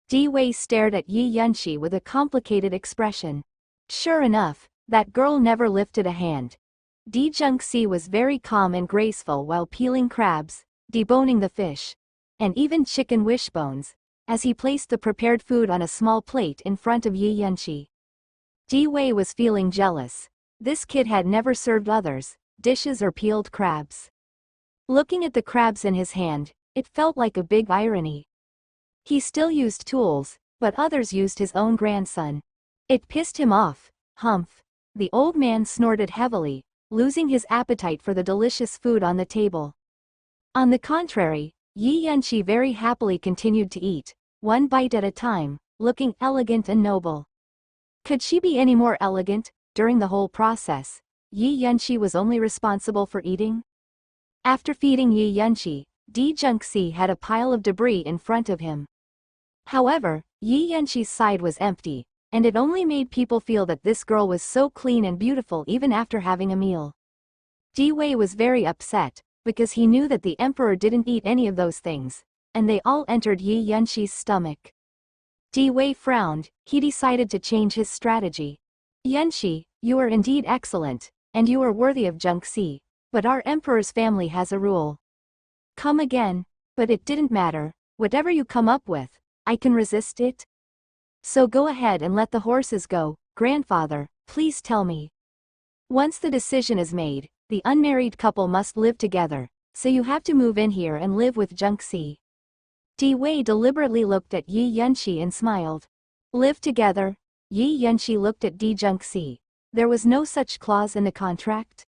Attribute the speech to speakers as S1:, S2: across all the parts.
S1: Di Wei stared at Yi Yunxi with a complicated expression. Sure enough, that girl never lifted a hand. Di Zhengxi was very calm and graceful while peeling crabs, deboning the fish, and even chicken wishbones, as he placed the prepared food on a small plate in front of Yi Yunxi. Di Wei was feeling jealous. This kid had never served others dishes or peeled crabs. Looking at the crabs in his hand, it felt like a big irony. He still used tools, but others used his own grandson. It pissed him off. Humph. The old man snorted heavily, losing his appetite for the delicious food on the table. On the contrary, Yi Yunxi very happily continued to eat, one bite at a time, looking elegant and noble. Could she be any more elegant? During the whole process, Yi Yunxi was only responsible for eating. After feeding Yi Yunxi, Di Zhengxi had a pile of debris in front of him. However, Yi Yunxi's side was empty, and it only made people feel that this girl was so clean and beautiful even after having a meal. Di Wei was very upset, because he knew that the emperor didn't eat any of those things, and they all entered Yi Yunxi's stomach. Di Wei frowned. He decided to change his strategy. Yunxi, you are indeed excellent, and you are worthy of Zhengxi, but our emperor's family has a rule. Come again, but it didn't matter, whatever you come up with, I can resist it. So go ahead and let the horses go, grandfather, please tell me. Once the decision is made, the unmarried couple must live together, so you have to move in here and live with Zhengxi. Di Wei deliberately looked at Yi Yunxi and smiled. Live together? Yi Yunxi looked at Di Zhengxi. There was no such clause in the contract?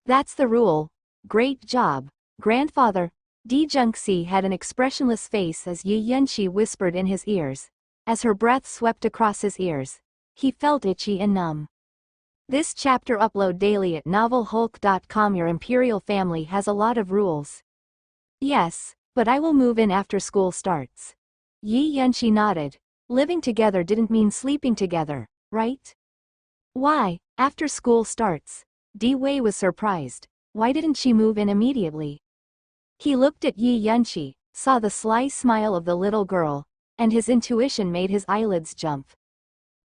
S1: That's the rule. Great job, grandfather. Di Zhengxi had an expressionless face as Yi Yunxi whispered in his ears. As her breath swept across his ears, he felt itchy and numb. This chapter upload daily at novelhulk.com. Your imperial family has a lot of rules. Yes, but I will move in after school starts. Yi Yunxi nodded. Living together didn't mean sleeping together, right? Why, after school starts? Di Wei was surprised. Why didn't she move in immediately? He looked at Yi Yunxi, saw the sly smile of the little girl, and his intuition made his eyelids jump.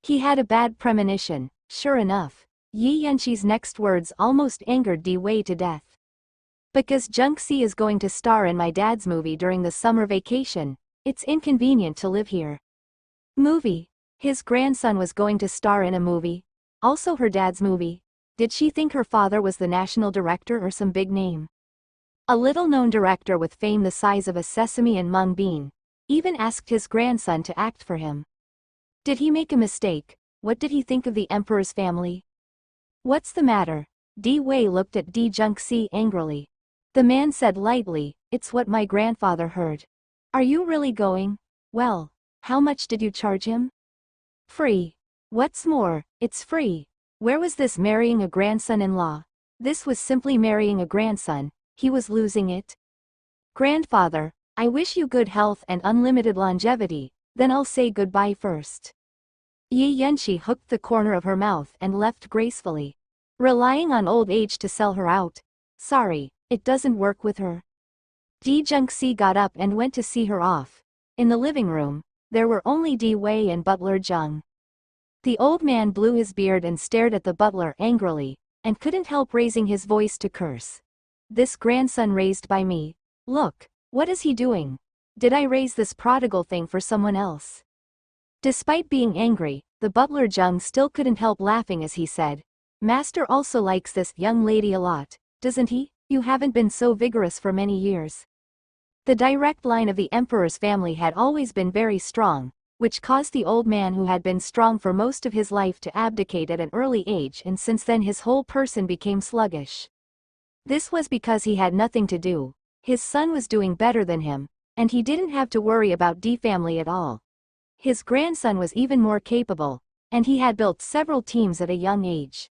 S1: He had a bad premonition. Sure enough, Yi Yunxi's next words almost angered Di Wei to death. Because Zhengxi is going to star in my dad's movie during the summer vacation, it's inconvenient to live here. Movie? His grandson was going to star in a movie? Also her dad's movie? Did she think her father was the national director or some big name? A little-known director with fame the size of a sesame and mung bean, even asked his grandson to act for him. Did he make a mistake? What did he think of the emperor's family? What's the matter? Di Wei looked at Di Zhengxi angrily. The man said lightly, it's what my grandfather heard. Are you really going? Well, how much did you charge him? Free. What's more, it's free. Where was this marrying a grandson-in-law? This was simply marrying a grandson. He was losing it. Grandfather, I wish you good health and unlimited longevity, then I'll say goodbye first. Yi Yunxi hooked the corner of her mouth and left gracefully. Relying on old age to sell her out? Sorry, it doesn't work with her. Di Zhengxi got up and went to see her off. In the living room, there were only Di Wei and butler Zheng. The old man blew his beard and stared at the butler angrily, and couldn't help raising his voice to curse. This grandson raised by me. Look, what is he doing? Did I raise this prodigal thing for someone else? Despite being angry, the butler Zheng still couldn't help laughing as he said, Master also likes this young lady a lot, doesn't he? You haven't been so vigorous for many years. The direct line of the emperor's family had always been very strong, which caused the old man who had been strong for most of his life to abdicate at an early age, and since then his whole person became sluggish. This was because he had nothing to do. His son was doing better than him, and he didn't have to worry about Di family at all. His grandson was even more capable, and he had built several teams at a young age.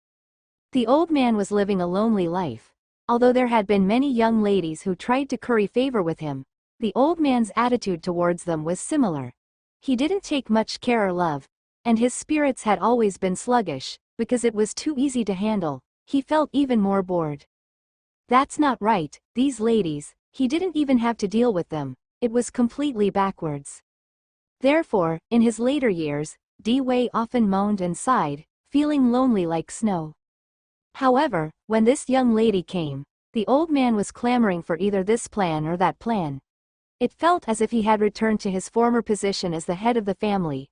S1: The old man was living a lonely life. Although there had been many young ladies who tried to curry favor with him, the old man's attitude towards them was similar. He didn't take much care or love, and his spirits had always been sluggish, because it was too easy to handle. He felt even more bored. That's not right, these ladies, he didn't even have to deal with them. It was completely backwards. Therefore, in his later years, Di-Wei often moaned and sighed, feeling lonely like snow. However, when this young lady came, the old man was clamoring for either this plan or that plan. It felt as if he had returned to his former position as the head of the family.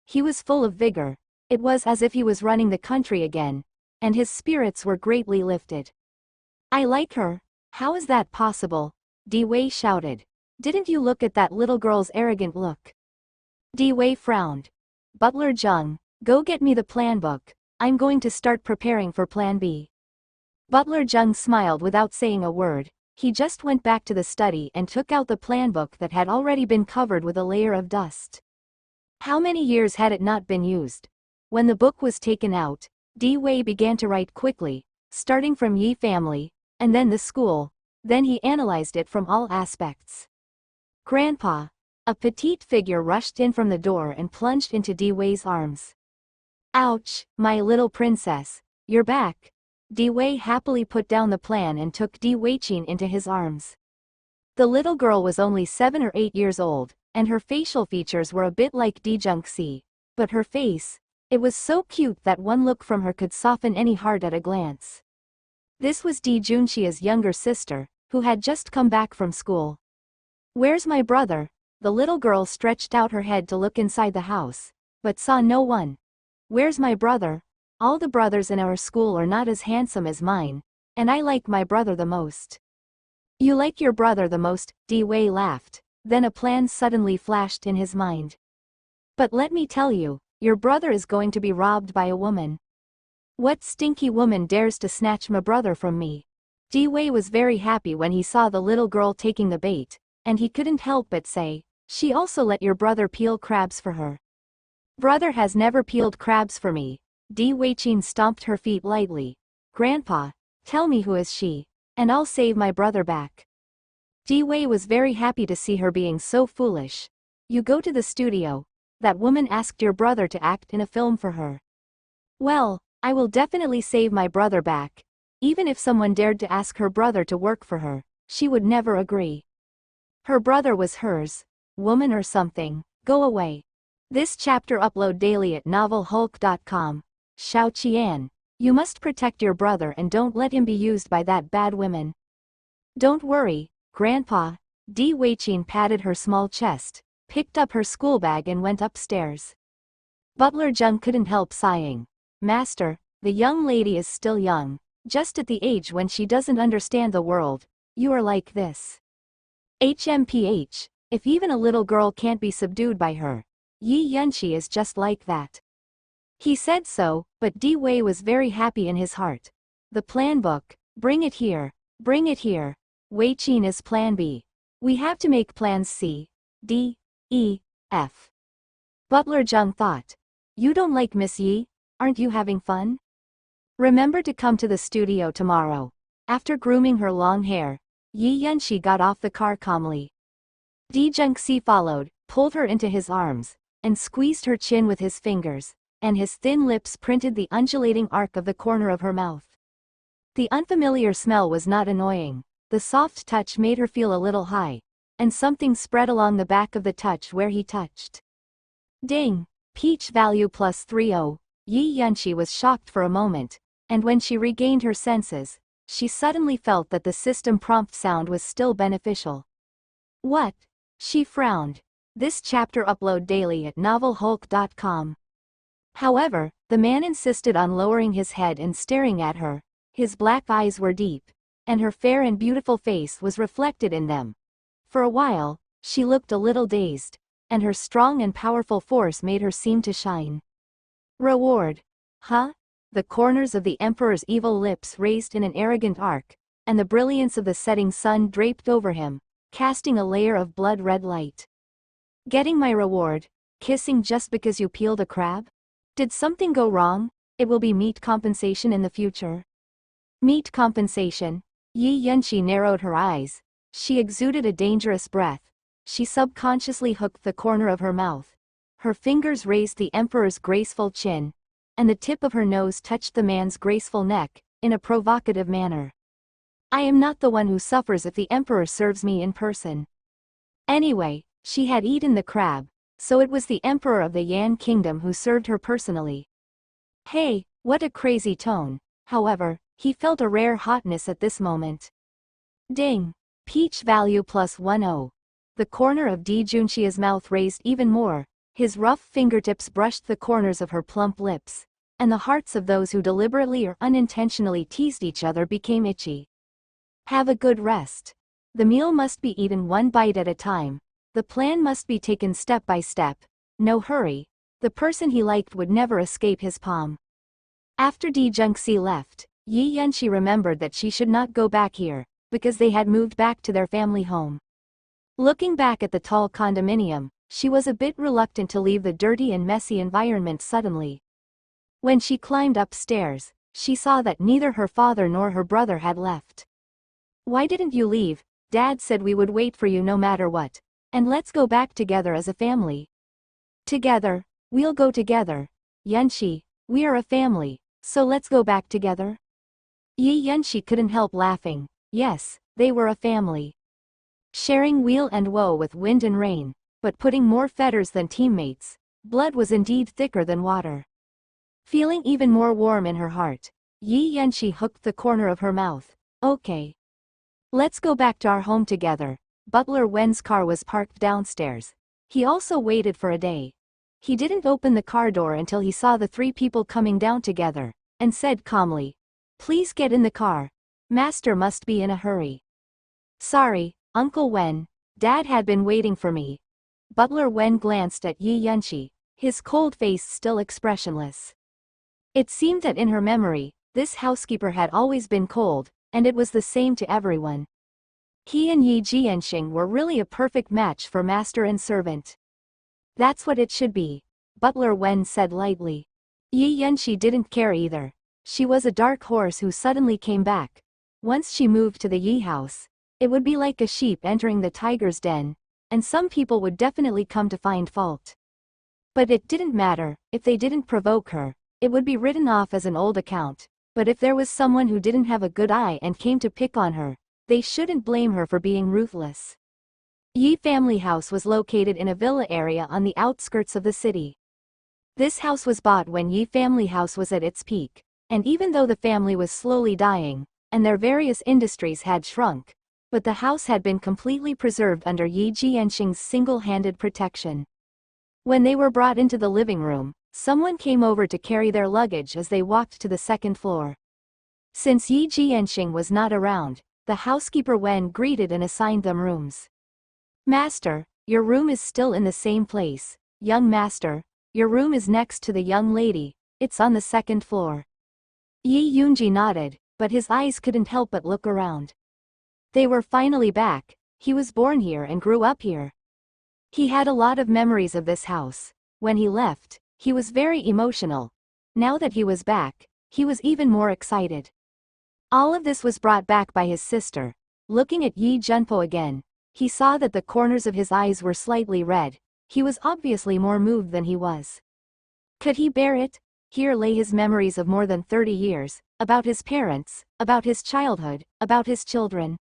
S1: He was full of vigor. It was as if he was running the country again, and his spirits were greatly lifted. "I like her. How is that possible?" Di-Wei shouted. "Didn't you look at that little girl's arrogant look?" Di-Wei frowned. "Butler Jung, go get me the plan book. I'm going to start preparing for plan B." Butler Jung smiled without saying a word. He just went back to the study and took out the plan book that had already been covered with a layer of dust. How many years had it not been used? When the book was taken out, Di-Wei began to write quickly, starting from Yi family, and then the school. Then he analyzed it from all aspects. "Grandpa." A petite figure rushed in from the door and plunged into Di-Wei's arms. "Ouch, my little princess, you're back." Di-Wei happily put down the plan and took Di-Wei-chin into his arms. The little girl was only 7 or 8 years old, and her facial features were a bit like Di-Jung-si, but her face, it was so cute that one look from her could soften any heart at a glance. This was Di-Junxia's younger sister, who had just come back from school. "Where's my brother?" The little girl stretched out her head to look inside the house, but saw no one. "Where's my brother? All the brothers in our school are not as handsome as mine, and I like my brother the most." "You like your brother the most," Di-Wei laughed, then a plan suddenly flashed in his mind. "But let me tell you, your brother is going to be robbed by a woman." "What stinky woman dares to snatch my brother from me?" Di-Wei was very happy when he saw the little girl taking the bait, and he couldn't help but say, "She also let your brother peel crabs for her." "Brother has never peeled crabs for me." Di-Wei-chin stomped her feet lightly. "Grandpa, tell me who is she, and I'll save my brother back." Di-Wei was very happy to see her being so foolish. "You go to the studio. That woman asked your brother to act in a film for her." "Well, I will definitely save my brother back. Even if someone dared to ask her brother to work for her, she would never agree. Her brother was hers. Woman or something, go away." This chapter upload daily at novelhulk.com. Xiao Qian, you must protect your brother and don't let him be used by that bad woman. "Don't worry, Grandpa." Di-Wei-chin patted her small chest, picked up her school bag and went upstairs. Butler Jung couldn't help sighing. "Master, the young lady is still young, just at the age when she doesn't understand the world. You are like this. HMPH, if even a little girl can't be subdued by her, Yi Yunqi is just like that." He said so, but Di-Wei was very happy in his heart. "The plan book, bring it here, bring it here. Wei-chin is plan B. We have to make plans C, D, E, F." Butler Jung thought. "You don't like Miss Yi? Aren't you having fun? Remember to come to the studio tomorrow." After grooming her long hair, Yi Yunqi got off the car calmly. Di-Jung-si followed, pulled her into his arms, and squeezed her chin with his fingers, and his thin lips printed the undulating arc of the corner of her mouth. The unfamiliar smell was not annoying. The soft touch made her feel a little high, and something spread along the back of the touch where he touched. Ding! Peach value +30. Yi Yunqi was shocked for a moment, and when she regained her senses, she suddenly felt that the system prompt sound was still beneficial. "What?" She frowned. This chapter upload daily at novelhulk.com. However, the man insisted on lowering his head and staring at her. His black eyes were deep, and her fair and beautiful face was reflected in them. For a while, she looked a little dazed, and her strong and powerful force made her seem to shine. "Reward? Huh?" The corners of the emperor's evil lips raised in an arrogant arc, and the brilliance of the setting sun draped over him, casting a layer of blood-red light. "Getting my reward? Kissing just because you peeled a crab? Did something go wrong? It will be meat compensation in the future." "Meat compensation?" Yi Yunqi narrowed her eyes. She exuded a dangerous breath. She subconsciously hooked the corner of her mouth. Her fingers raised the emperor's graceful chin, and the tip of her nose touched the man's graceful neck, in a provocative manner. "I am not the one who suffers if the emperor serves me in person." Anyway, she had eaten the crab, so it was the emperor of the Yan kingdom who served her personally. Hey, what a crazy tone. However, he felt a rare hotness at this moment. Ding! Peach value +10. The corner of Di Junxia's mouth raised even more, his rough fingertips brushed the corners of her plump lips, and the hearts of those who deliberately or unintentionally teased each other became itchy. Have a good rest. The meal must be eaten one bite at a time. The plan must be taken step by step. No hurry. The person he liked would never escape his palm. After Di Junxi left, Yi Yanxi remembered that she should not go back here, because they had moved back to their family home. Looking back at the tall condominium, she was a bit reluctant to leave the dirty and messy environment suddenly. When she climbed upstairs, she saw that neither her father nor her brother had left. Why didn't you leave? Dad said we would wait for you no matter what. And let's go back together as a family. Together, we'll go together. Yanxi, we are a family, so let's go back together. Yi Yanxi couldn't help laughing. Yes, they were a family. Sharing weal and woe with wind and rain, but putting more fetters than teammates. Blood was indeed thicker than water. Feeling even more warm in her heart, Yi Yanxi hooked the corner of her mouth. Okay. Let's go back to our home together. Butler Wen's car was parked downstairs. He also waited for a day. He didn't open the car door until he saw the three people coming down together, and said calmly, "Please get in the car. Master must be in a hurry." "Sorry, Uncle Wen. Dad had been waiting for me." Butler Wen glanced at Yi Yanxi, his cold face still expressionless. It seemed that in her memory, this housekeeper had always been cold, and it was the same to everyone. He and Yi Jianxing were really a perfect match for master and servant. That's what it should be, Butler Wen said lightly. Yi Yanxi didn't care either. She was a dark horse who suddenly came back. Once she moved to the Yi house, it would be like a sheep entering the tiger's den, and some people would definitely come to find fault. But it didn't matter, if they didn't provoke her, it would be written off as an old account. But if there was someone who didn't have a good eye and came to pick on her, they shouldn't blame her for being ruthless. Yi family house was located in a villa area on the outskirts of the city. This house was bought when Yi family house was at its peak, and even though the family was slowly dying, and their various industries had shrunk, but the house had been completely preserved under Yi Jianxing's single-handed protection. When they were brought into the living room, someone came over to carry their luggage as they walked to the second floor. Since Yi Jianxing was not around, the housekeeper Wen greeted and assigned them rooms. "Master, your room is still in the same place. Young master, your room is next to the young lady, it's on the second floor." Yi Yunji nodded, but his eyes couldn't help but look around. They were finally back. He was born here and grew up here. He had a lot of memories of this house. When he left, he was very emotional. Now that he was back, he was even more excited. All of this was brought back by his sister. Looking at Yi Junpo again, he saw that the corners of his eyes were slightly red. He was obviously more moved than he was. Could he bear it? Here lay his memories of more than 30 years, about his parents, about his childhood, about his children.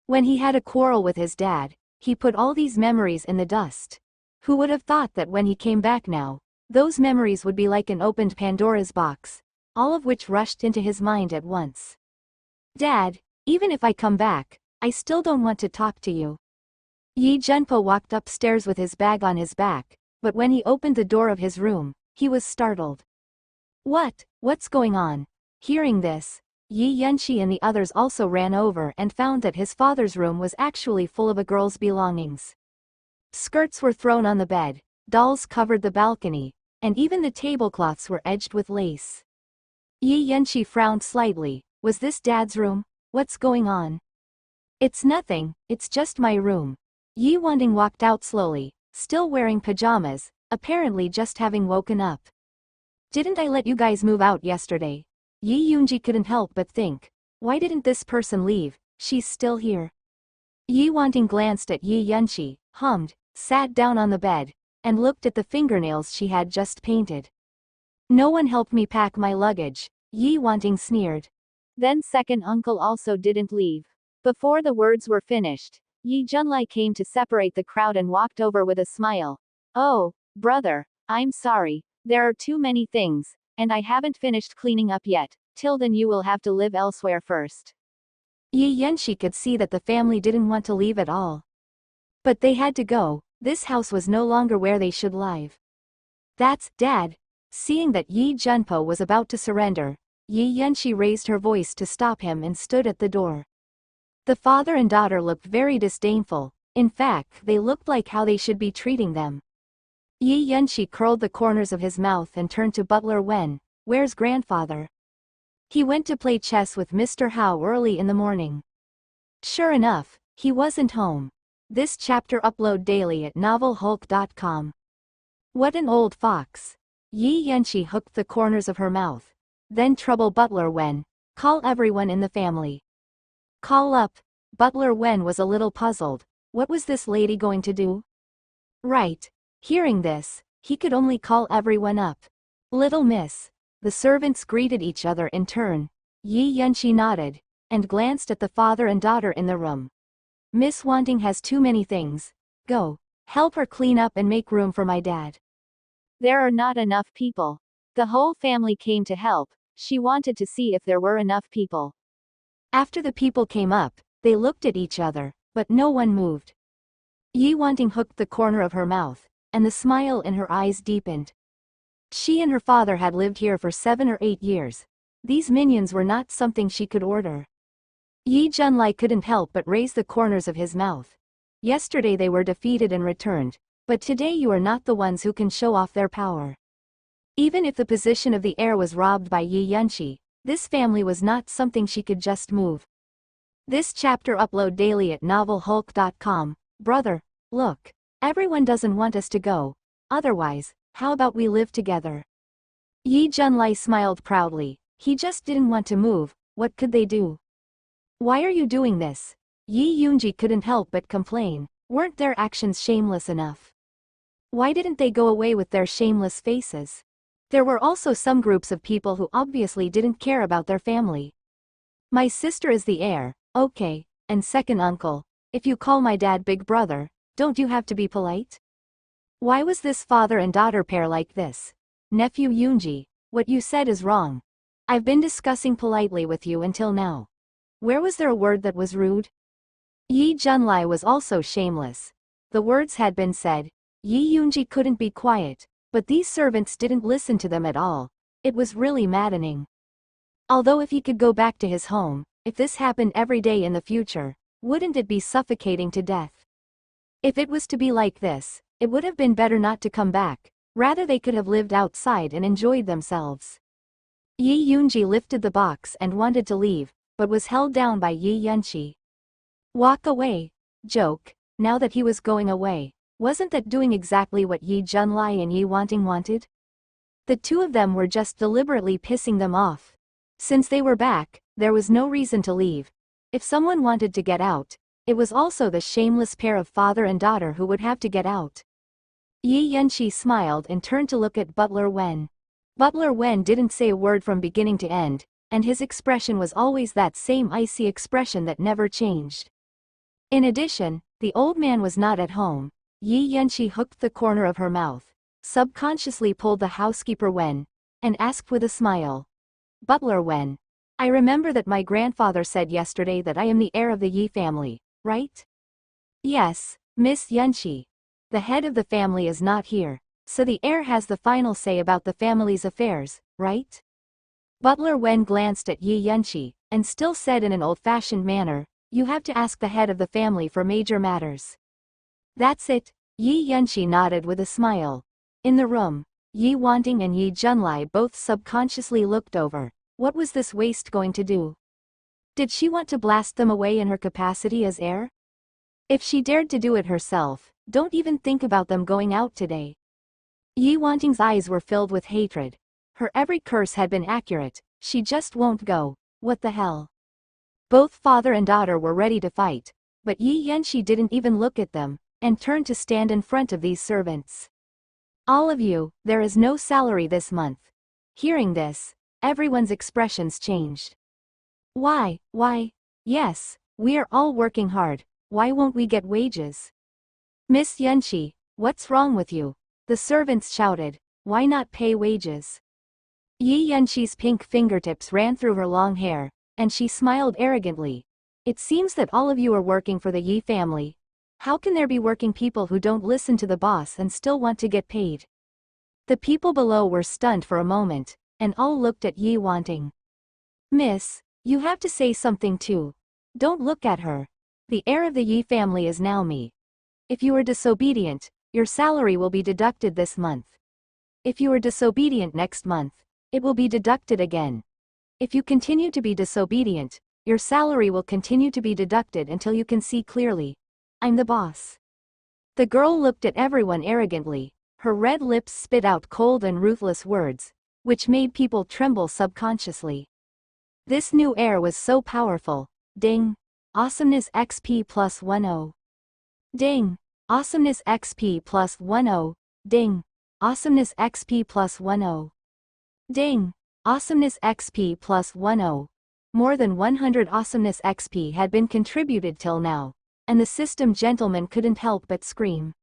S1: When he had a quarrel with his dad, he put all these memories in the dust. Who would have thought that when he came back now, those memories would be like an opened Pandora's box, all of which rushed into his mind at once. "Dad, even if I come back, I still don't want to talk to you." Yi Junpo walked upstairs with his bag on his back, but when he opened the door of his room, he was startled. What's going on?" Hearing this, Yi Yanxi and the others also ran over and found that his father's room was actually full of a girl's belongings. Skirts were thrown on the bed, dolls covered the balcony, and even the tablecloths were edged with lace. Yi Yanxi frowned slightly. Was this Dad's room? What's going on? "It's nothing, it's just my room." Yi Wanting walked out slowly, still wearing pajamas, apparently just having woken up. "Didn't I let you guys move out yesterday?" Yi Yunji couldn't help but think. Why didn't this person leave? She's still here. Yi Wanting glanced at Yi Yanxi, hummed, sat down on the bed, and looked at the fingernails she had just painted. "No one helped me pack my luggage," Yi Wanting sneered. "Then second uncle also didn't leave." Before the words were finished, Yi Junlai came to separate the crowd and walked over with a smile. Oh, brother, I'm sorry. There are too many things, and I haven't finished cleaning up yet. Till then you will have to live elsewhere first. Yi Yanxi could see that the family didn't want to leave at all. But they had to go. This house was no longer where they should live. That's Dad. Seeing that Yi Junpo was about to surrender, Yi Yanxi raised her voice to stop him and stood at the door. The father and daughter looked very disdainful. In fact, they looked like how they should be treating them. Yi Yanxi curled the corners of his mouth and turned to Butler Wen. Where's grandfather? He went to play chess with Mr. Hao early in the morning. Sure enough, he wasn't home. This chapter upload daily at novelhulk.com. What an old fox. Yi Yanxi hooked the corners of her mouth. Then trouble Butler Wen. Call everyone in the family. Call up. Butler Wen was a little puzzled. What was this lady going to do? Right. Hearing this, he could only call everyone up. Little miss. The servants greeted each other in turn. Yi Yanxi nodded, and glanced at the father and daughter in the room. Miss Wanting has too many things. Go. Help her clean up and make room for my dad. There are not enough people. The whole family came to help. She wanted to see if there were enough people. After the people came up, they looked at each other, but no one moved. Yi Wanting hooked the corner of her mouth, and the smile in her eyes deepened. She and her father had lived here for 7 or 8 years. These minions were not something she could order. Yi Junlai couldn't help but raise the corners of his mouth. Yesterday they were defeated and returned, but today you are not the ones who can show off their power. Even if the position of the heir was robbed by Yi Yanxi, this family was not something she could just move. This chapter upload daily at novelhulk.com. Brother, look. Everyone doesn't want us to go. Otherwise, how about we live together? Yi Junlai smiled proudly. He just didn't want to move. What could they do? Why are you doing this? Yi Yunji couldn't help but complain. Weren't their actions shameless enough? Why didn't they go away with their shameless faces? There were also some groups of people who obviously didn't care about their family. My sister is the heir, okay, and second uncle. If you call my dad big brother, don't you have to be polite? Why was this father and daughter pair like this? Nephew Yunji, what you said is wrong. I've been discussing politely with you until now. Where was there a word that was rude? Yi Junlai was also shameless. The words had been said. Yi Yunji couldn't be quiet, but these servants didn't listen to them at all. It was really maddening. Although if he could go back to his home, if this happened every day in the future, wouldn't it be suffocating to death? If it was to be like this, it would have been better not to come back. Rather they could have lived outside and enjoyed themselves. Yi Yunji lifted the box and wanted to leave, but was held down by Yi Yanxi. Walk away. Joke. Now that he was going away, wasn't that doing exactly what Yi Junlai and Yi Wanting wanted? The two of them were just deliberately pissing them off. Since they were back, there was no reason to leave. If someone wanted to get out, it was also the shameless pair of father and daughter who would have to get out. Yi Yanxi smiled and turned to look at Butler Wen. Butler Wen didn't say a word from beginning to end, and his expression was always that same icy expression that never changed. In addition, the old man was not at home. Yi Yanxi hooked the corner of her mouth, subconsciously pulled the housekeeper Wen, and asked with a smile. Butler Wen. I remember that my grandfather said yesterday that I am the heir of the Yi family, right? Yes, Miss Yanxi. The head of the family is not here, so the heir has the final say about the family's affairs, right? Butler Wen glanced at Yi Yanxi, and still said in an old-fashioned manner, you have to ask the head of the family for major matters. That's it. Yi Yanxi nodded with a smile. In the room, Yi Wanting and Yi Junlai both subconsciously looked over. What was this waste going to do? Did she want to blast them away in her capacity as heir? If she dared to do it herself, don't even think about them going out today. Yi Wanting's eyes were filled with hatred. Her every curse had been accurate. She just won't go. What the hell? Both father and daughter were ready to fight, but Yi Yanxi didn't even look at them, and turned to stand in front of these servants. All of you, there is no salary this month. Hearing this, everyone's expressions changed. Why? Yes, we are all working hard. Why won't we get wages? Miss Yanxi, what's wrong with you? The servants shouted, "Why not pay wages?" Yi Yunshi's pink fingertips ran through her long hair, and she smiled arrogantly. "It seems that all of you are working for the Yi family. How can there be working people who don't listen to the boss and still want to get paid?" The people below were stunned for a moment, and all looked at Yi Wanting. "Miss, you have to say something too. Don't look at her. The heir of the Yi family is now me. If you are disobedient, your salary will be deducted this month. If you are disobedient next month, it will be deducted again. If you continue to be disobedient, your salary will continue to be deducted until you can see clearly. I'm the boss." The girl looked at everyone arrogantly. Her red lips spit out cold and ruthless words, which made people tremble subconsciously. This new heir was so powerful. Ding. Awesomeness XP plus 10. Ding. Awesomeness XP plus 10. Ding. Awesomeness XP plus 10. Ding. Awesomeness XP plus 10. More than 100 awesomeness XP had been contributed till now, and the system gentleman couldn't help but scream.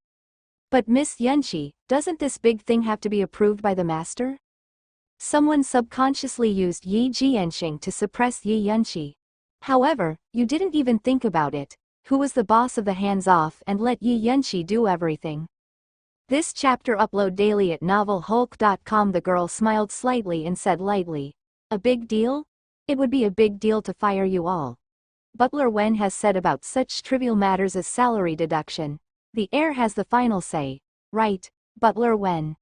S1: "But Miss Yunshi, doesn't this big thing have to be approved by the master?" Someone subconsciously used Yi Jianxing to suppress Yi Yunshi. "However, you didn't even think about it. Who was the boss of the hands-off and let Yi Yunshi do everything?" This chapter upload daily at novelhulk.com. The girl smiled slightly and said lightly, "A big deal? It would be a big deal to fire you all. Butler Wen has said about such trivial matters as salary deduction. The heir has the final say, right, Butler Wen?"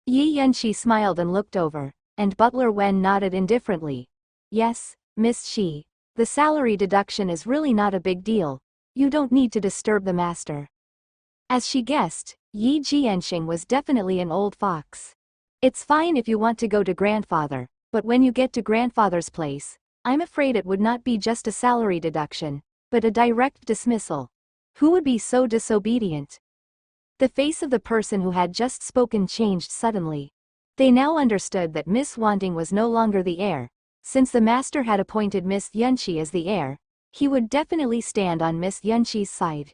S1: Yi Yunshi smiled and looked over, and Butler Wen nodded indifferently. "Yes, Miss Shi. The salary deduction is really not a big deal. You don't need to disturb the master." As she guessed, Yi Jianxing was definitely an old fox. "It's fine if you want to go to grandfather, but when you get to grandfather's place, I'm afraid it would not be just a salary deduction, but a direct dismissal. Who would be so disobedient?" The face of the person who had just spoken changed suddenly. They now understood that Miss Wanting was no longer the heir. Since the master had appointed Miss Yunshi as the heir, he would definitely stand on Miss Yunshi's side.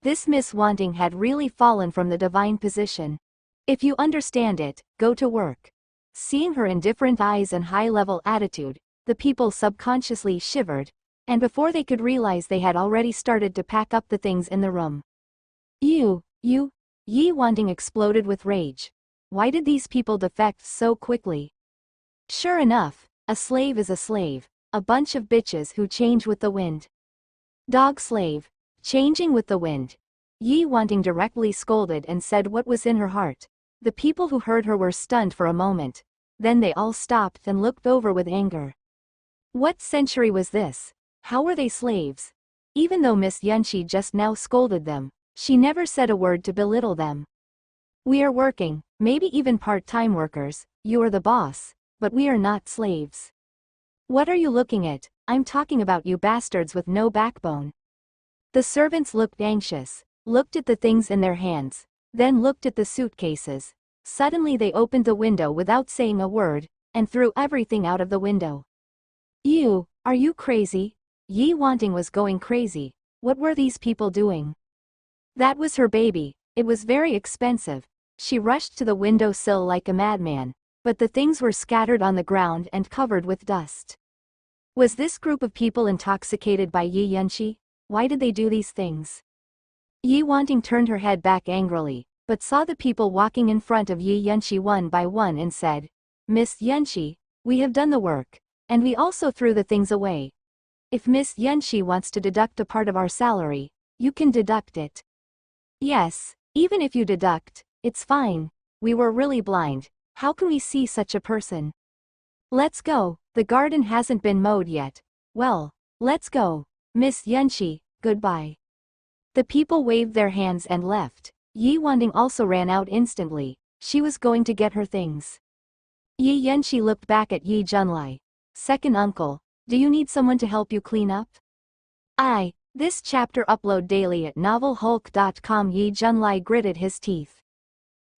S1: This Miss Wanting had really fallen from the divine position. If you understand it, go to work. Seeing her indifferent eyes and high-level attitude, the people subconsciously shivered, and before they could realize they had already started to pack up the things in the room. You, Yi Wanting exploded with rage. Why did these people defect so quickly? Sure enough, a slave is a slave, a bunch of bitches who change with the wind. Dog slave, changing with the wind. Yi Wanting directly scolded and said what was in her heart. The people who heard her were stunned for a moment. Then they all stopped and looked over with anger. What century was this? How were they slaves? Even though Miss Yunshi just now scolded them, she never said a word to belittle them. "We are working, maybe even part-time workers, you are the boss, but we are not slaves." "What are you looking at? I'm talking about you bastards with no backbone." The servants looked anxious, looked at the things in their hands, then looked at the suitcases. Suddenly they opened the window without saying a word, and threw everything out of the window. Are you crazy?" Yi Wanting was going crazy. What were these people doing? That was her baby. It was very expensive. She rushed to the window sill like a madman, but the things were scattered on the ground and covered with dust. Was this group of people intoxicated by Yi Yunshi? Why did they do these things? Yi Wanting turned her head back angrily, but saw the people walking in front of Yi Yunshi one by one and said, "Miss Yunshi, we have done the work, and we also threw the things away. If Miss Yunshi wants to deduct a part of our salary, you can deduct it." "Yes, even if you deduct, it's fine. We were really blind. How can we see such a person? Let's go, the garden hasn't been mowed yet. Well, let's go. Miss Yunshi, goodbye." The people waved their hands and left. Yi Wanting also ran out instantly. She was going to get her things. Yi Yunshi looked back at Yi Junlai. "Second uncle, do you need someone to help you clean up?" This chapter upload daily at novelhulk.com. Yi Junlai gritted his teeth.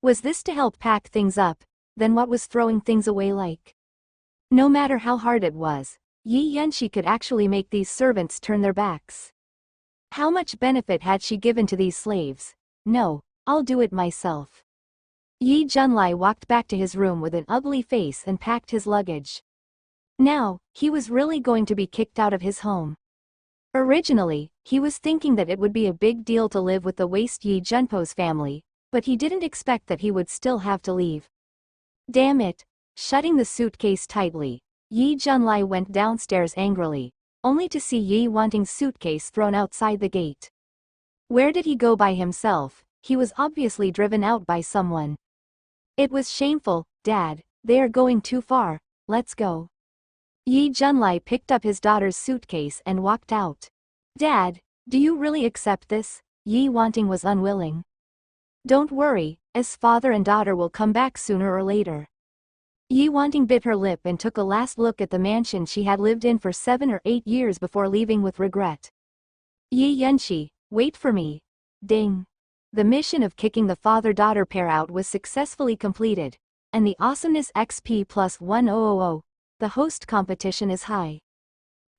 S1: Was this to help pack things up? Then what was throwing things away like? No matter how hard it was, Yi Yunshi could actually make these servants turn their backs. How much benefit had she given to these slaves? "No, I'll do it myself." Yi Junlai walked back to his room with an ugly face and packed his luggage. Now, he was really going to be kicked out of his home. Originally, he was thinking that it would be a big deal to live with the waste Yi Junpo's family, but he didn't expect that he would still have to leave. Damn it! Shutting the suitcase tightly, Yi Junlai went downstairs angrily, only to see Yi Wanting's suitcase thrown outside the gate. Where did he go by himself? He was obviously driven out by someone. It was shameful. Dad, they are going too far, let's go. Yi Junlai picked up his daughter's suitcase and walked out. Dad, do you really accept this? Yi Wanting was unwilling. Don't worry, as father and daughter will come back sooner or later. Yi Wanting bit her lip and took a last look at the mansion she had lived in for 7 or 8 years before leaving with regret. Yi Yunshi, wait for me. Ding. The mission of kicking the father-daughter pair out was successfully completed, and the awesomeness XP plus 1000, the host competition is high.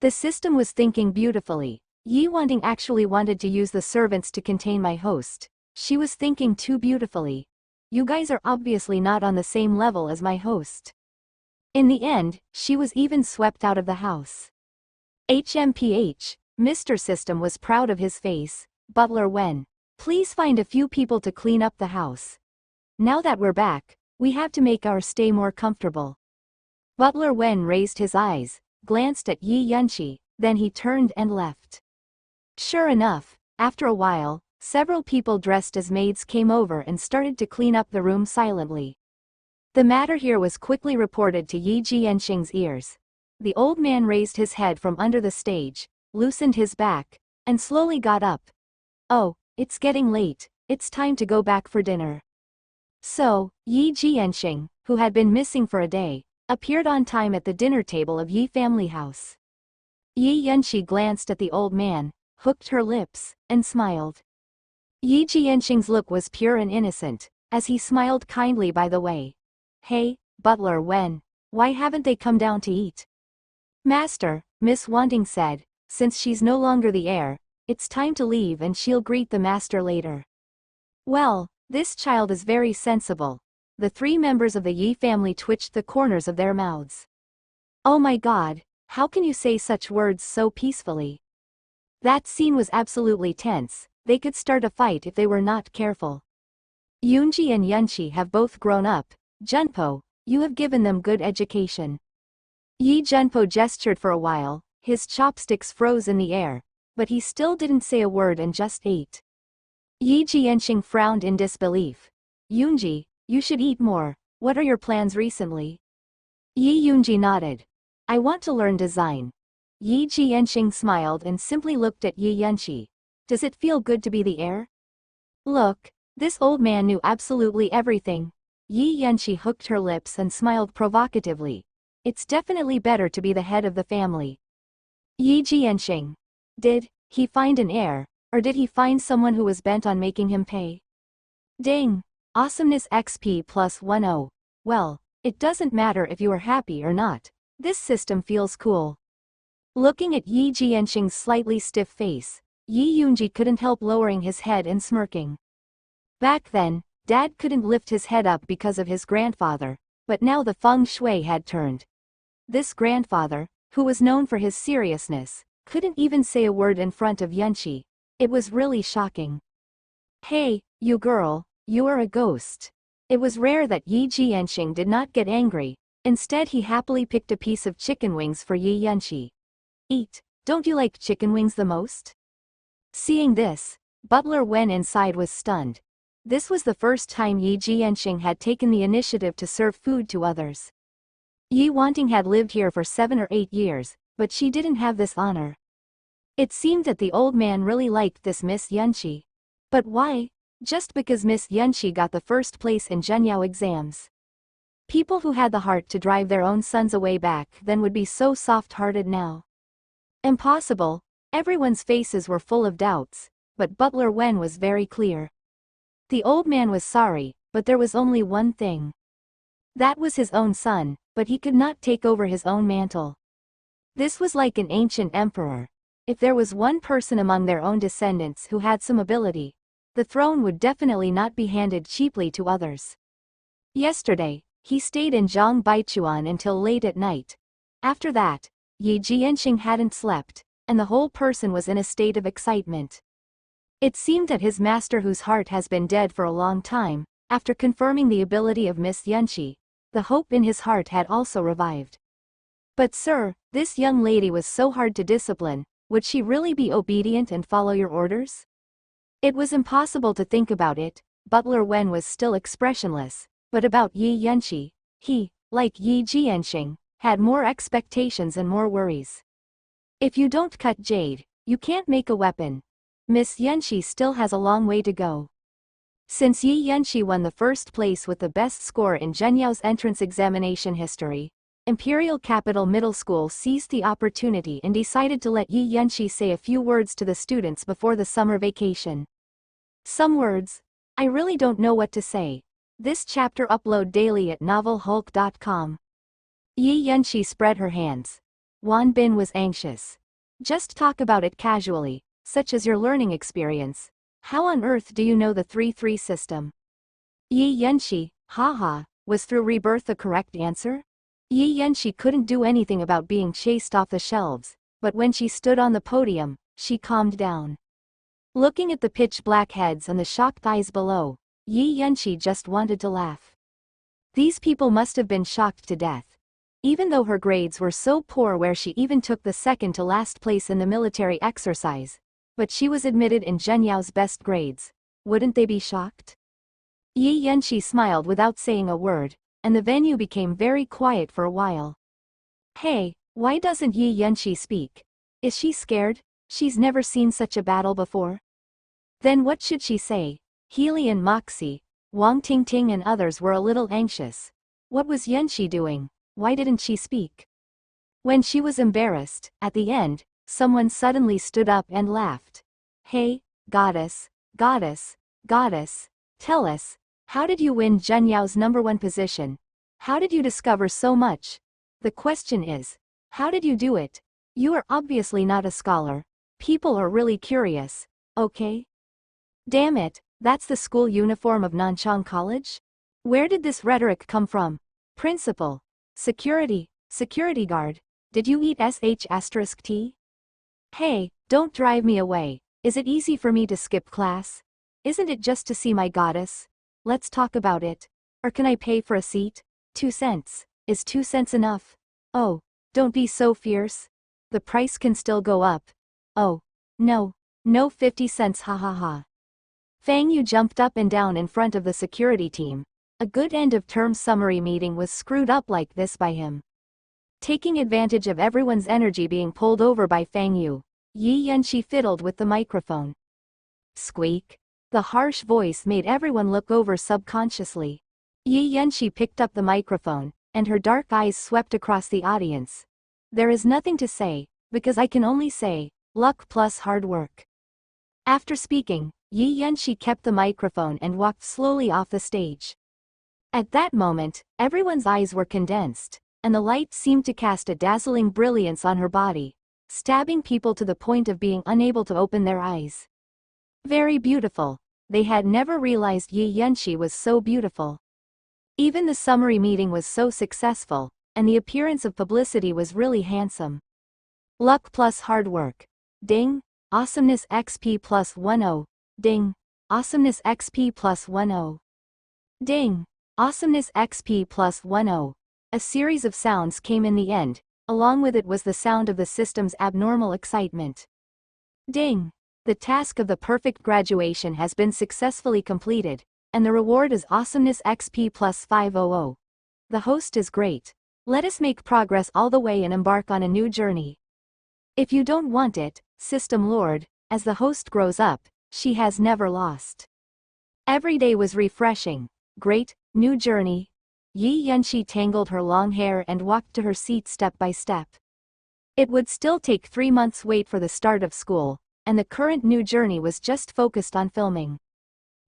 S1: The system was thinking beautifully. Yi Wanting actually wanted to use the servants to contain my host. She was thinking too beautifully. You guys are obviously not on the same level as my host. In the end, she was even swept out of the house. HMPH, Mr. System was proud of his face. Butler Wen, please find a few people to clean up the house. Now that we're back, we have to make our stay more comfortable. Butler Wen raised his eyes, glanced at Yi Yunshi, then he turned and left. Sure enough, after a while, several people dressed as maids came over and started to clean up the room silently. The matter here was quickly reported to Yi Jianxing's ears. The old man raised his head from under the stage, loosened his back, and slowly got up. Oh, it's getting late, it's time to go back for dinner. So, Yi Jianxing, who had been missing for a day, appeared on time at the dinner table of Yi family house. Yi Yunshi glanced at the old man, hooked her lips, and smiled. Yi Jianxing's look was pure and innocent, as he smiled kindly by the way. Hey, Butler Wen, why haven't they come down to eat? Master, Miss Wanting said, since she's no longer the heir, it's time to leave and she'll greet the master later. Well, this child is very sensible. The 3 members of the Yi family twitched the corners of their mouths. Oh my god, how can you say such words so peacefully? That scene was absolutely tense. They could start a fight if they were not careful. Yunji and Yunshi have both grown up. Junpo, you have given them good education. Yi Junpo gestured for a while, his chopsticks froze in the air, but he still didn't say a word and just ate. Yi Jianxing frowned in disbelief. Yunji, you should eat more. What are your plans recently? Yi Yunji nodded. I want to learn design. Yi Jianxing smiled and simply looked at Yi Yunshi. Does it feel good to be the heir? Look, this old man knew absolutely everything. Yi Yunshi hooked her lips and smiled provocatively. It's definitely better to be the head of the family. Yi Jianxing. Did he find an heir, or did he find someone who was bent on making him pay? Ding! Awesomeness XP plus 10. Well, it doesn't matter if you are happy or not. This system feels cool. Looking at Yi Jianxing's slightly stiff face, Yi Yunji couldn't help lowering his head and smirking. Back then, Dad couldn't lift his head up because of his grandfather, but now the feng shui had turned. This grandfather, who was known for his seriousness, couldn't even say a word in front of Yunshi. It was really shocking. Hey, you girl, you are a ghost. It was rare that Yi Jianxing did not get angry. Instead he happily picked a piece of chicken wings for Yi Yunshi. Eat, don't you like chicken wings the most? Seeing this, Butler Wen inside was stunned. This was the first time Yi Jianxing had taken the initiative to serve food to others. Yi Wanting had lived here for 7 or 8 years, but she didn't have this honor. It seemed that the old man really liked this Miss Yunshi. But why? Just because Miss Yunshi got the first place in Zhenyao exams. People who had the heart to drive their own sons away back then would be so soft-hearted now. Impossible. Everyone's faces were full of doubts, but Butler Wen was very clear. The old man was sorry, but there was only one thing. That was his own son, but he could not take over his own mantle. This was like an ancient emperor. If there was one person among their own descendants who had some ability, the throne would definitely not be handed cheaply to others. Yesterday, he stayed in Zhongbaichuan until late at night. After that, Yi Jianxing hadn't slept, and the whole person was in a state of excitement. It seemed that his master, whose heart has been dead for a long time, after confirming the ability of Miss Yunqi, the hope in his heart had also revived. But sir, this young lady was so hard to discipline, would she really be obedient and follow your orders? It was impossible to think about it. Butler Wen was still expressionless, but about Yi Yunqi, he, like Yi Jianxing, had more expectations and more worries. If you don't cut jade, you can't make a weapon. Miss Yunqi still has a long way to go. Since Yi Yunqi won the first place with the best score in Zhenyao's entrance examination history, Imperial Capital Middle School seized the opportunity and decided to let Yi Yunqi say a few words to the students before the summer vacation. Some words? I really don't know what to say. This chapter upload daily at novelhulk.com. Yi Yunqi spread her hands. Wan Bin was anxious. Just talk about it casually, such as your learning experience. How on earth do you know the 3-3 system? Yi Yunqi, haha, was through Rebirth the correct answer? Yi Yunqi couldn't do anything about being chased off the shelves, but when she stood on the podium, she calmed down. Looking at the pitch-black heads and the shocked eyes below, Yi Yunqi just wanted to laugh. These people must have been shocked to death. Even though her grades were so poor, where she even took the second to last place in the military exercise, but she was admitted in Zhenyao's best grades, wouldn't they be shocked? Yi Yunqi smiled without saying a word, and the venue became very quiet for a while. Hey, why doesn't Yi Yunqi speak? Is she scared? She's never seen such a battle before. Then what should she say? Healy and Moxie, Wang Tingting and others were a little anxious. What was Yunqi doing? Why didn't she speak? When she was embarrassed, at the end, someone suddenly stood up and laughed. Hey, goddess, goddess, goddess, tell us, how did you win Zhenyao's #1 position? How did you discover so much? The question is, how did you do it? You are obviously not a scholar. People are really curious, okay? Damn it, that's the school uniform of Nanchang College? Where did this rhetoric come from? Principal. Security guard. Did you eat sh*t? Hey, don't drive me away. Is it easy for me to skip class? Isn't it just to see my goddess? Let's talk about it. Or can I pay for a seat? 2 cents. Is 2 cents enough? Oh, don't be so fierce. The price can still go up. Oh, no 50 cents, ha ha ha. Fang Yu jumped up and down in front of the security team. A good end-of-term summary meeting was screwed up like this by him. Taking advantage of everyone's energy being pulled over by Fang Yu, Yi Yunqi fiddled with the microphone. Squeak. The harsh voice made everyone look over subconsciously. Yi Yunqi picked up the microphone, and her dark eyes swept across the audience. There is nothing to say, because I can only say, luck plus hard work. After speaking, Yi Yunqi kept the microphone and walked slowly off the stage. At that moment, everyone's eyes were condensed, and the light seemed to cast a dazzling brilliance on her body, stabbing people to the point of being unable to open their eyes. Very beautiful. They had never realized Yi Yunqi was so beautiful. Even the summary meeting was so successful, and the appearance of publicity was really handsome. Luck plus hard work. Ding. Awesomeness XP plus 10. Ding. Awesomeness XP plus 10. Ding. Awesomeness XP plus 10. A series of sounds came in the end, along with it was the sound of the system's abnormal excitement. Ding. The task of the perfect graduation has been successfully completed, and the reward is Awesomeness XP plus 500. The host is great. Let us make progress all the way and embark on a new journey. If you don't want it, System Lord, as the host grows up, she has never lost. Every day was refreshing. Great, new journey. Yi Yunqi tangled her long hair and walked to her seat step by step. It would still take 3 months wait for the start of school, and the current new journey was just focused on filming.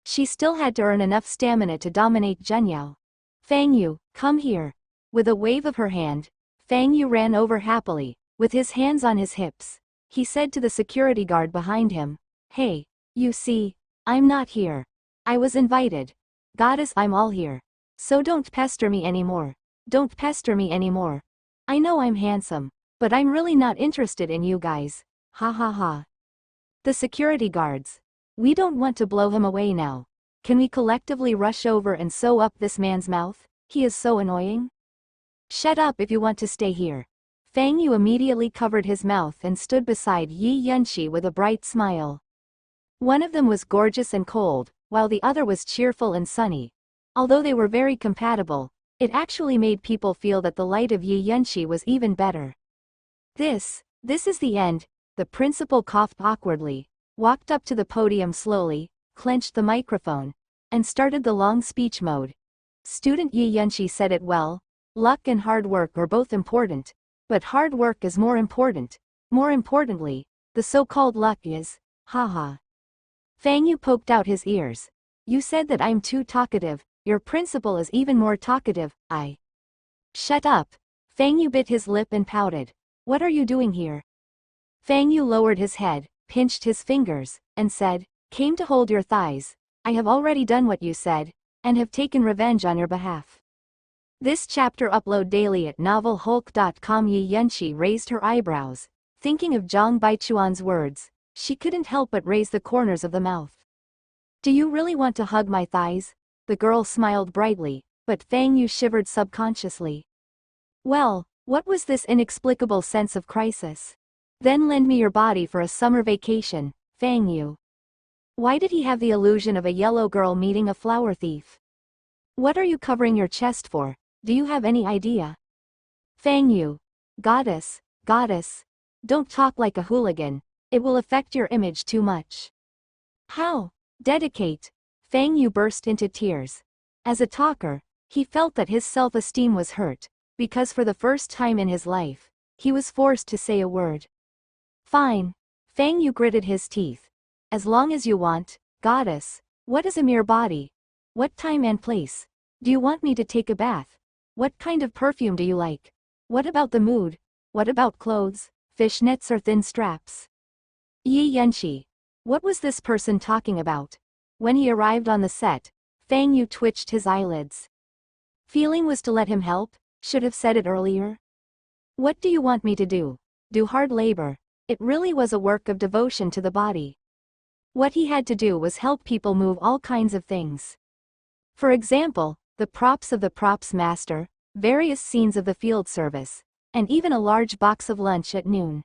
S1: She still had to earn enough stamina to dominate Zhenyao. Fang Yu, come here. With a wave of her hand, Fang Yu ran over happily, with his hands on his hips. He said to the security guard behind him, Hey, you see, I'm not here. I was invited. Goddess, I'm all here. So don't pester me anymore. Don't pester me anymore. I know I'm handsome, but I'm really not interested in you guys. Ha ha ha. The security guards. We don't want to blow him away now. Can we collectively rush over and sew up this man's mouth? He is so annoying. Shut up if you want to stay here. Fang Yu immediately covered his mouth and stood beside Yi Yunxi with a bright smile. One of them was gorgeous and cold, while the other was cheerful and sunny. Although they were very compatible, it actually made people feel that the light of Yi Yunxi was even better. This is the end. The principal coughed awkwardly, walked up to the podium slowly, clenched the microphone, and started the long speech mode. Student Yi Yunxi said it well. Luck and hard work are both important, but hard work is more important. More importantly, the so-called luck is, haha. Fang Yu poked out his ears. You said that I'm too talkative. Your principal is even more talkative. Shut up. Fang Yu bit his lip and pouted. What are you doing here? Fang Yu lowered his head, pinched his fingers, and said, came to hold your thighs. I have already done what you said, and have taken revenge on your behalf. This chapter upload daily at novelhulk.com. Yi Yunxi raised her eyebrows, thinking of Zhang Baichuan's words. She couldn't help but raise the corners of the mouth. Do you really want to hug my thighs? The girl smiled brightly, but Fang Yu shivered subconsciously. Well, what was this inexplicable sense of crisis? Then lend me your body for a summer vacation, Fang Yu. Why did he have the illusion of a yellow girl meeting a flower thief? What are you covering your chest for? Do you have any idea? Fang Yu. Goddess, don't talk like a hooligan. It will affect your image too much. How? Dedicate. Fang Yu burst into tears. As a talker, he felt that his self-esteem was hurt, because for the first time in his life, he was forced to say a word. Fine. Fang Yu gritted his teeth. As long as you want, goddess. What is a mere body? What time and place? Do you want me to take a bath? What kind of perfume do you like? What about the mood? What about clothes, fishnets or thin straps? Yi Yunxi. What was this person talking about? When he arrived on the set, Fang Yu twitched his eyelids. Feeling was to let him help, should have said it earlier. What do you want me to do? Do hard labor. It really was a work of devotion to the body. What he had to do was help people move all kinds of things. For example, the props of the props master, various scenes of the field service, and even a large box of lunch at noon.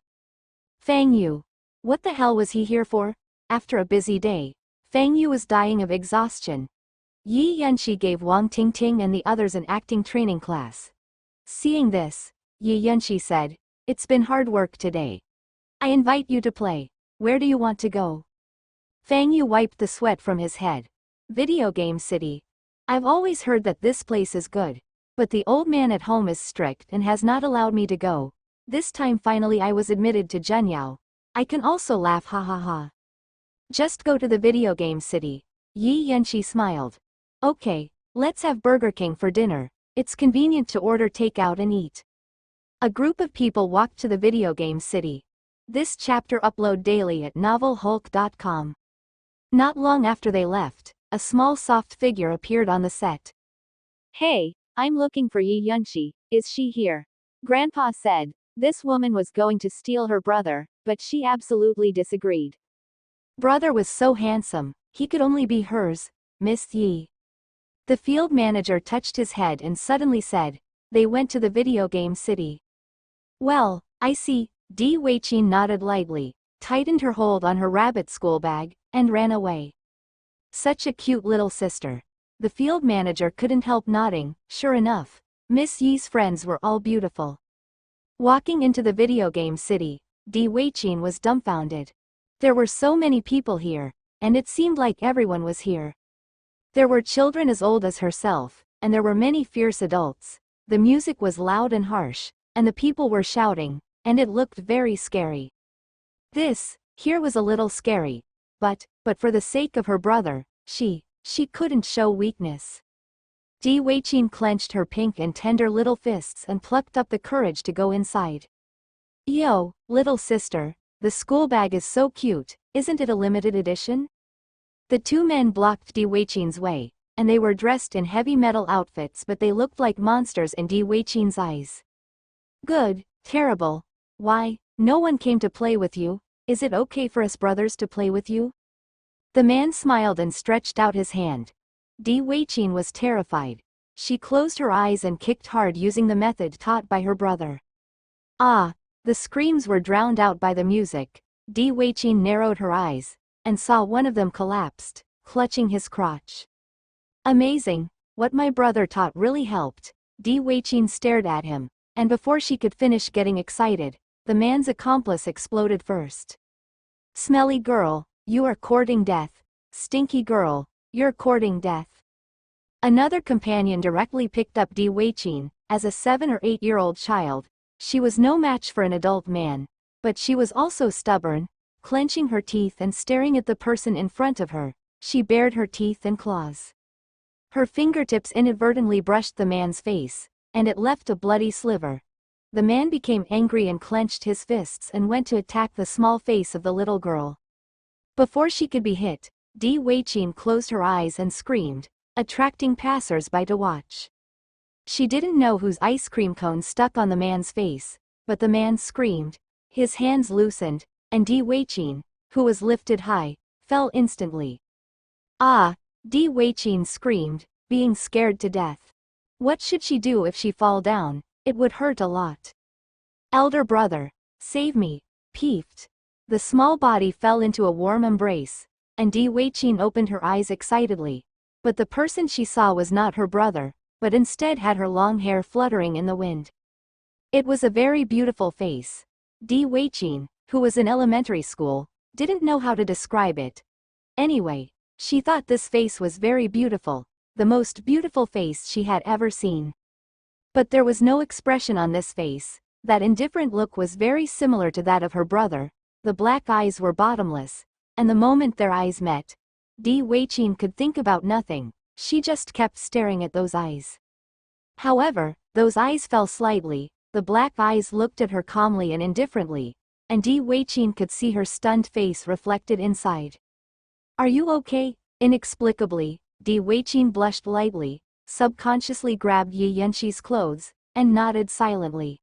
S1: Fang Yu. What the hell was he here for? After a busy day, Fang Yu was dying of exhaustion. Yi Yunxi gave Wang Tingting and the others an acting training class. Seeing this, Yi Yunxi said, it's been hard work today. I invite you to play. Where do you want to go? Fang Yu wiped the sweat from his head. Video Game City. I've always heard that this place is good, but the old man at home is strict and has not allowed me to go. This time finally I was admitted to Zhenyao. I can also laugh, ha ha ha. Just go to the Video Game City. Yi Yunxi smiled. Okay, let's have Burger King for dinner. It's convenient to order takeout and eat. A group of people walked to the Video Game City. This chapter upload daily at novelhulk.com. Not long after they left, a small soft figure appeared on the set. Hey, I'm looking for Yi Yunxi. Is she here? Grandpa said. This woman was going to steal her brother, but she absolutely disagreed. Brother was so handsome, he could only be hers, Miss Yi. The field manager touched his head and suddenly said, they went to the Video Game City. Well, I see. Di Weiqin nodded lightly, tightened her hold on her rabbit school bag, and ran away. Such a cute little sister. The field manager couldn't help nodding. Sure enough, Miss Yi's friends were all beautiful. Walking into the Video Game City, Di Weiqin was dumbfounded. There were so many people here, and it seemed like everyone was here. There were children as old as herself, and there were many fierce adults. The music was loud and harsh, and the people were shouting, and it looked very scary. Here was a little scary, but for the sake of her brother, she couldn't show weakness. Di Weiqin clenched her pink and tender little fists and plucked up the courage to go inside. Yo, little sister, the school bag is so cute, isn't it a limited edition? The two men blocked Di Weiqin's way, and they were dressed in heavy metal outfits, but they looked like monsters in Di Weichin's eyes. Good, terrible. Why, no one came to play with you? Is it okay for us brothers to play with you? The man smiled and stretched out his hand. Di Weichin was terrified. She closed her eyes and kicked hard using the method taught by her brother. Ah! The screams were drowned out by the music. Di Weichin narrowed her eyes, and saw one of them collapsed, clutching his crotch. Amazing! What my brother taught really helped. Di Weichin stared at him, and before she could finish getting excited, the man's accomplice exploded first. Smelly girl, you are courting death. Stinky girl, you're courting death. Another companion directly picked up Di Weichin. As a 7 or 8-year-old child, she was no match for an adult man, but she was also stubborn. Clenching her teeth and staring at the person in front of her, she bared her teeth and claws. Her fingertips inadvertently brushed the man's face, and it left a bloody sliver. The man became angry and clenched his fists and went to attack the small face of the little girl. Before she could be hit, Di Weichin closed her eyes and screamed, attracting passers-by to watch. She didn't know whose ice cream cone stuck on the man's face, but the man screamed, his hands loosened, and Di Weichin, who was lifted high, fell instantly. Ah! Di Weichin screamed, being scared to death. What should she do if she fall down? It would hurt a lot. Elder brother, save me, peefed. The small body fell into a warm embrace, and Di Weichin opened her eyes excitedly. But the person she saw was not her brother, but instead had her long hair fluttering in the wind. It was a very beautiful face. Di Weichin, who was in elementary school, didn't know how to describe it. Anyway, she thought this face was very beautiful, the most beautiful face she had ever seen. But there was no expression on this face. That indifferent look was very similar to that of her brother. The black eyes were bottomless, and the moment their eyes met, Di Weichin could think about nothing. She just kept staring at those eyes. However, those eyes fell slightly, the black eyes looked at her calmly and indifferently, and Di Weichin could see her stunned face reflected inside. Are you okay? Inexplicably, Di Weichin blushed lightly, subconsciously grabbed Yi Yunshi's clothes, and nodded silently.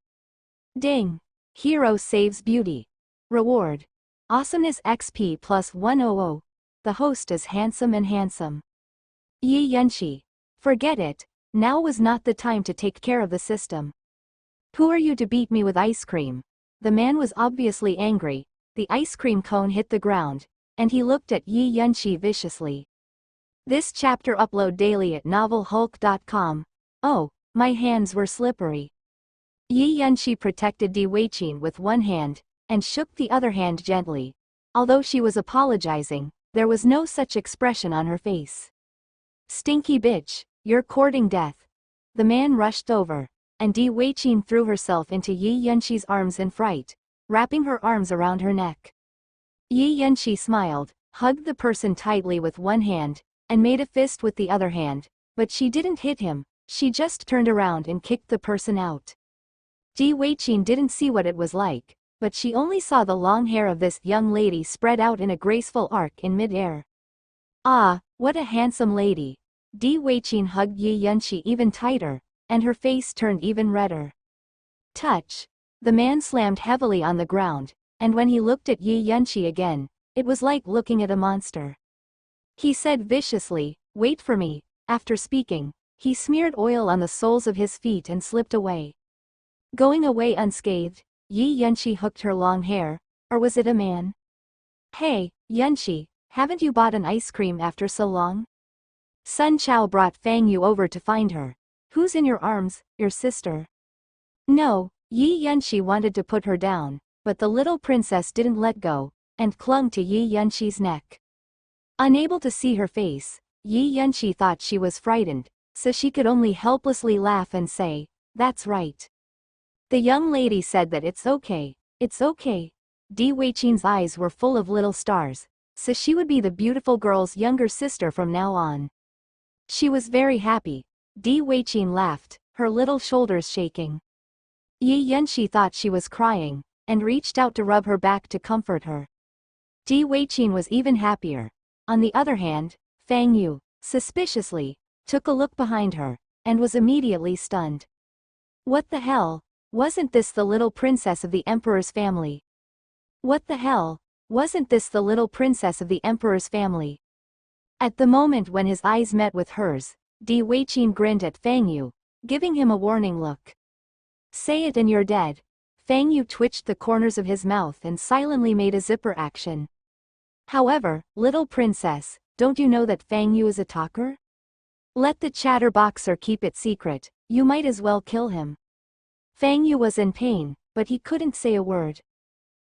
S1: Ding! Hero saves beauty. Reward. Awesomeness XP plus 100. The host is handsome and handsome. Yi Yunshi. Forget it. Now was not the time to take care of the system. Who are you to beat me with ice cream? The man was obviously angry. The ice cream cone hit the ground, and he looked at Yi Yunshi viciously. This chapter upload daily at novelhulk.com. Oh, my hands were slippery. Yi Yunshi protected Di Weichin with one hand, and shook the other hand gently. Although she was apologizing, there was no such expression on her face. Stinky bitch, you're courting death. The man rushed over, and Di Weichin threw herself into Yi Yunshi's arms in fright, wrapping her arms around her neck. Yi Yunshi smiled, hugged the person tightly with one hand, and made a fist with the other hand, but she didn't hit him. She just turned around and kicked the person out. Di Weichin didn't see what it was like, but she only saw the long hair of this young lady spread out in a graceful arc in mid-air. Ah, what a handsome lady. Di Weichin hugged Yi Yunshi even tighter, and her face turned even redder. Touch. The man slammed heavily on the ground, and when he looked at Yi Yunshi again, it was like looking at a monster. He said viciously, wait for me. After speaking, he smeared oil on the soles of his feet and slipped away. Going away unscathed, Yi Yunshi hooked her long hair, or was it a man? Hey, Yunshi, haven't you bought an ice cream after so long? Sun Chao brought Fang Yu over to find her. Who's in your arms, your sister? No, Yi Yunshi wanted to put her down, but the little princess didn't let go, and clung to Yi Yunshi's neck. Unable to see her face, Yi Yunshi thought she was frightened, so she could only helplessly laugh and say, that's right. The young lady said that it's okay, it's okay. Di Weichin's eyes were full of little stars, so she would be the beautiful girl's younger sister from now on. She was very happy. Di Weichin laughed, her little shoulders shaking. Yi Yunshi thought she was crying, and reached out to rub her back to comfort her. Di Weichin was even happier. On the other hand, Fang Yu, suspiciously, took a look behind her, and was immediately stunned. What the hell? Wasn't this the little princess of the emperor's family? What the hell? Wasn't this the little princess of the emperor's family? At the moment when his eyes met with hers, Di Weiqin grinned at Fang Yu, giving him a warning look. Say it and you're dead. Fang Yu twitched the corners of his mouth and silently made a zipper action. However, little princess, don't you know that Fang Yu is a talker? Let the chatterboxer keep it secret, you might as well kill him. Fang Yu was in pain, but he couldn't say a word.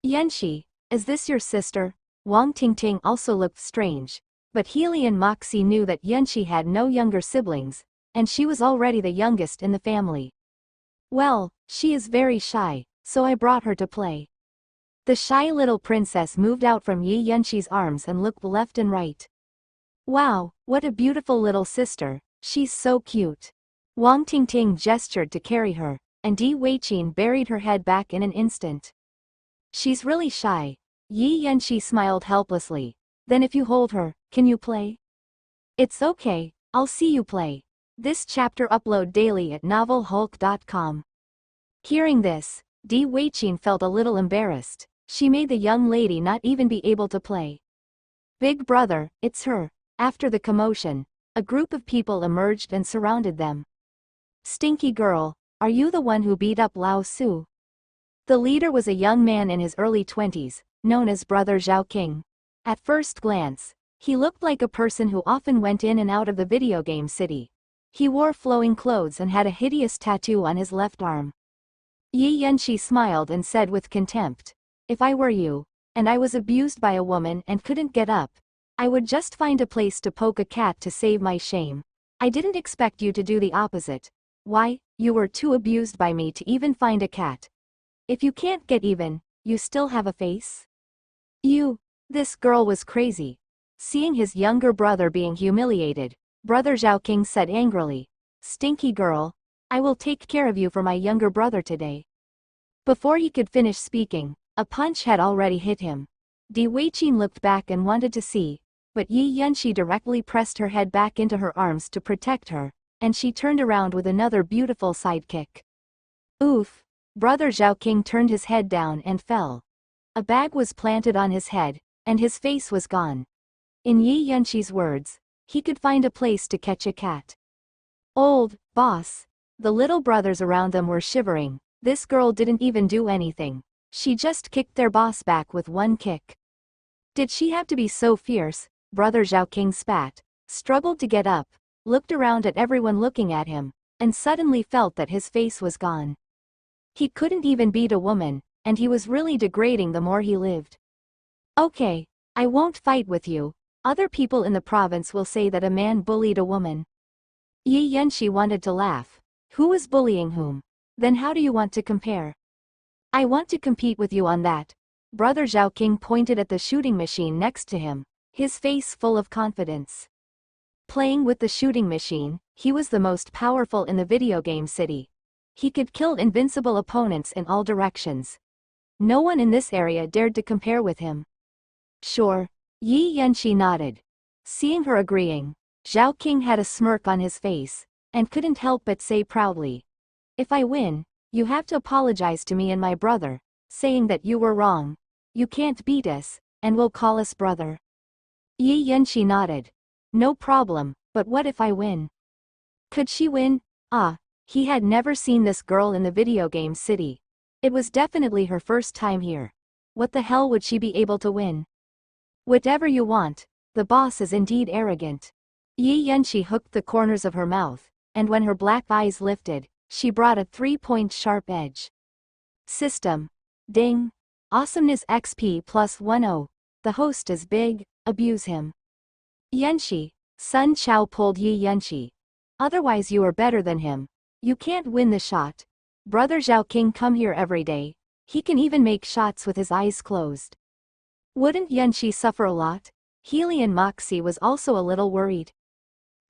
S1: Yanxi, is this your sister? Wang Tingting also looked strange, but Healy and Moxie knew that Yanxi had no younger siblings, and she was already the youngest in the family. Well, she is very shy, so I brought her to play. The shy little princess moved out from Yi Yanxi's arms and looked left and right. Wow, what a beautiful little sister, she's so cute. Wang Tingting gestured to carry her, and Di Weiqin buried her head back in an instant. She's really shy. Yi Yanxi smiled helplessly. Then if you hold her, can you play? It's okay, I'll see you play. This chapter upload daily at novelhulk.com. Hearing this, Di Weiqin felt a little embarrassed. She made the young lady not even be able to play. Big brother, it's her. After the commotion, a group of people emerged and surrounded them. Stinky girl, are you the one who beat up Lao Su? The leader was a young man in his early 20s, known as Brother Zhao King. At first glance, he looked like a person who often went in and out of the video game city. He wore flowing clothes and had a hideous tattoo on his left arm. Yi Yanxi smiled and said with contempt, if I were you, and I was abused by a woman and couldn't get up, I would just find a place to poke a cat to save my shame. I didn't expect you to do the opposite. Why, you were too abused by me to even find a cat. If you can't get even, you still have a face? This girl was crazy. Seeing his younger brother being humiliated, Brother Zhao King said angrily, Stinky girl, I will take care of you for my younger brother today. Before he could finish speaking, a punch had already hit him. Di Weiqin looked back and wanted to see, but Yi Yanxi directly pressed her head back into her arms to protect her, and she turned around with another beautiful sidekick. Oof! Brother Zhao King turned his head down and fell. A bag was planted on his head, and his face was gone. In Yi Yanxi's words, he could find a place to catch a cat. Old boss. The little brothers around them were shivering. This girl didn't even do anything. She just kicked their boss back with one kick. Did she have to be so fierce? Brother Zhao King spat, struggled to get up, looked around at everyone looking at him, and suddenly felt that his face was gone. He couldn't even beat a woman, and he was really degrading the more he lived. Okay, I won't fight with you. Other people in the province will say that a man bullied a woman. Yi Yanxi wanted to laugh. Who was bullying whom? Then how do you want to compare? I want to compete with you on that. Brother Zhao King pointed at the shooting machine next to him, his face full of confidence. Playing with the shooting machine, he was the most powerful in the video game city. He could kill invincible opponents in all directions. No one in this area dared to compare with him. Sure. Yi Yanxi nodded. Seeing her agreeing, Zhao King had a smirk on his face, and couldn't help but say proudly, if I win, you have to apologize to me and my brother, saying that you were wrong. You can't beat us, and will call us brother. Yi Yanxi nodded. No problem, but what if I win? Could she win? He had never seen this girl in the video game city. It was definitely her first time here. What the hell would she be able to win? Whatever you want, the boss is indeed arrogant. Yi Yanxi hooked the corners of her mouth, and when her black eyes lifted, she brought a 3-point sharp edge. System. Ding. Awesomeness XP plus 10. The host is big, abuse him. Yanxi. Sun Chao pulled Yi Yanxi. Otherwise you are better than him. You can't win the shot. Brother Zhao King come here every day. He can even make shots with his eyes closed. Wouldn't Yanxi suffer a lot? Healy and Moxie was also a little worried.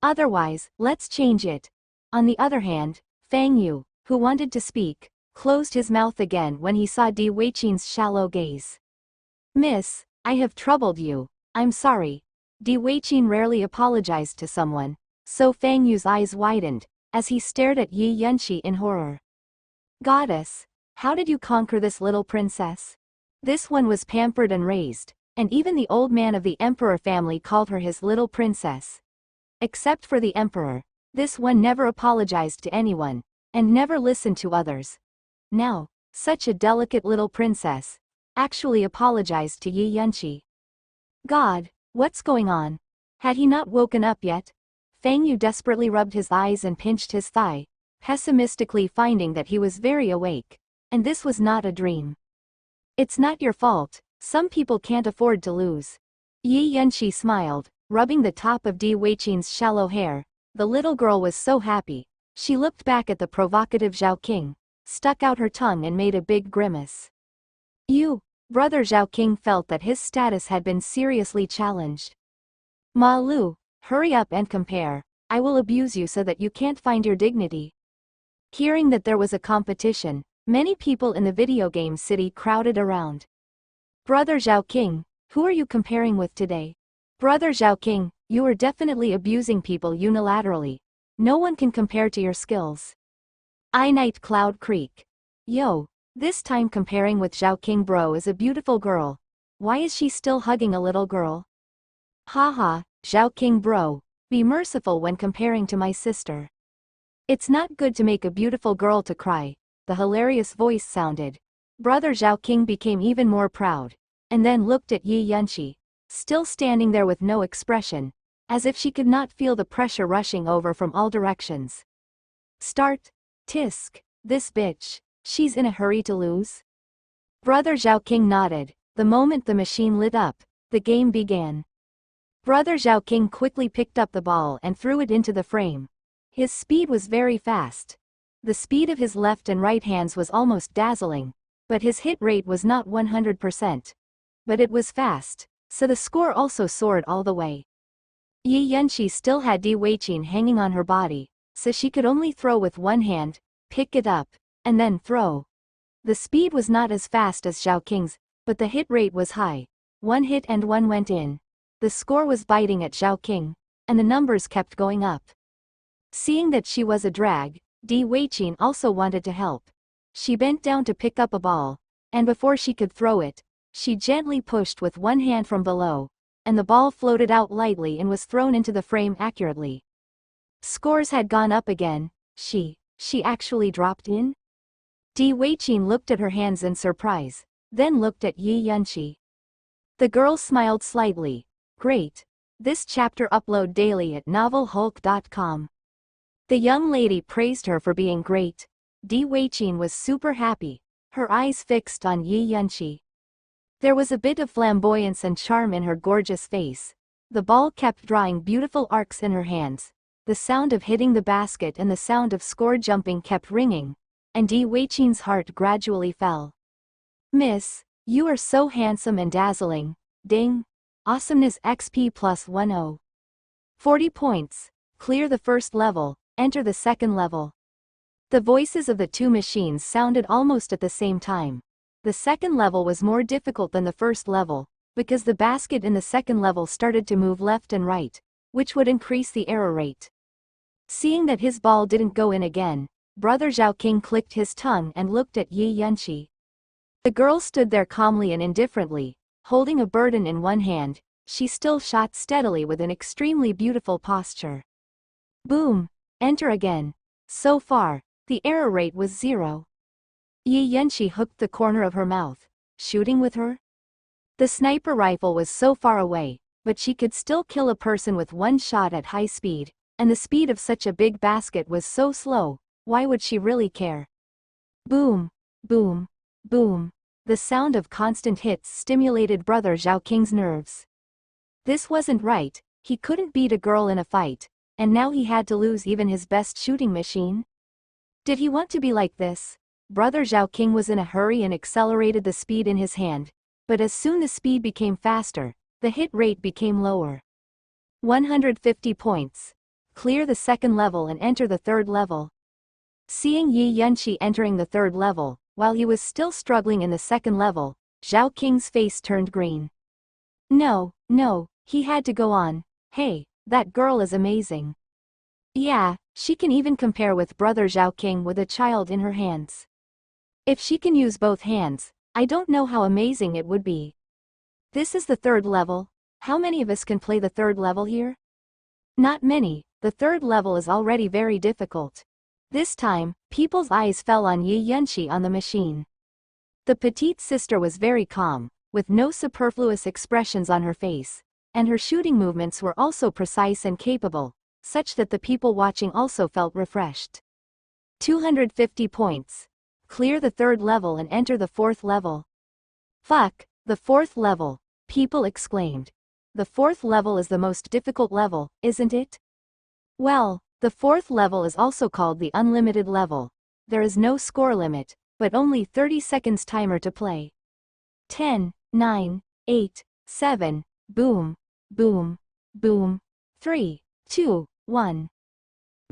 S1: Otherwise, let's change it. On the other hand, Fang Yu, who wanted to speak, closed his mouth again when he saw Di Weiqin's shallow gaze. Miss, I have troubled you. I'm sorry. Di Weiqin rarely apologized to someone, So Fang Yu's eyes widened, as he stared at Yi Yunqi in horror. Goddess, how did you conquer this little princess? This one was pampered and raised, and even the old man of the emperor family called her his little princess. Except for the emperor, this one never apologized to anyone, and never listened to others. Now, such a delicate little princess, actually apologized to Yi Yunqi. God, what's going on? Had he not woken up yet? Fang Yu desperately rubbed his eyes and pinched his thigh, pessimistically finding that he was very awake, and this was not a dream. It's not your fault, some people can't afford to lose. Yi Yunqi smiled, rubbing the top of Di Weiqin's shallow hair. The little girl was so happy. She looked back at the provocative Zhao King, stuck out her tongue and made a big grimace. Brother Zhao King felt that his status had been seriously challenged. Ma Lu, hurry up and compare, I will abuse you so that you can't find your dignity. Hearing that there was a competition, many people in the video game city crowded around. Brother Zhao King, who are you comparing with today? Brother Zhao King, you are definitely abusing people unilaterally. No one can compare to your skills. Night Cloud Creek. Yo, this time comparing with Zhao King bro is a beautiful girl. Why is she still hugging a little girl? Haha, Zhao King bro, be merciful when comparing to my sister. It's not good to make a beautiful girl to cry, the hilarious voice sounded. Brother Zhao King became even more proud, and then looked at Yi Yunqi, still standing there with no expression, as if she could not feel the pressure rushing over from all directions. Start. Tisk, this bitch, she's in a hurry to lose? Brother Zhao King nodded. The moment the machine lit up, the game began. Brother Zhao King quickly picked up the ball and threw it into the frame. His speed was very fast. The speed of his left and right hands was almost dazzling, but his hit rate was not 100%. But it was fast, so the score also soared all the way. Yi Yunqi still had Di Weiqin hanging on her body, so she could only throw with one hand, pick it up, and then throw. The speed was not as fast as Zhao King's, but the hit rate was high. One hit and one went in. The score was biting at Zhao King, and the numbers kept going up. Seeing that she was a drag, Di Weiqin also wanted to help. She bent down to pick up a ball, and before she could throw it, she gently pushed with one hand from below, and the ball floated out lightly and was thrown into the frame accurately. Scores had gone up again. She actually dropped in? Di Weiqin looked at her hands in surprise, then looked at Yi Yunqi. The girl smiled slightly. Great. This chapter upload daily at novelhulk.com. The young lady praised her for being great. Di Weiqin was super happy, her eyes fixed on Yi Yunqi. There was a bit of flamboyance and charm in her gorgeous face. The ball kept drawing beautiful arcs in her hands. The sound of hitting the basket and the sound of score jumping kept ringing, and Di Weiqin's heart gradually fell. Miss, you are so handsome and dazzling. Ding. Awesomeness XP plus 10. 40 points. Clear the first level, enter the second level. The voices of the two machines sounded almost at the same time. The second level was more difficult than the first level, because the basket in the second level started to move left and right, which would increase the error rate. Seeing that his ball didn't go in again, Brother Zhao King clicked his tongue and looked at Yi Yunqi. The girl stood there calmly and indifferently, holding a burden in one hand. She still shot steadily with an extremely beautiful posture. Boom! Enter again. So far, the error rate was 0. Yi Yunqi hooked the corner of her mouth. Shooting with her? The sniper rifle was so far away, but she could still kill a person with one shot at high speed, and the speed of such a big basket was so slow, why would she really care? Boom! Boom! Boom! The sound of constant hits stimulated Brother Zhao King's nerves. This wasn't right, he couldn't beat a girl in a fight, and now he had to lose even his best shooting machine? Did he want to be like this? Brother Zhao King was in a hurry and accelerated the speed in his hand, but as soon the speed became faster, the hit rate became lower. 150 points. Clear the second level and enter the third level. Seeing Yi Yunqi entering the third level, while he was still struggling in the second level, Zhao King's face turned green. No, he had to go on. Hey, that girl is amazing. Yeah, she can even compare with brother Zhao King with a child in her hands. If she can use both hands, I don't know how amazing it would be. This is the third level. How many of us can play the third level here? Not many. The third level is already very difficult. This time, people's eyes fell on Yi Yunxi on the machine. The petite sister was very calm, with no superfluous expressions on her face, and her shooting movements were also precise and capable, such that the people watching also felt refreshed. 250 points. Clear the third level and enter the fourth level. Fuck, the fourth level, people exclaimed. The fourth level is the most difficult level, isn't it? Well, the fourth level is also called the unlimited level. There is no score limit, but only 30 seconds timer to play. 10, 9, 8, 7, boom, boom, boom, 3, 2, 1.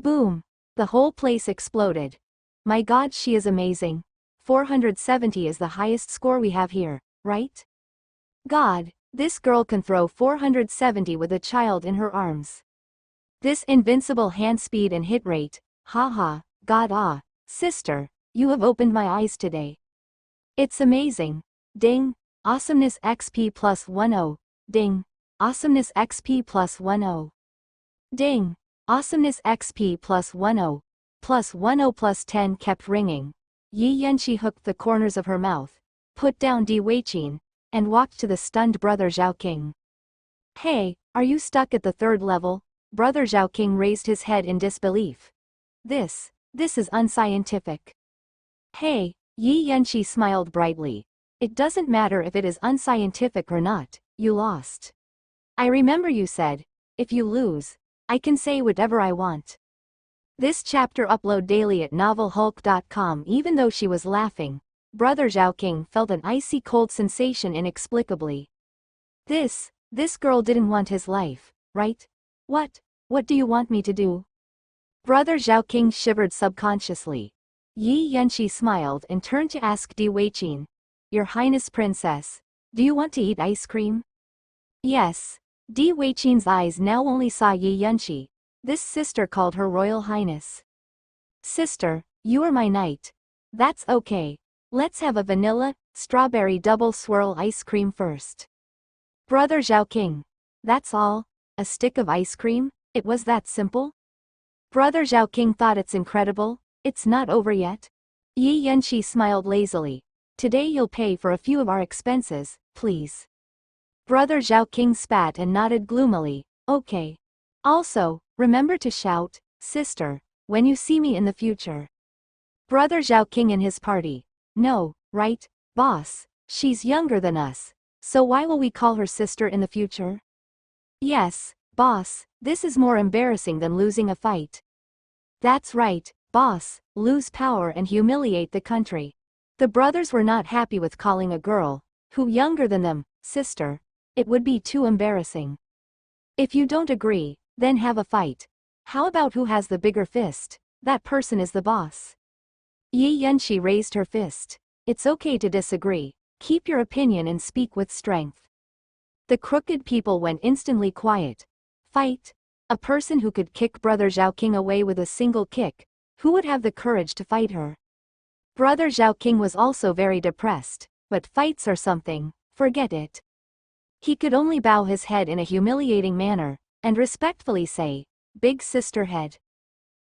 S1: Boom. The whole place exploded. My god, she is amazing. 470 is the highest score we have here, right? God, this girl can throw 470 with a child in her arms. This invincible hand speed and hit rate, haha, god sister, you have opened my eyes today. It's amazing. Ding, awesomeness XP plus 10, ding, awesomeness XP plus 10. Ding, awesomeness XP plus 10, plus 10 plus 10 kept ringing. Yi Yunxi hooked the corners of her mouth, put down Di Weiqin, and walked to the stunned brother Zhao King. Hey, are you stuck at the third level? Brother Zhao King raised his head in disbelief. This is unscientific. Hey, Yi Yunxi smiled brightly. It doesn't matter if it is unscientific or not, you lost. I remember you said, if you lose, I can say whatever I want. This chapter upload daily at novelhulk.com. Even though she was laughing, brother Zhao King felt an icy cold sensation inexplicably. This girl didn't want his life, right? What do you want me to do? Brother Zhao King shivered subconsciously. Yi Yunxi smiled and turned to ask Di Weiqin. Your Highness Princess, do you want to eat ice cream? Yes. Di Weiqin's eyes now only saw Yi Yunxi. This sister called her Royal Highness. Sister, you are my knight. That's okay. Let's have a vanilla, strawberry double swirl ice cream first. Brother Zhao King. That's all? A stick of ice cream? It was that simple? Brother Zhao King thought it's incredible. It's not over yet. Yi Yunxi smiled lazily. Today you'll pay for a few of our expenses, please. Brother Zhao King spat and nodded gloomily. Okay. Also, remember to shout, sister, when you see me in the future. Brother Zhao King and his party. No, right, boss, she's younger than us, so why will we call her sister in the future? Yes, boss, this is more embarrassing than losing a fight. That's right, boss, lose power and humiliate the country. The brothers were not happy with calling a girl, who younger than them, sister. It would be too embarrassing. If you don't agree, then have a fight. How about who has the bigger fist? That person is the boss. Yi Yunxi raised her fist. It's okay to disagree. Keep your opinion and speak with strength. The crooked people went instantly quiet. Fight? A person who could kick Brother Zhao King away with a single kick. Who would have the courage to fight her? Brother Zhao King was also very depressed. But fights or something, forget it. He could only bow his head in a humiliating manner, and respectfully say, Big sister head.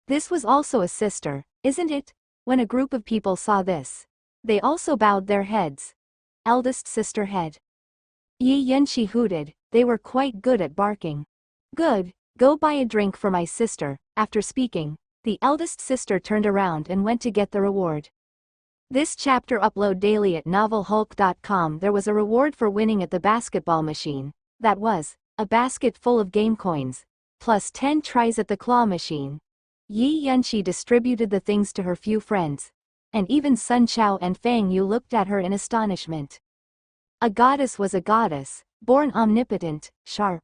S1: This was also a sister, isn't it? When a group of people saw this, they also bowed their heads. Eldest sister head. Yi Yunxi hooted. They were quite good at barking. Good, go buy a drink for my sister. After speaking, the eldest sister turned around and went to get the reward. This chapter upload daily at novelhulk.com. There was a reward for winning at the basketball machine. That was, a basket full of game coins, plus 10 tries at the claw machine. Yi Yunxi distributed the things to her few friends. And even Sun Chao and Fang Yu looked at her in astonishment. A goddess was a goddess, born omnipotent, sharp.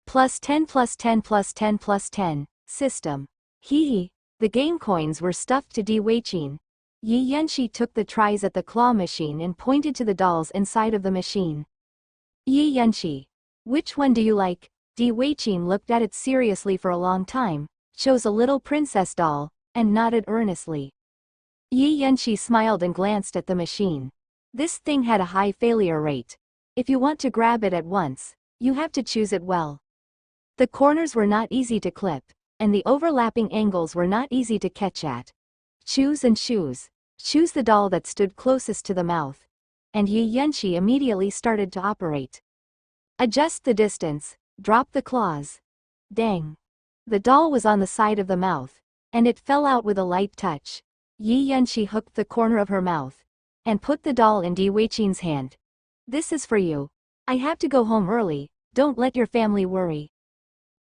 S1: Plus 10 plus 10 plus 10 plus 10, system. Hee. The game coins were stuffed to Di Weiqin. Yi Yunxi took the tries at the claw machine and pointed to the dolls inside of the machine. Yi Yunxi. Which one do you like? Di Weiqin looked at it seriously for a long time, chose a little princess doll, and nodded earnestly. Yi Yanqi smiled and glanced at the machine. This thing had a high failure rate. If you want to grab it at once, you have to choose it well. The corners were not easy to clip, and the overlapping angles were not easy to catch at. Choose and choose. Choose the doll that stood closest to the mouth. And Yi Yanqi immediately started to operate. Adjust the distance, drop the claws. Dang. The doll was on the side of the mouth, and it fell out with a light touch. Yi Yanqi hooked the corner of her mouth, and put the doll in Di Weiqin's hand. This is for you. I have to go home early, don't let your family worry.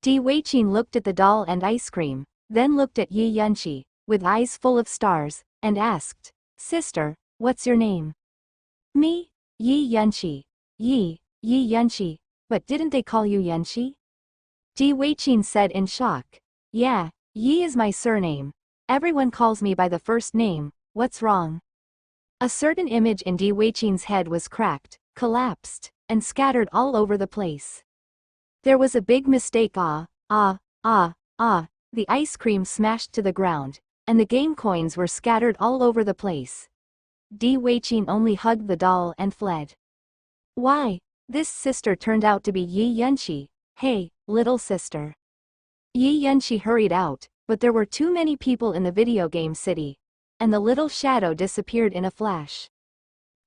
S1: Di Weiqin looked at the doll and ice cream, then looked at Yi Yanqi, with eyes full of stars, and asked, Sister, what's your name? Me? Yi Yanqi. Yi Yanqi, but didn't they call you Yanqi? Di Weiqin said in shock. Yeah, Yi is my surname. Everyone calls me by the first name, what's wrong? A certain image in Di Weiqin's head was cracked, collapsed, and scattered all over the place. There was a big mistake. The ice cream smashed to the ground, and the game coins were scattered all over the place. Di Weiqin only hugged the doll and fled. Why? This sister turned out to be Yi Yanqi. Hey, little sister. Yi Yanqi hurried out, but there were too many people in the video game city, and the little shadow disappeared in a flash.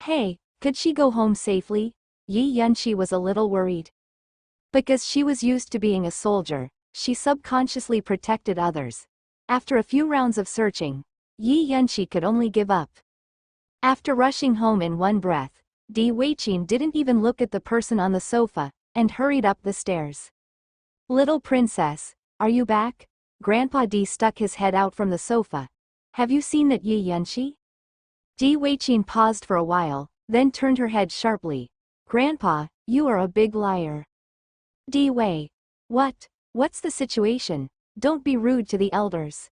S1: Hey, could she go home safely? Yi Yanqi was a little worried. Because she was used to being a soldier, she subconsciously protected others. After a few rounds of searching, Yi Yanqi could only give up. After rushing home in one breath, Di Weiqin didn't even look at the person on the sofa, and hurried up the stairs. Little princess, are you back? Grandpa Di stuck his head out from the sofa. Have you seen that Yi Yanqi? Di Weiqin paused for a while, then turned her head sharply. Grandpa, you are a big liar. Di Wei. What's the situation? Don't be rude to the elders.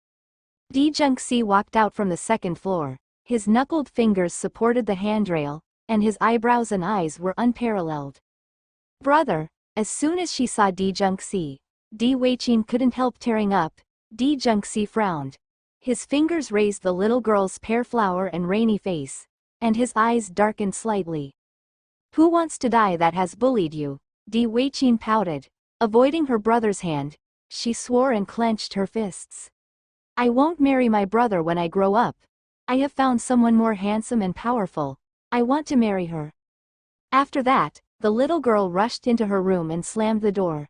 S1: Di Zhengxi walked out from the second floor. His knuckled fingers supported the handrail, and his eyebrows and eyes were unparalleled. Brother, as soon as she saw Di Zhengxi, Di Weiqin couldn't help tearing up. Di Zhengxi frowned. His fingers raised the little girl's pear flower and rainy face, and his eyes darkened slightly. Who wants to die that has bullied you? Di Weiqin pouted. Avoiding her brother's hand, she swore and clenched her fists. I won't marry my brother when I grow up. I have found someone more handsome and powerful. I want to marry her. After that, the little girl rushed into her room and slammed the door.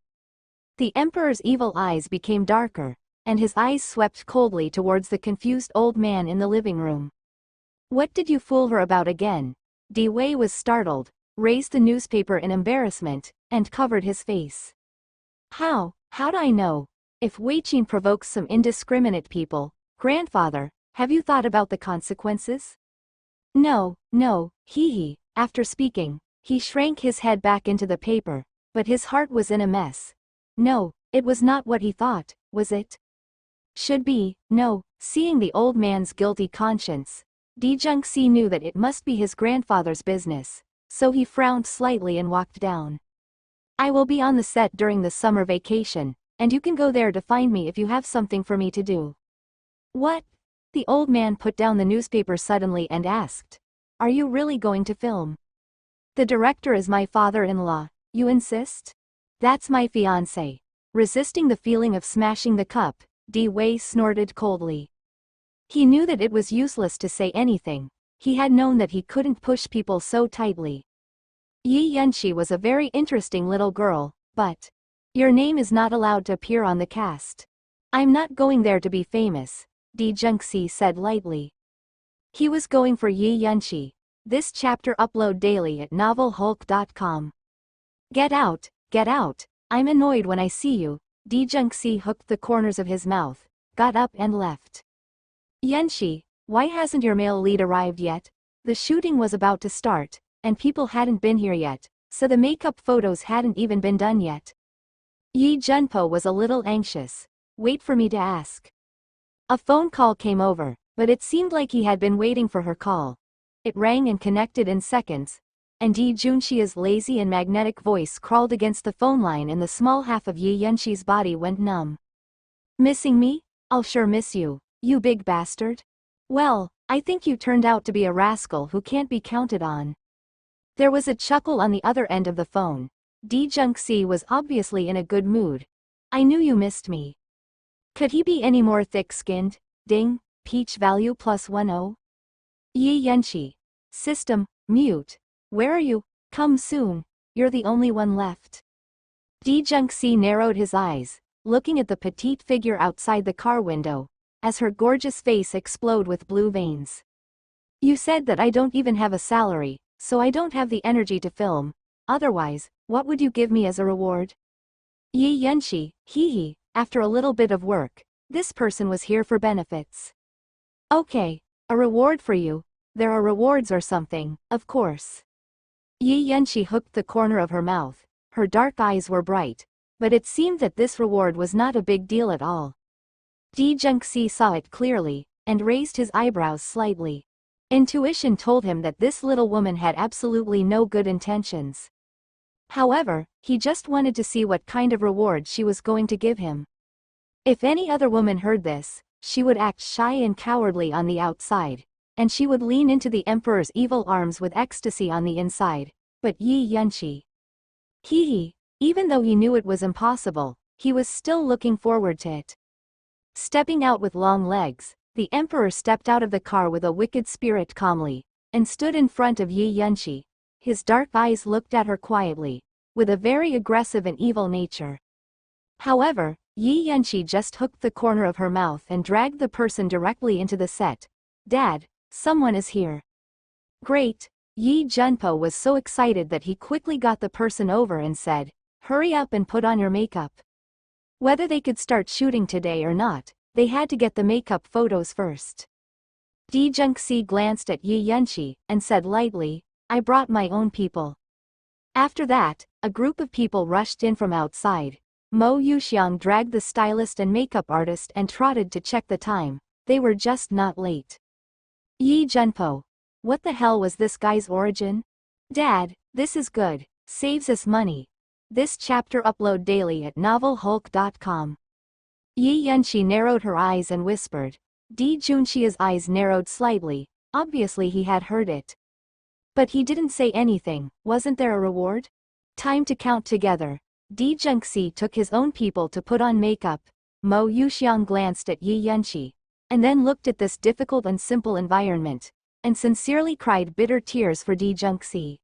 S1: The emperor's evil eyes became darker, and his eyes swept coldly towards the confused old man in the living room. What did you fool her about again? Di Wei was startled, raised the newspaper in embarrassment, and covered his face. How'd I know? If Weiqin provokes some indiscriminate people, grandfather, have you thought about the consequences? No, hee. After speaking, he shrank his head back into the paper, but his heart was in a mess. No, it was not what he thought, was it? Should be, no. Seeing the old man's guilty conscience, Di Zhengxi knew that it must be his grandfather's business, so he frowned slightly and walked down. I will be on the set during the summer vacation, and you can go there to find me if you have something for me to do. What? The old man put down the newspaper suddenly and asked. Are you really going to film? The director is my father-in-law, you insist? That's my fiancé. Resisting the feeling of smashing the cup, Di Wei snorted coldly. He knew that it was useless to say anything. He had known that he couldn't push people so tightly. Yi Yanqi was a very interesting little girl, but your name is not allowed to appear on the cast. I'm not going there to be famous, Di Zhengxi said lightly. He was going for Yi Yanqi. This chapter upload daily at novelhulk.com. Get out, I'm annoyed when I see you. Di Zhengxi hooked the corners of his mouth, got up and left. Yanqi, why hasn't your male lead arrived yet? The shooting was about to start, and people hadn't been here yet, so the makeup photos hadn't even been done yet. Yi Junpo was a little anxious. Wait for me to ask. A phone call came over, but it seemed like he had been waiting for her call. It rang and connected in seconds, and Yi Junxia's lazy and magnetic voice crawled against the phone line and the small half of Yi Yanqi's body went numb. Missing me? I'll sure miss you, you big bastard. Well, I think you turned out to be a rascal who can't be counted on. There was a chuckle on the other end of the phone. Jung-si was obviously in a good mood. I knew you missed me. Could he be any more thick-skinned? Ding, peach value +10. Yi Yenshi. System, mute. Where are you? Come soon, you're the only one left. Jung-si narrowed his eyes, looking at the petite figure outside the car window, as her gorgeous face exploded with blue veins. You said that I don't even have a salary, so I don't have the energy to film. Otherwise, what would you give me as a reward? Yi Yenshi, hee. After a little bit of work, this person was here for benefits. Okay, a reward for you. There are rewards or something, of course. Yi Yenshi hooked the corner of her mouth. Her dark eyes were bright, but it seemed that this reward was not a big deal at all. Jung-si saw it clearly, and raised his eyebrows slightly. Intuition told him that this little woman had absolutely no good intentions. However, he just wanted to see what kind of reward she was going to give him. If any other woman heard this, she would act shy and cowardly on the outside, and she would lean into the emperor's evil arms with ecstasy on the inside. But Yi Yenshi. Even though he knew it was impossible, he was still looking forward to it. Stepping out with long legs, the emperor stepped out of the car with a wicked spirit calmly, and stood in front of Yi Yenshi. His dark eyes looked at her quietly, with a very aggressive and evil nature. However, Yi Yenshi just hooked the corner of her mouth and dragged the person directly into the set. Dad, someone is here. Great. Yi Junpo was so excited that he quickly got the person over and said, hurry up and put on your makeup. Whether they could start shooting today or not, they had to get the makeup photos first. Jung-si glanced at Yi Yenshi and said lightly, I brought my own people. After that, a group of people rushed in from outside. Mo Yuxiang dragged the stylist and makeup artist and trotted to check the time. They were just not late. Yi Junpo. What the hell was this guy's origin? Dad, this is good. Saves us money. This chapter upload daily at novelhulk.com. Yi Yenshi narrowed her eyes and whispered. Junxi's eyes narrowed slightly. Obviously he had heard it. But he didn't say anything. Wasn't there a reward? Time to count together. Jung-si took his own people to put on makeup. Mo Yuxiang glanced at Yi Yenshi, and then looked at this difficult and simple environment, and sincerely cried bitter tears for Jung-si.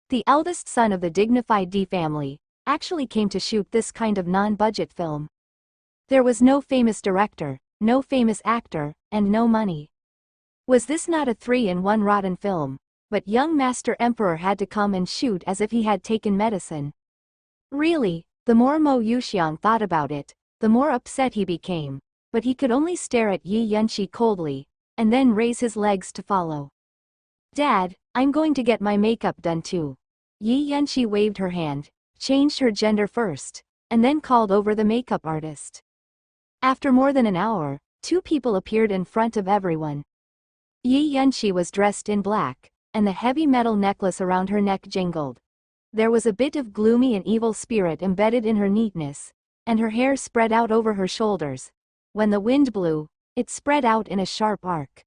S1: The eldest son of the dignified D family, actually came to shoot this kind of non-budget film. There was no famous director, no famous actor, and no money. Was this not a 3-in-1 rotten film? But young Master Emperor had to come and shoot as if he had taken medicine. Really, the more Mo Yuxiang thought about it, the more upset he became, but he could only stare at Yi Yenshi coldly, and then raise his legs to follow. Dad, I'm going to get my makeup done too. Yi Yenshi waved her hand, changed her gender first, and then called over the makeup artist. After more than an hour, 2 people appeared in front of everyone. Yi Yenshi was dressed in black, and the heavy metal necklace around her neck jingled. There was a bit of gloomy and evil spirit embedded in her neatness, and her hair spread out over her shoulders. When the wind blew, it spread out in a sharp arc.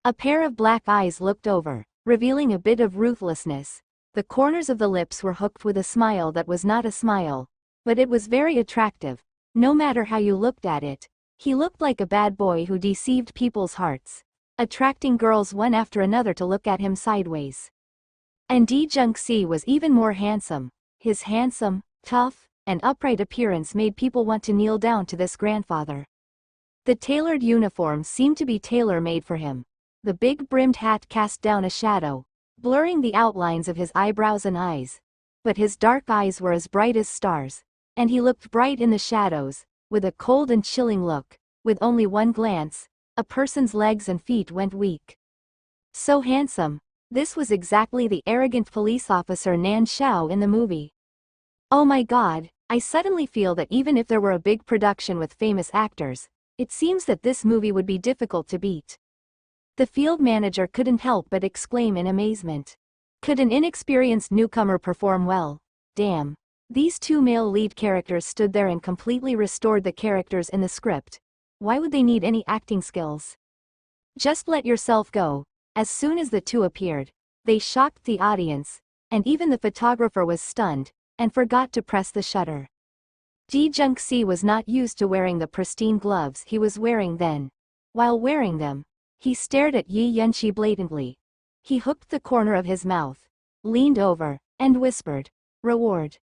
S1: A pair of black eyes looked over, revealing a bit of ruthlessness. The corners of the lips were hooked with a smile that was not a smile, but it was very attractive. No matter how you looked at it, he looked like a bad boy who deceived people's hearts, attracting girls one after another to look at him sideways. And Jung-si was even more handsome. His handsome, tough, and upright appearance made people want to kneel down to this grandfather. The tailored uniform seemed to be tailor-made for him. The big brimmed hat cast down a shadow, blurring the outlines of his eyebrows and eyes. But his dark eyes were as bright as stars, and he looked bright in the shadows, with a cold and chilling look. With only one glance, a person's legs and feet went weak. So handsome. This was exactly the arrogant police officer Nan Xiao in the movie. Oh my god, I suddenly feel that even if there were a big production with famous actors, it seems that this movie would be difficult to beat. The field manager couldn't help but exclaim in amazement. Could an inexperienced newcomer perform well? Damn. These two male lead characters stood there and completely restored the characters in the script. Why would they need any acting skills? Just let yourself go. As soon as the two appeared, they shocked the audience, and even the photographer was stunned, and forgot to press the shutter. Ji Jung-si was not used to wearing the pristine gloves he was wearing then. While wearing them, he stared at Yi Yunshi blatantly. He hooked the corner of his mouth, leaned over, and whispered, "Reward."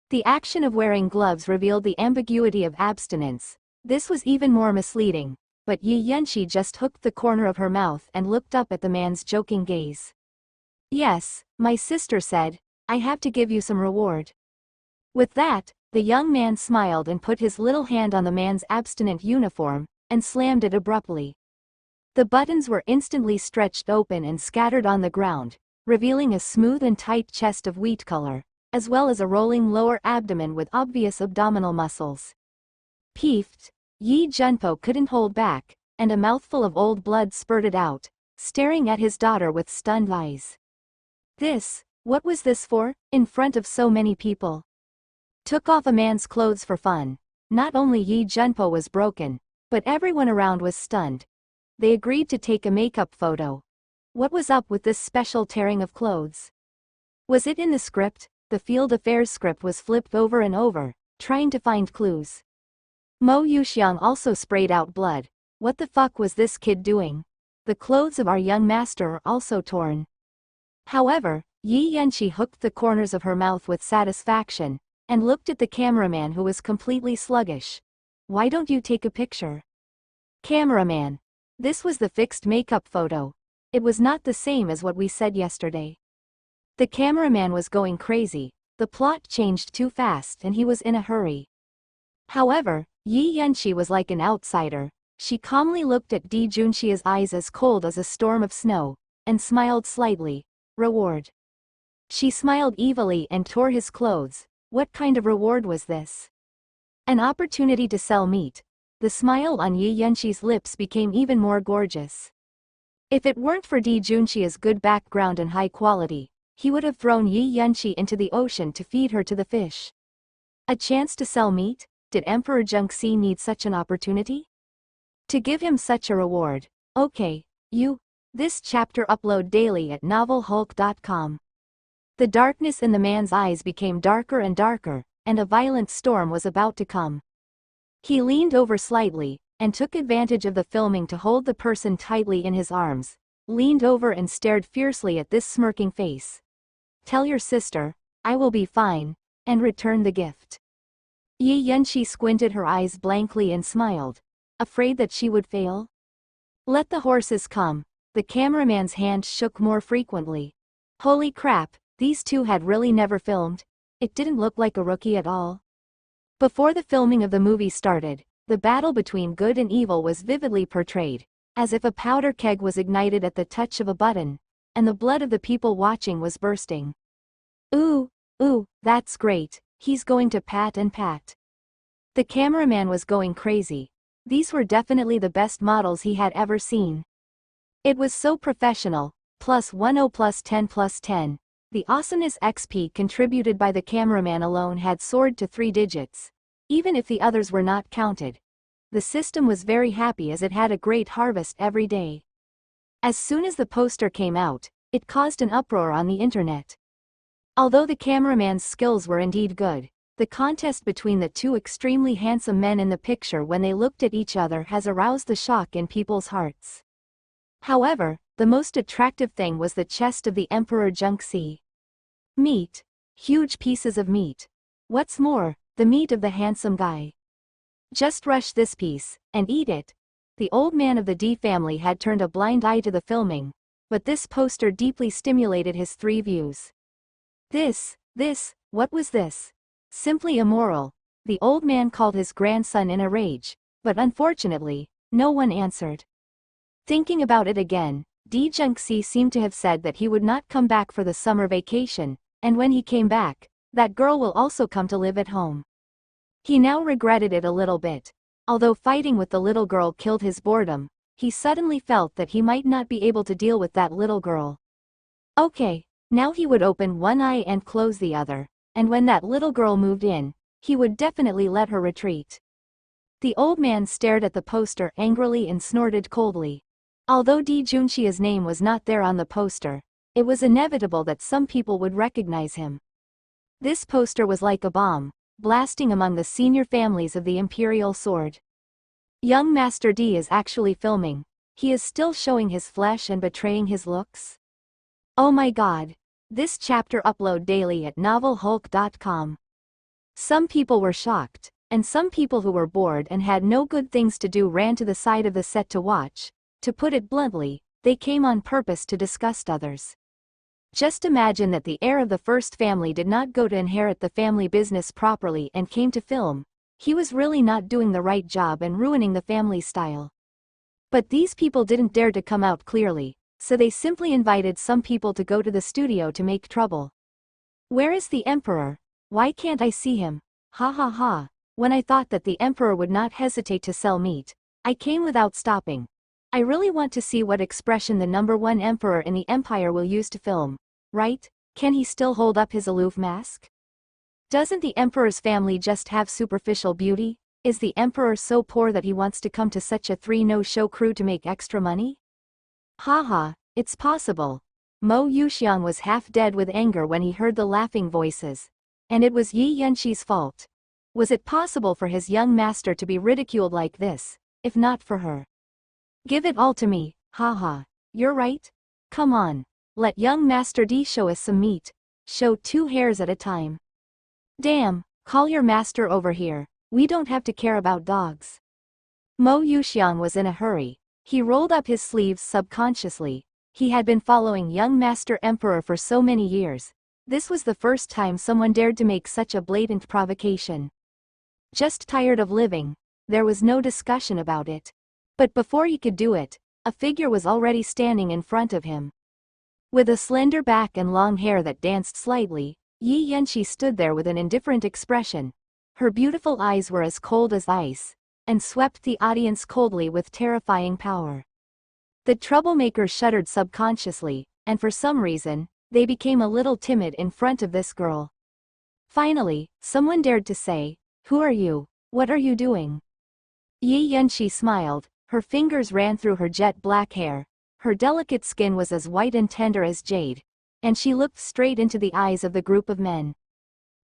S1: The action of wearing gloves revealed the ambiguity of abstinence. This was even more misleading, but Yi Yunshi just hooked the corner of her mouth and looked up at the man's joking gaze. "Yes," my sister said, "I have to give you some reward." With that, the young man smiled and put his little hand on the man's abstinent uniform, and slammed it abruptly. The buttons were instantly stretched open and scattered on the ground, revealing a smooth and tight chest of wheat color, as well as a rolling lower abdomen with obvious abdominal muscles. Peeved, Yi Junpo couldn't hold back, and a mouthful of old blood spurted out, staring at his daughter with stunned eyes. What was this for, in front of so many people? Took off a man's clothes for fun. Not only Yi Junpo was broken, but everyone around was stunned. They agreed to take a makeup photo. What was up with this special tearing of clothes? Was it in the script? The field affairs script was flipped over and over, trying to find clues. Mo Yuxiang also sprayed out blood. What the fuck was this kid doing? The clothes of our young master are also torn. However, Yi Yunshi hooked the corners of her mouth with satisfaction, and looked at the cameraman who was completely sluggish. "Why don't you take a picture?" "Cameraman. This was the fixed makeup photo. It was not the same as what we said yesterday." The cameraman was going crazy. The plot changed too fast and he was in a hurry. However, Yi Yunshi was like an outsider. She calmly looked at Di Junxia's eyes as cold as a storm of snow, and smiled slightly. "Reward." She smiled evilly and tore his clothes. What kind of reward was this? An opportunity to sell meat. The smile on Yi Yunshi's lips became even more gorgeous. If it weren't for Di Junxia's good background and high quality, he would have thrown Yi Yunshi into the ocean to feed her to the fish. A chance to sell meat? Did Emperor Jungxi need such an opportunity? To give him such a reward. Okay, this chapter upload daily at novelhulk.com. The darkness in the man's eyes became darker and darker, and a violent storm was about to come. He leaned over slightly, and took advantage of the filming to hold the person tightly in his arms, leaned over and stared fiercely at this smirking face. "Tell your sister, I will be fine," and return the gift. Yi Yunshi squinted her eyes blankly and smiled, afraid that she would fail. "Let the horses come." The cameraman's hand shook more frequently. Holy crap, these two had really never filmed. It didn't look like a rookie at all. Before the filming of the movie started, the battle between good and evil was vividly portrayed, as if a powder keg was ignited at the touch of a button, and the blood of the people watching was bursting. Ooh, that's great, he's going to pat and pat." The cameraman was going crazy. These were definitely the best models he had ever seen. It was so professional, +10 +10. The awesomeness XP contributed by the cameraman alone had soared to 3 digits, even if the others were not counted. The system was very happy as it had a great harvest every day. As soon as the poster came out, it caused an uproar on the internet. Although the cameraman's skills were indeed good, the contest between the two extremely handsome men in the picture when they looked at each other has aroused the shock in people's hearts. However, the most attractive thing was the chest of the Emperor Jungxi. Meat. Huge pieces of meat. What's more, the meat of the handsome guy. Just rush this piece, and eat it. The old man of the D family had turned a blind eye to the filming, but this poster deeply stimulated his 3 views. What was this? Simply immoral. The old man called his grandson in a rage, but unfortunately, no one answered. Thinking about it again, Di Jungxi seemed to have said that he would not come back for the summer vacation, and when he came back, that girl will also come to live at home. He now regretted it a little bit. Although fighting with the little girl killed his boredom, he suddenly felt that he might not be able to deal with that little girl. Okay, now he would open one eye and close the other. and when that little girl moved in, he would definitely let her retreat. The old man stared at the poster angrily and snorted coldly. Although Di Junxia's name was not there on the poster, it was inevitable that some people would recognize him. This poster was like a bomb, blasting among the senior families of the Imperial Sword. Young Master D is actually filming. He is still showing his flesh and betraying his looks. Oh my god. This chapter upload daily at novelhulk.com. Some people were shocked, and some people who were bored and had no good things to do ran to the side of the set to watch. To put it bluntly, they came on purpose to disgust others. Just imagine that the heir of the first family did not go to inherit the family business properly and came to film. He was really not doing the right job and ruining the family style. But these people didn't dare to come out clearly, so they simply invited some people to go to the studio to make trouble. Where is the emperor? Why can't I see him? Ha ha ha. When I thought that the emperor would not hesitate to sell meat, I came without stopping. I really want to see what expression the #1 emperor in the empire will use to film. Right? Can he still hold up his aloof mask? Doesn't the emperor's family just have superficial beauty? Is the emperor so poor that he wants to come to such a 3-no-show crew to make extra money? Haha, it's possible. Mo Yuxiang was half dead with anger when he heard the laughing voices. And it was Yi Yanxi's fault. Was it possible for his young master to be ridiculed like this, if not for her? Give it all to me, haha. You're right. Come on. Let young Master D show us some meat. Show 2 hairs at a time. Damn, call your master over here. We don't have to care about dogs. Mo Yuxiang was in a hurry. He rolled up his sleeves subconsciously. He had been following young Master Emperor for so many years. This was the first time someone dared to make such a blatant provocation. Just tired of living. There was no discussion about it. But before he could do it, a figure was already standing in front of him. With a slender back and long hair that danced slightly, Yi Yanxi stood there with an indifferent expression. Her beautiful eyes were as cold as ice, and swept the audience coldly with terrifying power. The troublemakers shuddered subconsciously, and for some reason, they became a little timid in front of this girl. Finally, someone dared to say, "Who are you? What are you doing?" Yi Yanxi smiled, her fingers ran through her jet black hair. Her delicate skin was as white and tender as jade, and she looked straight into the eyes of the group of men.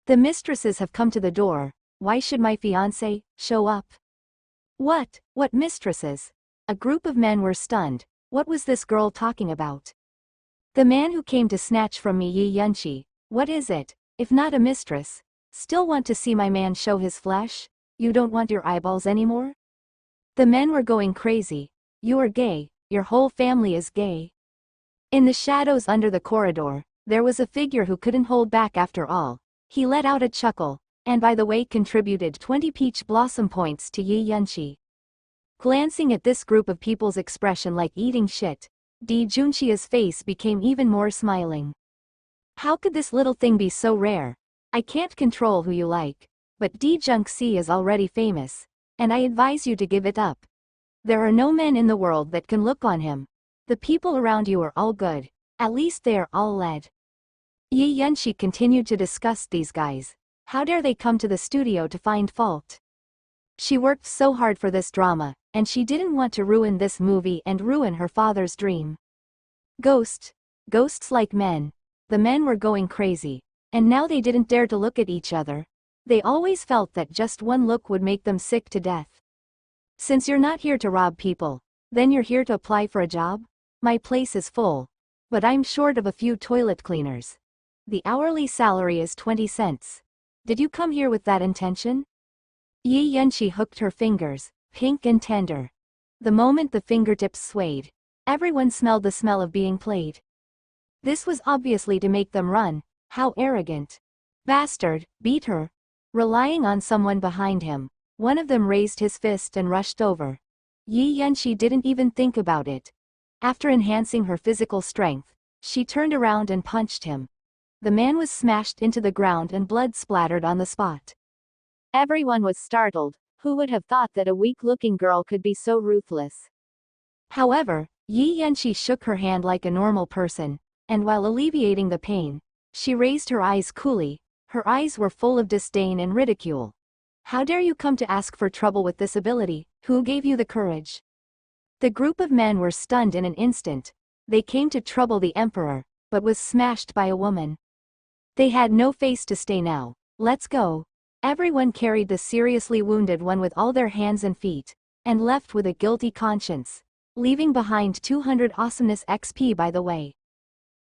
S1: The mistresses have come to the door. Why should my fiancé show up? What mistresses? A group of men were stunned. What was this girl talking about? The man who came to snatch from me Yi Yanxi. What is it, if not a mistress? Still want to see my man show his flesh? You don't want your eyeballs anymore? The men were going crazy. You are gay. Your whole family is gay. In the shadows under the corridor, there was a figure who couldn't hold back after all. He let out a chuckle, and by the way contributed 20 peach blossom points to Yi Yanxi. Glancing at this group of people's expression like eating shit, Di Junxia's face became even more smiling. How could this little thing be so rare? I can't control who you like, but Di Junxi is already famous, and I advise you to give it up. There are no men in the world that can look on him. The people around you are all good. At least they are all led. Yi Yanxi continued to discuss these guys. How dare they come to the studio to find fault? She worked so hard for this drama, and she didn't want to ruin this movie and ruin her father's dream. Ghosts like men. The men were going crazy, and now they didn't dare to look at each other. They always felt that just one look would make them sick to death. Since you're not here to rob people, then you're here to apply for a job? My place is full, but I'm short of a few toilet cleaners. The hourly salary is 20 cents. Did you come here with that intention? Yi Yanxi hooked her fingers, pink and tender. The moment the fingertips swayed, everyone smelled the smell of being played. This was obviously to make them run. How arrogant. Bastard, beat her. Relying on someone behind him, one of them raised his fist and rushed over. Yi Yanxi didn't even think about it. After enhancing her physical strength, she turned around and punched him. The man was smashed into the ground and blood splattered on the spot. Everyone was startled. Who would have thought that a weak-looking girl could be so ruthless? However, Yi Yanxi shook her hand like a normal person, and while alleviating the pain, she raised her eyes coolly. Her eyes were full of disdain and ridicule. How dare you come to ask for trouble with this ability? Who gave you the courage? The group of men were stunned in an instant. They came to trouble the emperor, but was smashed by a woman. They had no face to stay now. Let's go. Everyone carried the seriously wounded one with all their hands and feet, and left with a guilty conscience, leaving behind 200 awesomeness XP by the way.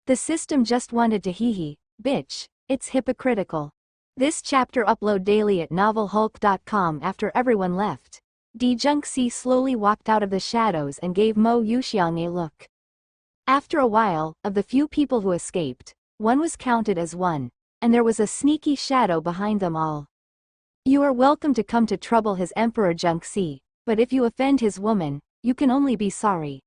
S1: The system just wanted to hee bitch, it's hypocritical. This chapter upload daily at novelhulk.com. After everyone left, Di-jung-si slowly walked out of the shadows and gave Mo Yuxiang a look. After a while, of the few people who escaped, one was counted as one, and there was a sneaky shadow behind them all. You are welcome to come to trouble his Emperor Jung-si, but if you offend his woman, you can only be sorry.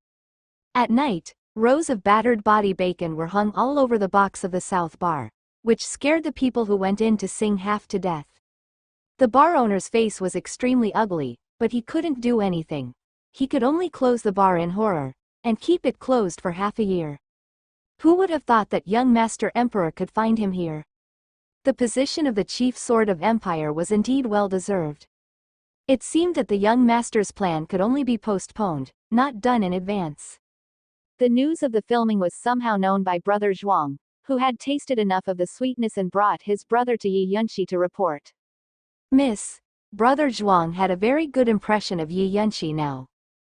S1: At night, rows of battered body bacon were hung all over the box of the South Bar, which scared the people who went in to sing half to death. The bar owner's face was extremely ugly, but he couldn't do anything. He could only close the bar in horror, and keep it closed for half a year. Who would have thought that young Master Emperor could find him here? The position of the Chief Sword of Empire was indeed well deserved. It seemed that the young master's plan could only be postponed, not done in advance. The news of the filming was somehow known by Brother Zhuang, who had tasted enough of the sweetness and brought his brother to Yi Yunxi to report. Miss, Brother Zhuang had a very good impression of Yi Yunxi now.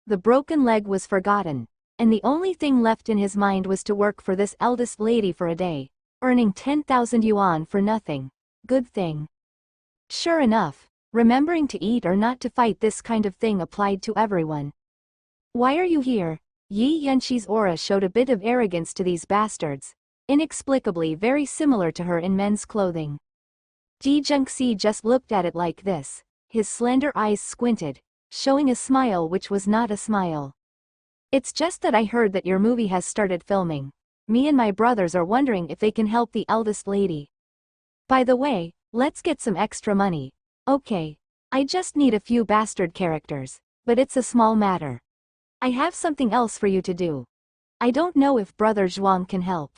S1: The broken leg was forgotten, and the only thing left in his mind was to work for this eldest lady for a day, earning 10,000 yuan for nothing. Good thing. Sure enough, remembering to eat or not to fight, this kind of thing applied to everyone. Why are you here? Yi Yunxi's aura showed a bit of arrogance to these bastards, inexplicably very similar to her in men's clothing. Di-jung-si just looked at it like this, his slender eyes squinted, showing a smile which was not a smile. It's just that I heard that your movie has started filming. Me and my brothers are wondering if they can help the eldest lady. By the way, let's get some extra money. Okay. I just need a few bastard characters, but it's a small matter. I have something else for you to do. I don't know if Brother Zhuang can help.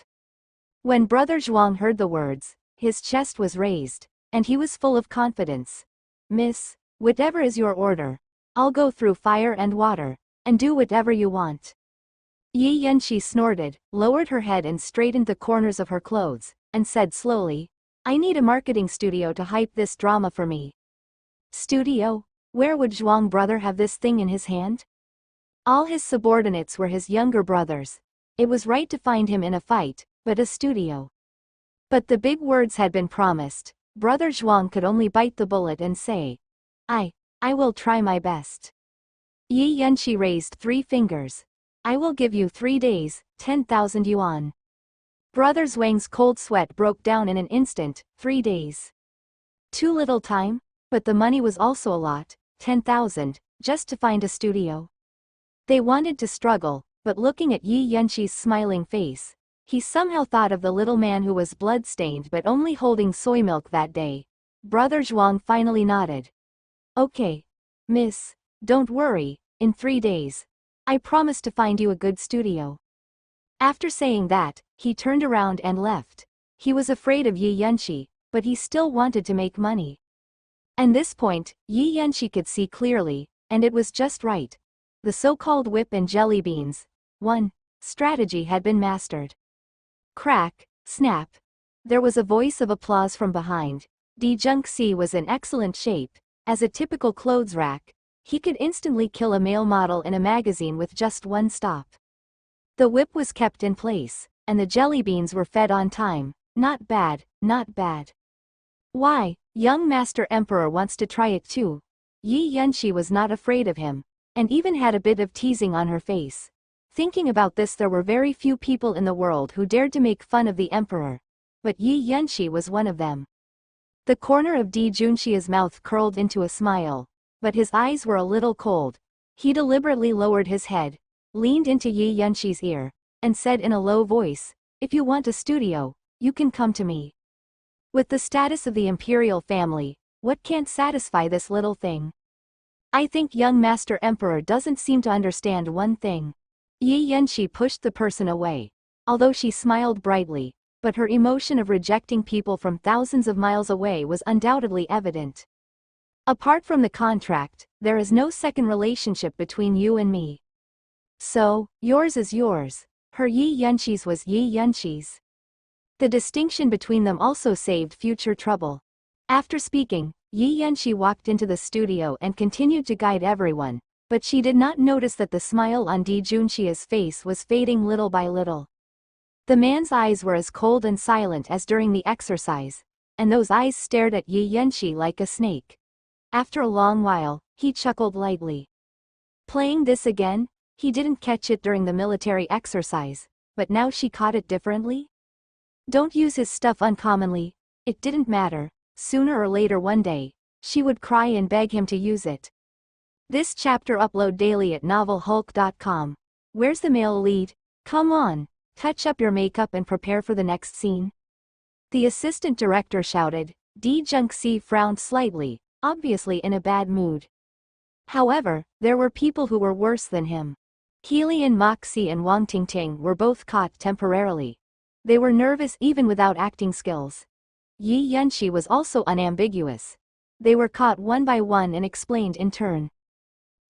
S1: When Brother Zhuang heard the words, his chest was raised, and he was full of confidence. Miss, whatever is your order. I'll go through fire and water, and do whatever you want. Yi Yunxi snorted, lowered her head and straightened the corners of her clothes, and said slowly, I need a marketing studio to hype this drama for me. Studio? Where would Zhuang brother have this thing in his hand? All his subordinates were his younger brothers. It was right to find him in a fight, but a studio. But the big words had been promised. Brother Zhuang could only bite the bullet and say, I will try my best. Yi Yunxi raised 3 fingers. I will give you 3 days, 10,000 yuan. Brother Zhuang's cold sweat broke down in an instant. 3 days. Too little time? But the money was also a lot, 10,000, just to find a studio. They wanted to struggle, but looking at Yi Yunxi's smiling face, he somehow thought of the little man who was blood-stained but only holding soy milk that day. Brother Zhuang finally nodded. Okay. Miss, don't worry, in 3 days. I promise to find you a good studio. After saying that, he turned around and left. He was afraid of Yi Yunxi, but he still wanted to make money. And this point, Yi Yunxi could see clearly, and it was just right. The so-called whip and jelly beans. 1. Strategy had been mastered. Crack, snap. There was a voice of applause from behind. Di-jung-si was in excellent shape. As a typical clothes rack, he could instantly kill a male model in a magazine with just one stop. The whip was kept in place, and the jelly beans were fed on time. Not bad, not bad. Why, young Master Emperor wants to try it too. Yi Yunxi was not afraid of him, and even had a bit of teasing on her face. Thinking about this, there were very few people in the world who dared to make fun of the emperor, but Yi Yunxi was one of them. The corner of Di-jung-xi's mouth curled into a smile, but his eyes were a little cold. He deliberately lowered his head, leaned into Yi Yunxi's ear, and said in a low voice, if you want a studio, you can come to me. With the status of the imperial family, what can't satisfy this little thing? I think young Master Emperor doesn't seem to understand one thing. Yi Yunxi pushed the person away, although she smiled brightly, but her emotion of rejecting people from thousands of miles away was undoubtedly evident. Apart from the contract, there is no second relationship between you and me. So, yours is yours. Her Yi Yunshi's was Yi Yunshi's. The distinction between them also saved future trouble. After speaking, Yi Yunshi walked into the studio and continued to guide everyone, but she did not notice that the smile on Di Junxia's face was fading little by little. The man's eyes were as cold and silent as during the exercise, and those eyes stared at Yi Yunshi like a snake. After a long while, he chuckled lightly. Playing this again? He didn't catch it during the military exercise, but now she caught it differently? Don't use his stuff uncommonly. It didn't matter. Sooner or later one day, she would cry and beg him to use it. This chapter upload daily at novelhulk.com. Where's the male lead? Come on, touch up your makeup and prepare for the next scene. The assistant director shouted. Di Junxi frowned slightly, obviously in a bad mood. However, there were people who were worse than him. Keilian Moxie and Wang Tingting were both caught temporarily. They were nervous even without acting skills. Yi Yunshi was also unambiguous. They were caught one by one and explained in turn.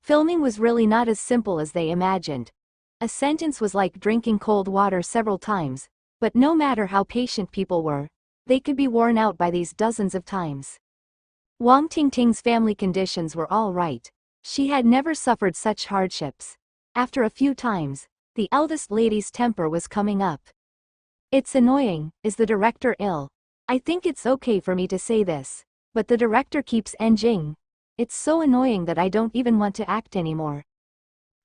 S1: Filming was really not as simple as they imagined. A sentence was like drinking cold water several times, but no matter how patient people were, they could be worn out by these dozens of times. Wang Tingting's family conditions were all right. She had never suffered such hardships. After a few times, the eldest lady's temper was coming up. It's annoying. Is the director ill? I think it's okay for me to say this, but the director keeps enging. It's so annoying that I don't even want to act anymore.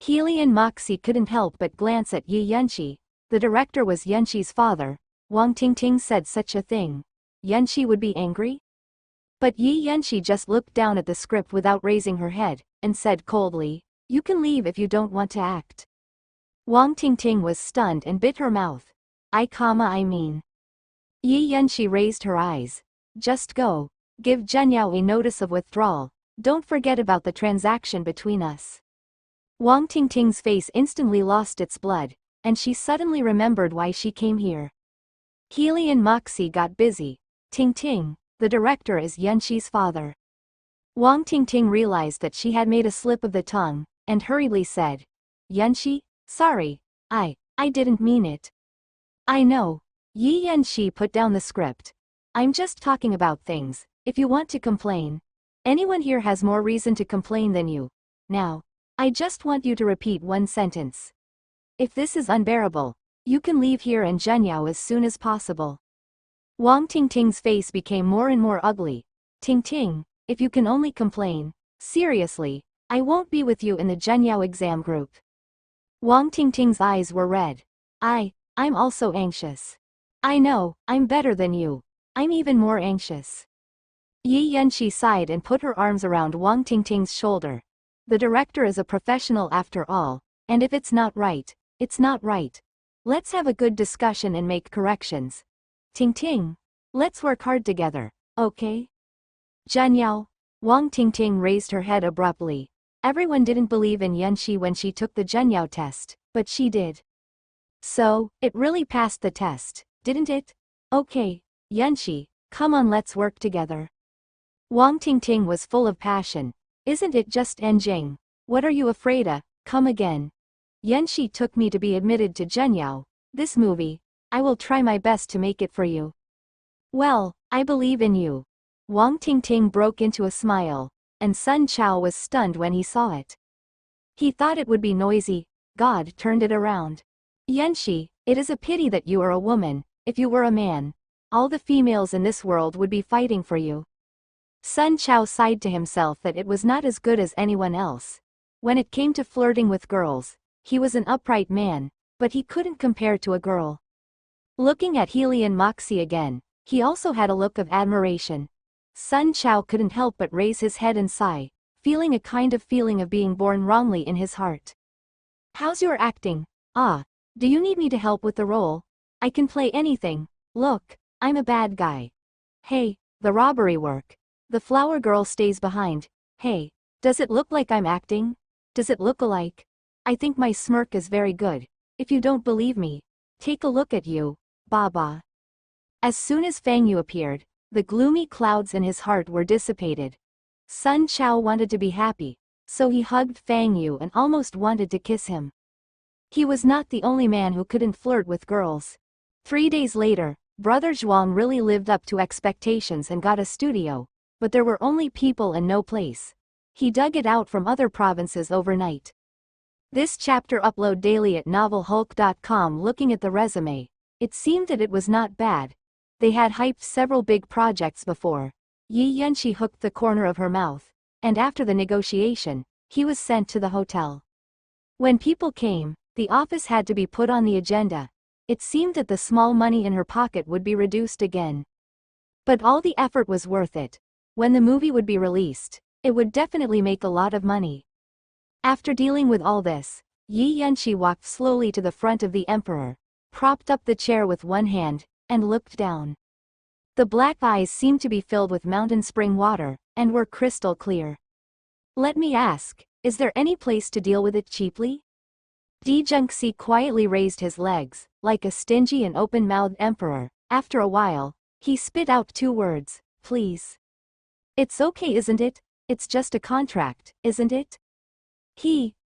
S1: Keilian Moxie couldn't help but glance at Yi Yunshi. The director was Yunshi's father. Wang Tingting said such a thing. Yunshi would be angry? But Yi Yunshi just looked down at the script without raising her head, and said coldly, "You can leave if you don't want to act." Wang Tingting was stunned and bit her mouth. I mean. Yi Yunshi raised her eyes. Just go. Give Zhenyao a notice of withdrawal. Don't forget about the transaction between us. Wang Tingting's face instantly lost its blood, and she suddenly remembered why she came here. Keilian Moxie got busy. Tingting, the director is Yunshi's father. Wang Tingting realized that she had made a slip of the tongue, and hurriedly said, Yunshi, sorry, I didn't mean it. I know. Yi Yunshi put down the script. I'm just talking about things. If you want to complain. Anyone here has more reason to complain than you. Now, I just want you to repeat one sentence. If this is unbearable, you can leave here and Zhenyao as soon as possible. Wang Tingting's face became more and more ugly. Tingting, if you can only complain. Seriously, I won't be with you in the Zhenyao exam group. Wang Tingting's eyes were red. I'm also anxious. I know, I'm better than you. I'm even more anxious. Yi Yunshi sighed and put her arms around Wang Tingting's shoulder. The director is a professional after all, and if it's not right, it's not right. Let's have a good discussion and make corrections. Tingting, let's work hard together, okay? Zhenyao. Wang Tingting raised her head abruptly. Everyone didn't believe in Yunshi when she took the Zhenyao test, but she did. So, it really passed the test, didn't it? Okay, Yunshi, come on, let's work together. Wang Tingting was full of passion. Isn't it just Enjing? What are you afraid of? Come again. Yunshi took me to be admitted to Zhenyao. This movie, I will try my best to make it for you. Well, I believe in you. Wang Tingting broke into a smile, and Sun Chao was stunned when he saw it. He thought it would be noisy. God turned it around. Yunshi, it is a pity that you are a woman. If you were a man, all the females in this world would be fighting for you. Sun Chao sighed to himself that it was not as good as anyone else. When it came to flirting with girls, he was an upright man, but he couldn't compare to a girl. Looking at Keilian Moxie again, he also had a look of admiration. Sun Chao couldn't help but raise his head and sigh, feeling a kind of feeling of being born wrongly in his heart. How's your acting? Do you need me to help with the role? I can play anything. Look, I'm a bad guy. Hey, the robbery work. The flower girl stays behind. Hey, does it look like I'm acting? Does it look alike? I think my smirk is very good. If you don't believe me, take a look at you, Baba. As soon as Fang Yu appeared, the gloomy clouds in his heart were dissipated. Sun Chao wanted to be happy, so he hugged Fang Yu and almost wanted to kiss him. He was not the only man who couldn't flirt with girls. 3 days later, Brother Zhuang really lived up to expectations and got a studio, but there were only people and no place. He dug it out from other provinces overnight. This chapter upload daily at novelhulk.com. Looking at the resume, it seemed that it was not bad. They had hyped several big projects before. Yi Yanxi hooked the corner of her mouth, and after the negotiation, he was sent to the hotel. When people came, the office had to be put on the agenda. It seemed that the small money in her pocket would be reduced again. But all the effort was worth it. When the movie would be released, it would definitely make a lot of money. After dealing with all this, Yi Yanxi walked slowly to the front of the emperor, propped up the chair with one hand, and looked down. The black eyes seemed to be filled with mountain spring water, and were crystal clear. Let me ask, is there any place to deal with it cheaply? Di Zhengxi quietly raised his legs, like a stingy and open-mouthed emperor. After a while, he spit out 2 words, please. It's okay, isn't it? It's just a contract, isn't it?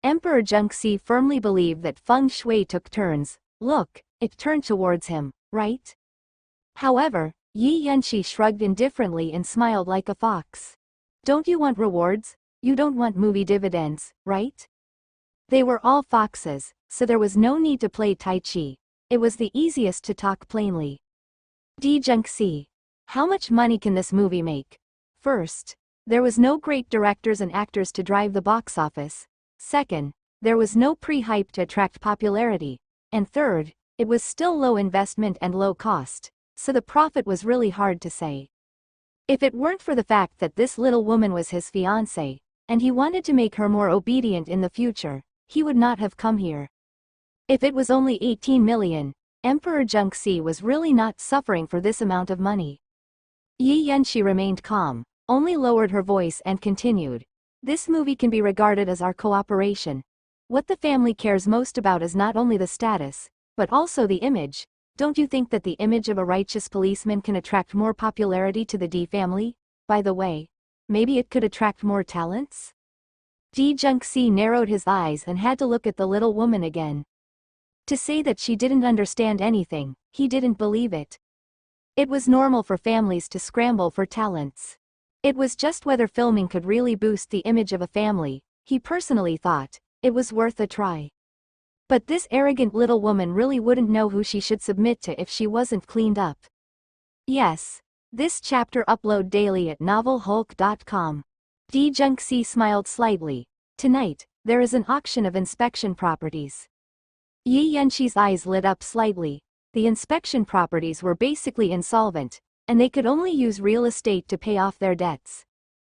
S1: Emperor Zhengxi firmly believed that feng shui took turns. Look, it turned towards him, right? However, Yi Yanxi shrugged indifferently and smiled like a fox. Don't you want rewards? You don't want movie dividends, right? They were all foxes, so there was no need to play Tai Chi. It was the easiest to talk plainly. Di Zhengxi, how much money can this movie make? First, there was no great directors and actors to drive the box office. Second, there was no pre-hype to attract popularity. And third, it was still low investment and low cost, so the profit was really hard to say. If it weren't for the fact that this little woman was his fiancée, and he wanted to make her more obedient in the future, he would not have come here. If it was only 18 million, Emperor Zhengxi was really not suffering for this amount of money. Yi Yanxi remained calm, only lowered her voice and continued. This movie can be regarded as our cooperation. What the family cares most about is not only the status, but also the image. Don't you think that the image of a righteous policeman can attract more popularity to the Di family? By the way, maybe it could attract more talents? Di Zhengxi narrowed his eyes and had to look at the little woman again. To say that she didn't understand anything, he didn't believe it. It was normal for families to scramble for talents. It was just whether filming could really boost the image of a family. He personally thought it was worth a try. But this arrogant little woman really wouldn't know who she should submit to if she wasn't cleaned up. Yes. This chapter upload daily at novelhulk.com. Di Zhengxi smiled slightly. Tonight, there is an auction of inspection properties. Yi Yanxi's eyes lit up slightly. The inspection properties were basically insolvent, and they could only use real estate to pay off their debts.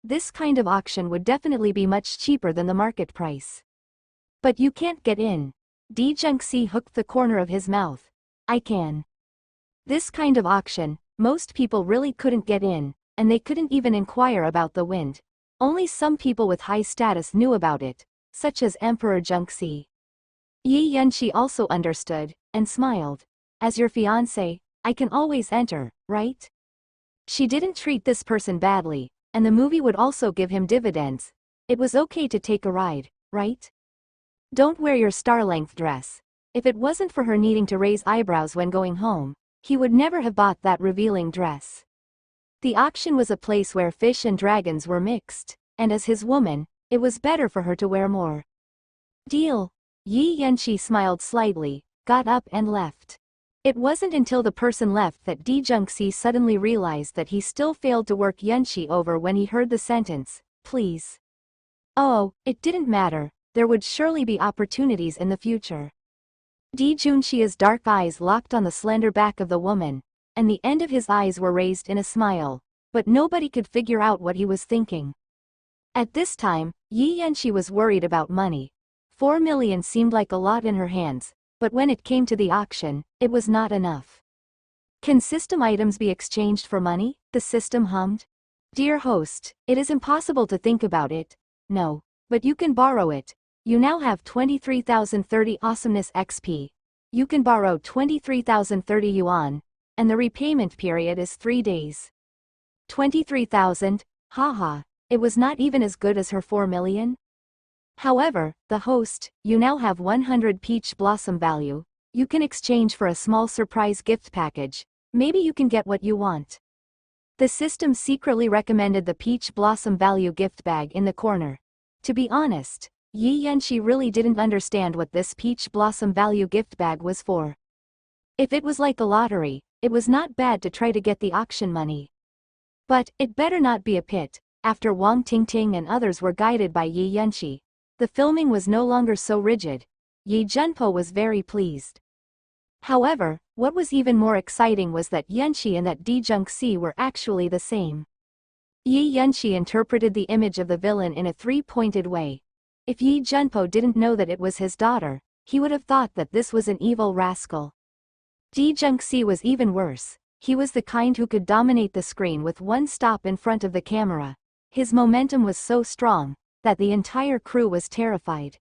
S1: This kind of auction would definitely be much cheaper than the market price. But you can't get in. Di Zhengxi hooked the corner of his mouth. I can. This kind of auction, most people really couldn't get in, and they couldn't even inquire about the wind. Only some people with high status knew about it, such as Emperor Zhengxi. Yi Yanxi also understood, and smiled. As your fiancé, I can always enter, right? She didn't treat this person badly, and the movie would also give him dividends. It was okay to take a ride, right? Don't wear your star-length dress. If it wasn't for her needing to raise eyebrows when going home, he would never have bought that revealing dress. The auction was a place where fish and dragons were mixed, and as his woman, it was better for her to wear more. Deal. Yi Yanxi smiled slightly, got up and left. It wasn't until the person left that Di Zhengxi suddenly realized that he still failed to work Yanxi over when he heard the sentence, please. Oh, it didn't matter, there would surely be opportunities in the future. Di Zhengxi's dark eyes locked on the slender back of the woman, and the end of his eyes were raised in a smile, but nobody could figure out what he was thinking. At this time, Yi Yanxi was worried about money. 4 million seemed like a lot in her hands, but when it came to the auction, it was not enough. Can system items be exchanged for money? The system hummed. Dear host, it is impossible to think about it. No, but you can borrow it. You now have 23,030 awesomeness XP. You can borrow 23,030 yuan. and the repayment period is 3 days. 23,000, haha, it was not even as good as her 4 million. However, the host, you now have 100 peach blossom value, you can exchange for a small surprise gift package, maybe you can get what you want. The system secretly recommended the peach blossom value gift bag in the corner. To be honest, Yi Yanxi really didn't understand what this peach blossom value gift bag was for. If it was like a lottery, it was not bad to try to get the auction money. But, it better not be a pit. After Wang Tingting and others were guided by Yi Yanxi, the filming was no longer so rigid. Yi Junpo was very pleased. However, what was even more exciting was that Yanxi and that Di Junxi were actually the same. Yi Yanxi interpreted the image of the villain in a three-pointed way. If Yi Junpo didn't know that it was his daughter, he would have thought that this was an evil rascal. Di Junxi was even worse. He was the kind who could dominate the screen with one stop in front of the camera. His momentum was so strong that the entire crew was terrified.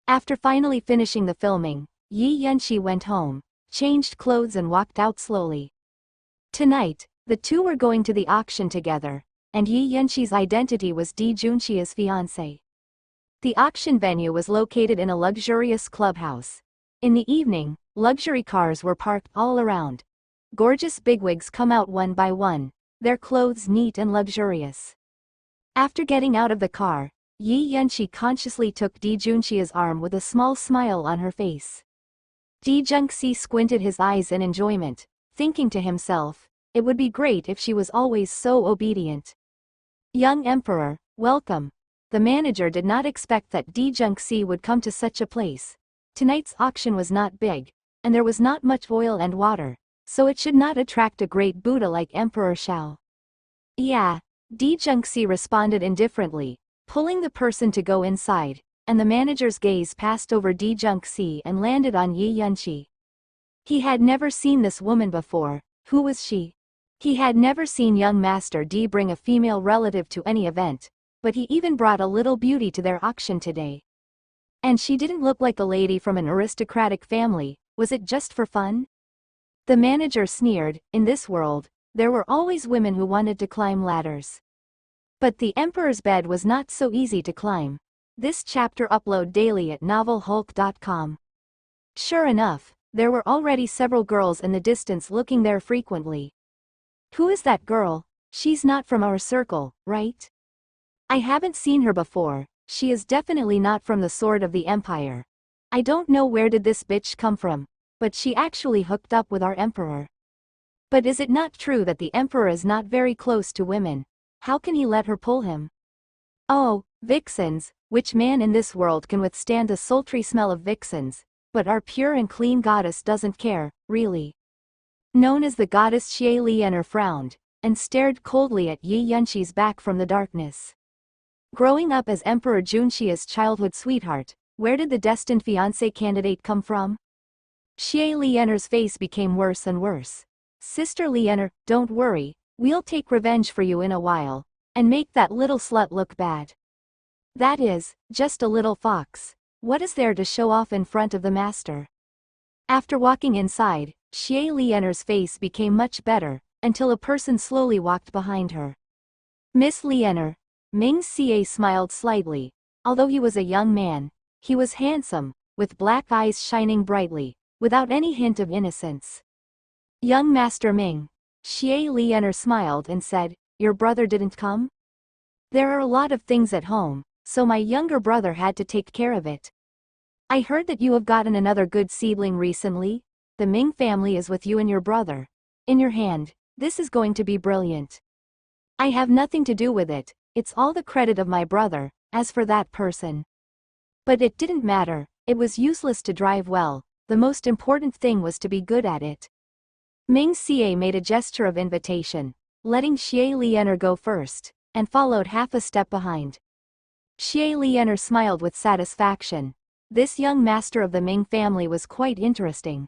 S1: After finally finishing the filming, Yi Yanxi went home, changed clothes and walked out slowly. Tonight, the two were going to the auction together, and Yi Yanxi's identity was Di Junxia's fiancé. The auction venue was located in a luxurious clubhouse. In the evening, luxury cars were parked all around. Gorgeous bigwigs come out one by one, their clothes neat and luxurious. After getting out of the car, Yi Yanxi consciously took Di Junxia's arm with a small smile on her face. Di Junxi squinted his eyes in enjoyment, thinking to himself, it would be great if she was always so obedient. Young Emperor, welcome. The manager did not expect that Di Junxi would come to such a place. Tonight's auction was not big, and there was not much oil and water, so it should not attract a great Buddha like Emperor Xiao. Yeah, Di Junxi responded indifferently, pulling the person to go inside, and the manager's gaze passed over Di Junxi and landed on Yi Yanxi. He had never seen this woman before. Who was she? He had never seen young Master Di bring a female relative to any event, but he even brought a little beauty to their auction today. And she didn't look like a lady from an aristocratic family. Was it just for fun? The manager sneered. In this world, there were always women who wanted to climb ladders. But the emperor's bed was not so easy to climb. This chapter upload daily at novelhulk.com. Sure enough, there were already several girls in the distance looking there frequently. Who is that girl? She's not from our circle, right? I haven't seen her before. She is definitely not from the Sword of the Empire. I don't know where did this bitch come from, but she actually hooked up with our emperor. But is it not true that the emperor is not very close to women? How can he let her pull him? Oh, vixens, which man in this world can withstand the sultry smell of vixens? But our pure and clean goddess doesn't care, really. Known as the goddess Xie Lianer frowned, and stared coldly at Yi Yanxi's back from the darkness. Growing up as Emperor Junxia's childhood sweetheart, where did the destined fiancé candidate come from? Xie Lianer's face became worse and worse. Sister Lianer, don't worry, we'll take revenge for you in a while, and make that little slut look bad. That is, just a little fox. What is there to show off in front of the master? After walking inside, Xie Lianer's face became much better, until a person slowly walked behind her. Miss Lianer. Ming Xie smiled slightly. Although he was a young man, he was handsome, with black eyes shining brightly, without any hint of innocence. Young Master Ming. Xie Lianer smiled and said, your brother didn't come? There are a lot of things at home, so my younger brother had to take care of it. I heard that you have gotten another good seedling recently. The Ming family is with you and your brother. In your hand, this is going to be brilliant. I have nothing to do with it. It's all the credit of my brother. As for that person. But it didn't matter, it was useless to drive well, the most important thing was to be good at it. Ming Xie made a gesture of invitation, letting Xie Lianer go first, and followed half a step behind. Xie Lianer smiled with satisfaction. This young master of the Ming family was quite interesting.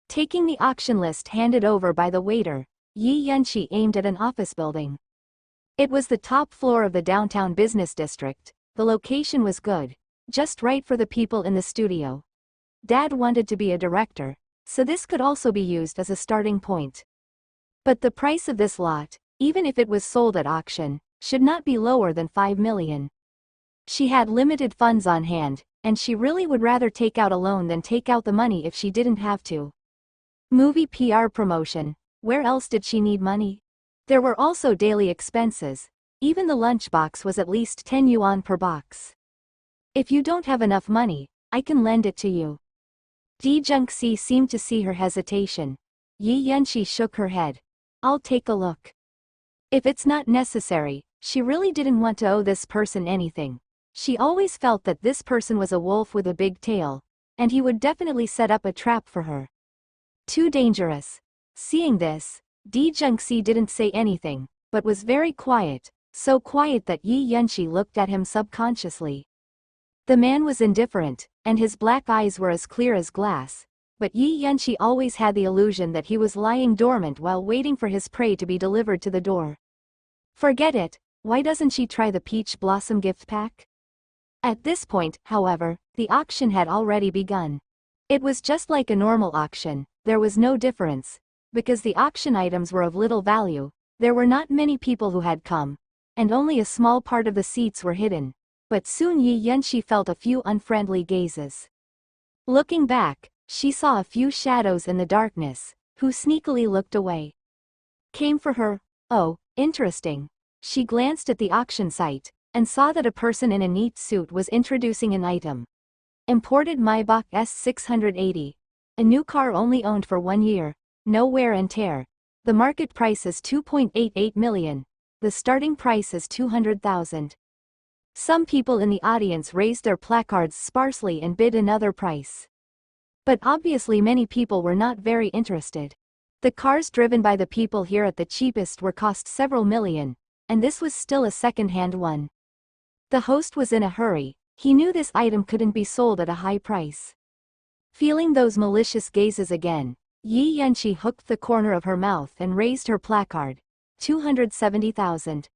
S1: Taking the auction list handed over by the waiter, Yi Yanxi aimed at an office building. It was the top floor of the downtown business district. The location was good, just right for the people in the studio. Dad wanted to be a director, so this could also be used as a starting point. But the price of this lot, even if it was sold at auction, should not be lower than 5 million. She had limited funds on hand, and she really would rather take out a loan than take out the money if she didn't have to. Movie PR promotion. Where else did she need money? There were also daily expenses. Even the lunchbox was at least 10 yuan per box. If you don't have enough money, I can lend it to you. Di Junxi seemed to see her hesitation. Yi Yanxi shook her head. I'll take a look. If it's not necessary, she really didn't want to owe this person anything. She always felt that this person was a wolf with a big tail, and he would definitely set up a trap for her. Too dangerous. Seeing this, Di Junxi didn't say anything, but was very quiet, so quiet that Yi Yanxi looked at him subconsciously. The man was indifferent, and his black eyes were as clear as glass, but Yi Yanxi always had the illusion that he was lying dormant while waiting for his prey to be delivered to the door. Forget it, why doesn't she try the peach blossom gift pack? At this point, however, the auction had already begun. It was just like a normal auction, there was no difference. Because the auction items were of little value, there were not many people who had come, and only a small part of the seats were hidden. But soon Yi Yanxi felt a few unfriendly gazes. Looking back, she saw a few shadows in the darkness, who sneakily looked away. Came for her? Oh, interesting. She glanced at the auction site, and saw that a person in a neat suit was introducing an item. Imported Maybach S680. A new car only owned for 1 year, no wear and tear. The market price is 2.88 million. The starting price is 200,000. Some people in the audience raised their placards sparsely and bid another price. But obviously many people were not very interested. The cars driven by the people here at the cheapest were cost several million, and this was still a second-hand one. The host was in a hurry. He knew this item couldn't be sold at a high price. Feeling those malicious gazes again, Yi Yanxi hooked the corner of her mouth and raised her placard. 270,000.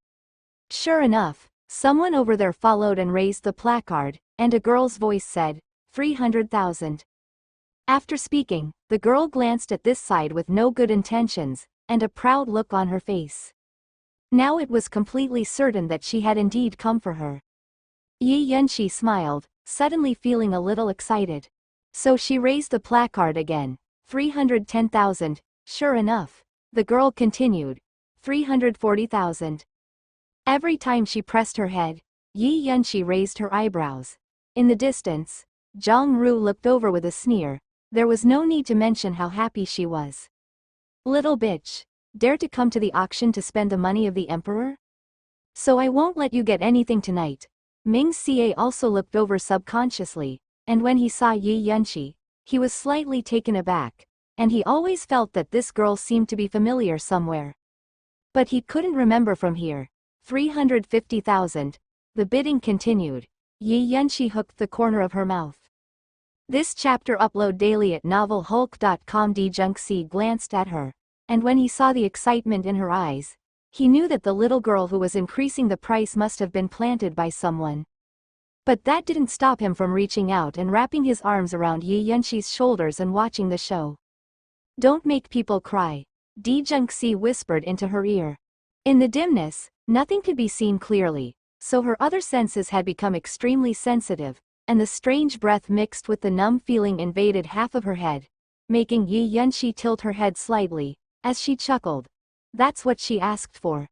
S1: Sure enough, someone over there followed and raised the placard, and a girl's voice said, 300,000. After speaking, the girl glanced at this side with no good intentions, and a proud look on her face. Now it was completely certain that she had indeed come for her. Yi Yanxi smiled, suddenly feeling a little excited. So she raised the placard again. 310,000, sure enough. The girl continued. 340,000. Every time she pressed her head, Yi Yanxi raised her eyebrows. In the distance, Zhang Ru looked over with a sneer. There was no need to mention how happy she was. Little bitch, dare to come to the auction to spend the money of the emperor? So I won't let you get anything tonight. Ming Xie also looked over subconsciously, and when he saw Yi Yanxi, he was slightly taken aback, and he always felt that this girl seemed to be familiar somewhere. But he couldn't remember from here. 350,000. The bidding continued. Yi Yanxi hooked the corner of her mouth. This chapter upload daily at novelhulk.com. Di Junxi glanced at her, and when he saw the excitement in her eyes, he knew that the little girl who was increasing the price must have been planted by someone. But that didn't stop him from reaching out and wrapping his arms around Yi Yanxi's shoulders and watching the show. Don't make people cry, Di Junxi whispered into her ear. In the dimness, nothing could be seen clearly, so her other senses had become extremely sensitive, and the strange breath mixed with the numb feeling invaded half of her head, making Yi Yanxi tilt her head slightly, as she chuckled. That's what she asked for.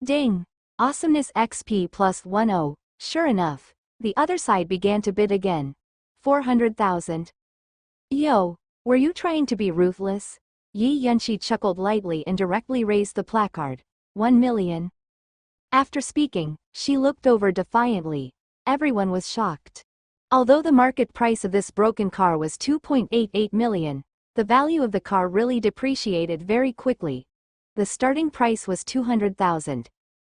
S1: Ding! Awesomeness XP plus 10, sure enough, the other side began to bid again. 400,000. Yo, were you trying to be ruthless? Yi Yanxi chuckled lightly and directly raised the placard. 1 million. After speaking, she looked over defiantly. Everyone was shocked. Although the market price of this broken car was 2.88 million, the value of the car really depreciated very quickly. The starting price was 200,000.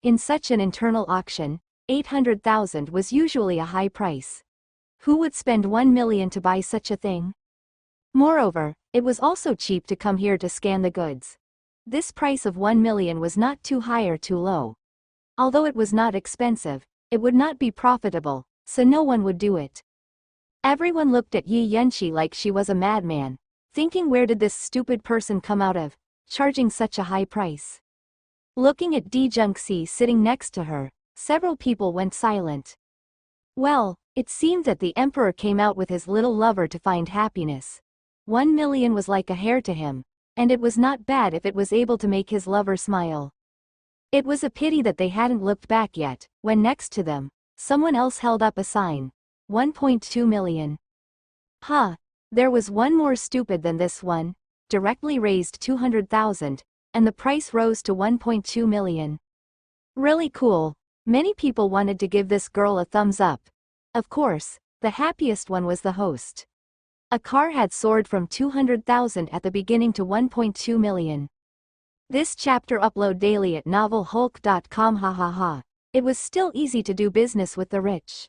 S1: In such an internal auction, 800,000 was usually a high price. Who would spend 1 million to buy such a thing? Moreover, it was also cheap to come here to scan the goods. This price of 1 million was not too high or too low. Although it was not expensive, it would not be profitable, so no one would do it. Everyone looked at Yi Yanxi like she was a madman. thinking where did this stupid person come out of, charging such a high price. Looking at Di Junxi sitting next to her, several people went silent. Well, it seemed that the emperor came out with his little lover to find happiness. 1 million was like a hair to him, and it was not bad if it was able to make his lover smile. It was a pity that they hadn't looked back yet, when next to them, someone else held up a sign. 1.2 million. Huh, there was one more stupid than this one, directly raised 200,000, and the price rose to 1.2 million. Really cool. Many people wanted to give this girl a thumbs up. Of course, the happiest one was the host. A car had soared from 200,000 at the beginning to 1.2 million. This chapter upload daily at novelhulk.com. Hahaha. It was still easy to do business with the rich.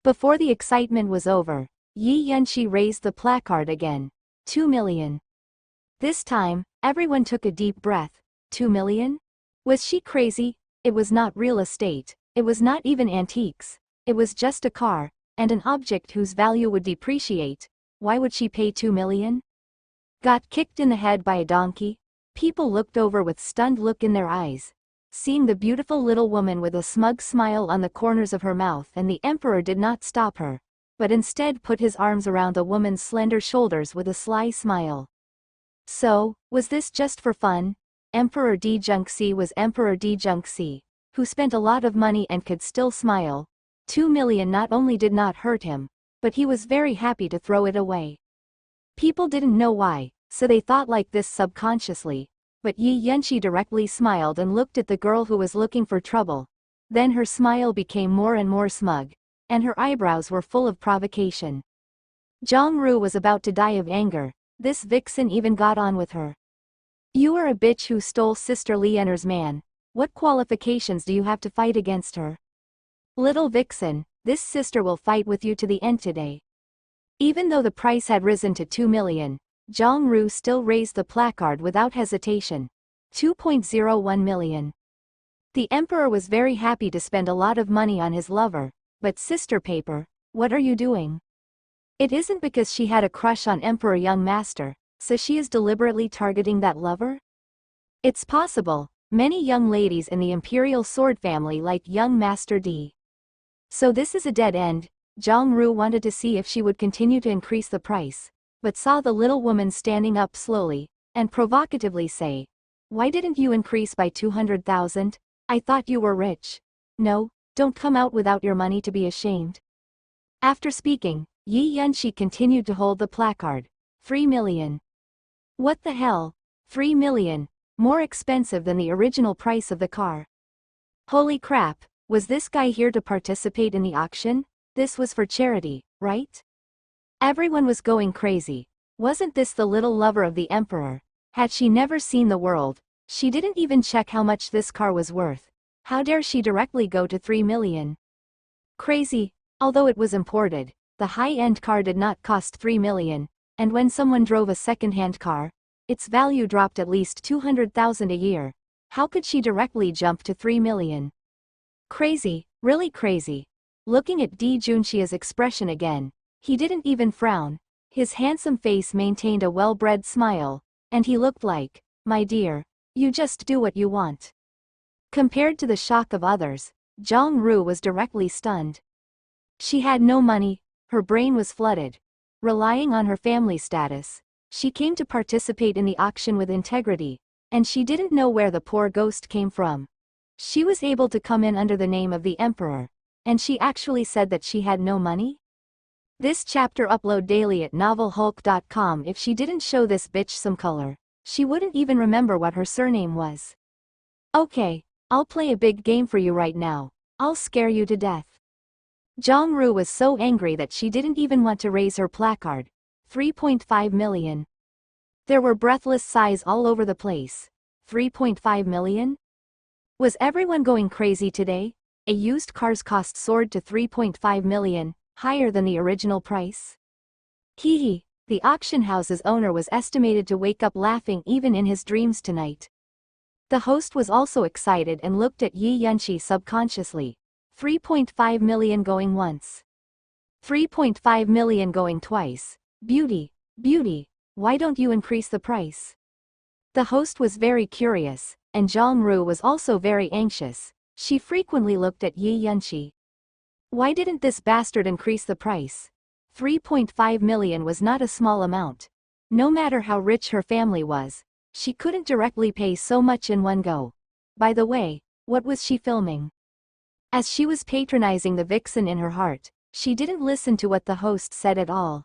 S1: Before the excitement was over, Yi Yunxi raised the placard again. 2 million. This time, everyone took a deep breath. 2 million? Was she crazy? It was not real estate, it was not even antiques, it was just a car, and an object whose value would depreciate. Why would she pay 2 million? Got kicked in the head by a donkey? People looked over with stunned look in their eyes, seeing the beautiful little woman with a smug smile on the corners of her mouth, and the emperor did not stop her, but instead put his arms around the woman's slender shoulders with a sly smile. So, was this just for fun? Emperor Di Junxi was Emperor Di Junxi, who spent a lot of money and could still smile. 2 million not only did not hurt him, but he was very happy to throw it away. People didn't know why, so they thought like this subconsciously, but Yi Yunxi directly smiled and looked at the girl who was looking for trouble. Then her smile became more and more smug, and her eyebrows were full of provocation. Zhang Ru was about to die of anger. This vixen even got on with her. You are a bitch who stole Sister Lianer's man. What qualifications do you have to fight against her? Little vixen, this sister will fight with you to the end today. Even though the price had risen to 2 million, Zhang Ru still raised the placard without hesitation. 2.01 million. The emperor was very happy to spend a lot of money on his lover, but sister paper, what are you doing? It isn't because she had a crush on Emperor Young Master, so she is deliberately targeting that lover? It's possible, many young ladies in the Imperial Sword family like young Master D. So this is a dead end. Zhang Ru wanted to see if she would continue to increase the price, but saw the little woman standing up slowly, and provocatively say, why didn't you increase by 200,000? I thought you were rich. No, don't come out without your money to be ashamed. After speaking, Yi Yunxi continued to hold the placard. 3 million. What the hell? 3 million. More expensive than the original price of the car. Holy crap, was this guy here to participate in the auction? This was for charity, right? Everyone was going crazy. Wasn't this the little lover of the emperor? Had she never seen the world? She didn't even check how much this car was worth. How dare she directly go to 3 million? Crazy. Although it was imported, the high-end car did not cost 3 million, and when someone drove a second-hand car, its value dropped at least 200,000 a year. How could she directly jump to 3 million? Crazy, really crazy. Looking at Di Junxi's expression again, he didn't even frown. His handsome face maintained a well-bred smile, and he looked like, my dear, you just do what you want. Compared to the shock of others, Zhang Ru was directly stunned. She had no money, her brain was flooded. Relying on her family status, she came to participate in the auction with integrity, and she didn't know where the poor ghost came from. She was able to come in under the name of the emperor, and she actually said that she had no money? This chapter upload daily at novelhulk.com. If she didn't show this bitch some color, she wouldn't even remember what her surname was. Okay, I'll play a big game for you right now. I'll scare you to death. Zhang Ru was so angry that she didn't even want to raise her placard. 3.5 million. There were breathless sighs all over the place. 3.5 million? Was everyone going crazy today? A used car's cost soared to 3.5 million, higher than the original price. Hee, the auction house's owner was estimated to wake up laughing even in his dreams tonight. The host was also excited and looked at Yi Yunxi subconsciously. 3.5 million going once. 3.5 million going twice. Beauty, beauty. Why don't you increase the price? The host was very curious, and Zhang was also very anxious. She frequently looked at Yi Yunqi. Why didn't this bastard increase the price? 3.5 million was not a small amount. No matter how rich her family was, she couldn't directly pay so much in one go. By the way, what was she filming? As she was patronizing the vixen in her heart, she didn't listen to what the host said at all.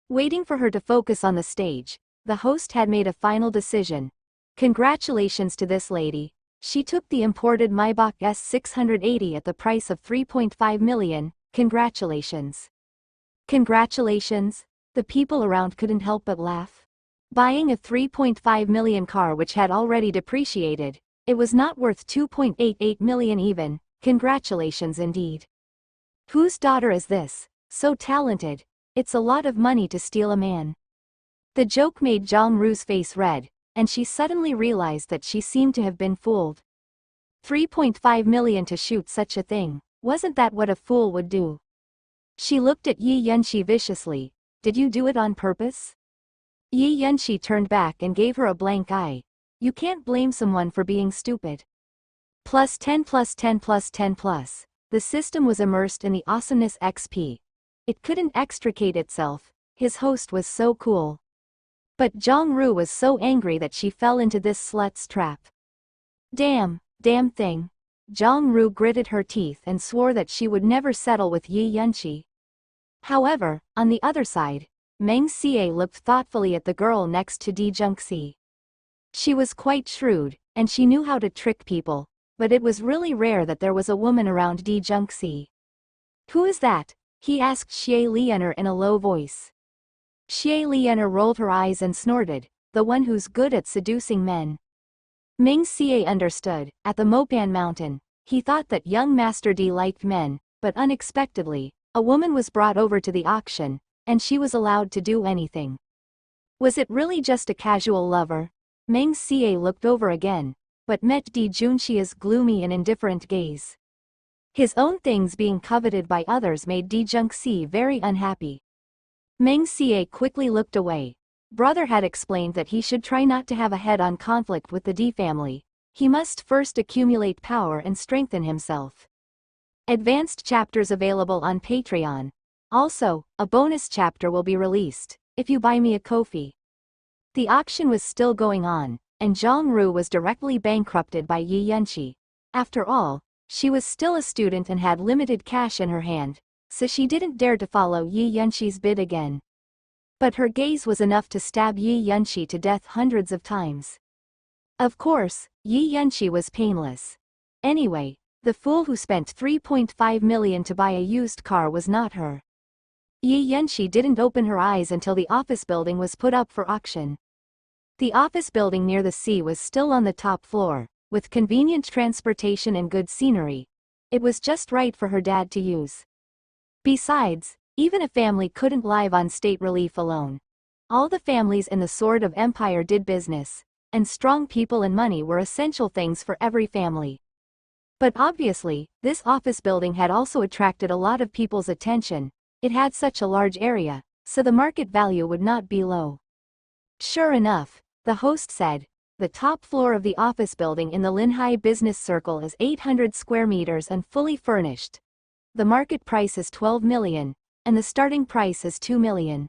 S1: Waiting for her to focus on the stage, the host had made a final decision. Congratulations to this lady. She took the imported Maybach S680 at the price of 3.5 million. Congratulations. Congratulations. The people around couldn't help but laugh. Buying a 3.5 million car which had already depreciated, it was not worth 2.88 million even. Congratulations indeed. Whose daughter is this? So talented. It's a lot of money to steal a man. The joke made Zhang Ru's face red, and she suddenly realized that she seemed to have been fooled. 3.5 million to shoot such a thing, wasn't that what a fool would do? She looked at Yi Yunqi viciously. Did you do it on purpose? Yi Yunqi turned back and gave her a blank eye. You can't blame someone for being stupid. Plus 10 plus 10 plus 10 plus. The system was immersed in the awesomeness XP. It couldn't extricate itself. His host was so cool. But Zhang Ru was so angry that she fell into this slut's trap. Damn thing. Zhang Ru gritted her teeth and swore that she would never settle with Yi Yunqi. However, on the other side, Meng Xie looked thoughtfully at the girl next to Di Junxi. She was quite shrewd, and she knew how to trick people, but it was really rare that there was a woman around Di Junxi. Who is that? He asked Xie Lianer in a low voice. Xie Lianer rolled her eyes and snorted, the one who's good at seducing men. Ming Xie understood. At the Mopan Mountain, he thought that young Master Di liked men, but unexpectedly, a woman was brought over to the auction, and she was allowed to do anything. Was it really just a casual lover? Meng Xie looked over again, but met Di Junxi's gloomy and indifferent gaze. His own things being coveted by others made Di Junxi very unhappy. Meng Xie quickly looked away. Brother had explained that he should try not to have a head-on conflict with the Di family. He must first accumulate power and strengthen himself. Advanced chapters available on Patreon. Also, a bonus chapter will be released, if you buy me a Ko-fi. The auction was still going on, and Zhang Ru was directly bankrupted by Yi Yunqi. After all, she was still a student and had limited cash in her hand, so she didn't dare to follow Yi Yunqi's bid again. But her gaze was enough to stab Yi Yunqi to death hundreds of times. Of course, Yi Yunqi was painless. Anyway, the fool who spent 3.5 million to buy a used car was not her. Yi Yunqi didn't open her eyes until the office building was put up for auction. The office building near the sea was still on the top floor, with convenient transportation and good scenery. It was just right for her dad to use. Besides, even a family couldn't live on state relief alone. All the families in the Sword of Empire did business, and strong people and money were essential things for every family. But obviously, this office building had also attracted a lot of people's attention. It had such a large area, so the market value would not be low. Sure enough, the host said, the top floor of the office building in the Linhai Business Circle is 800 square meters and fully furnished. The market price is 12 million, and the starting price is 2 million.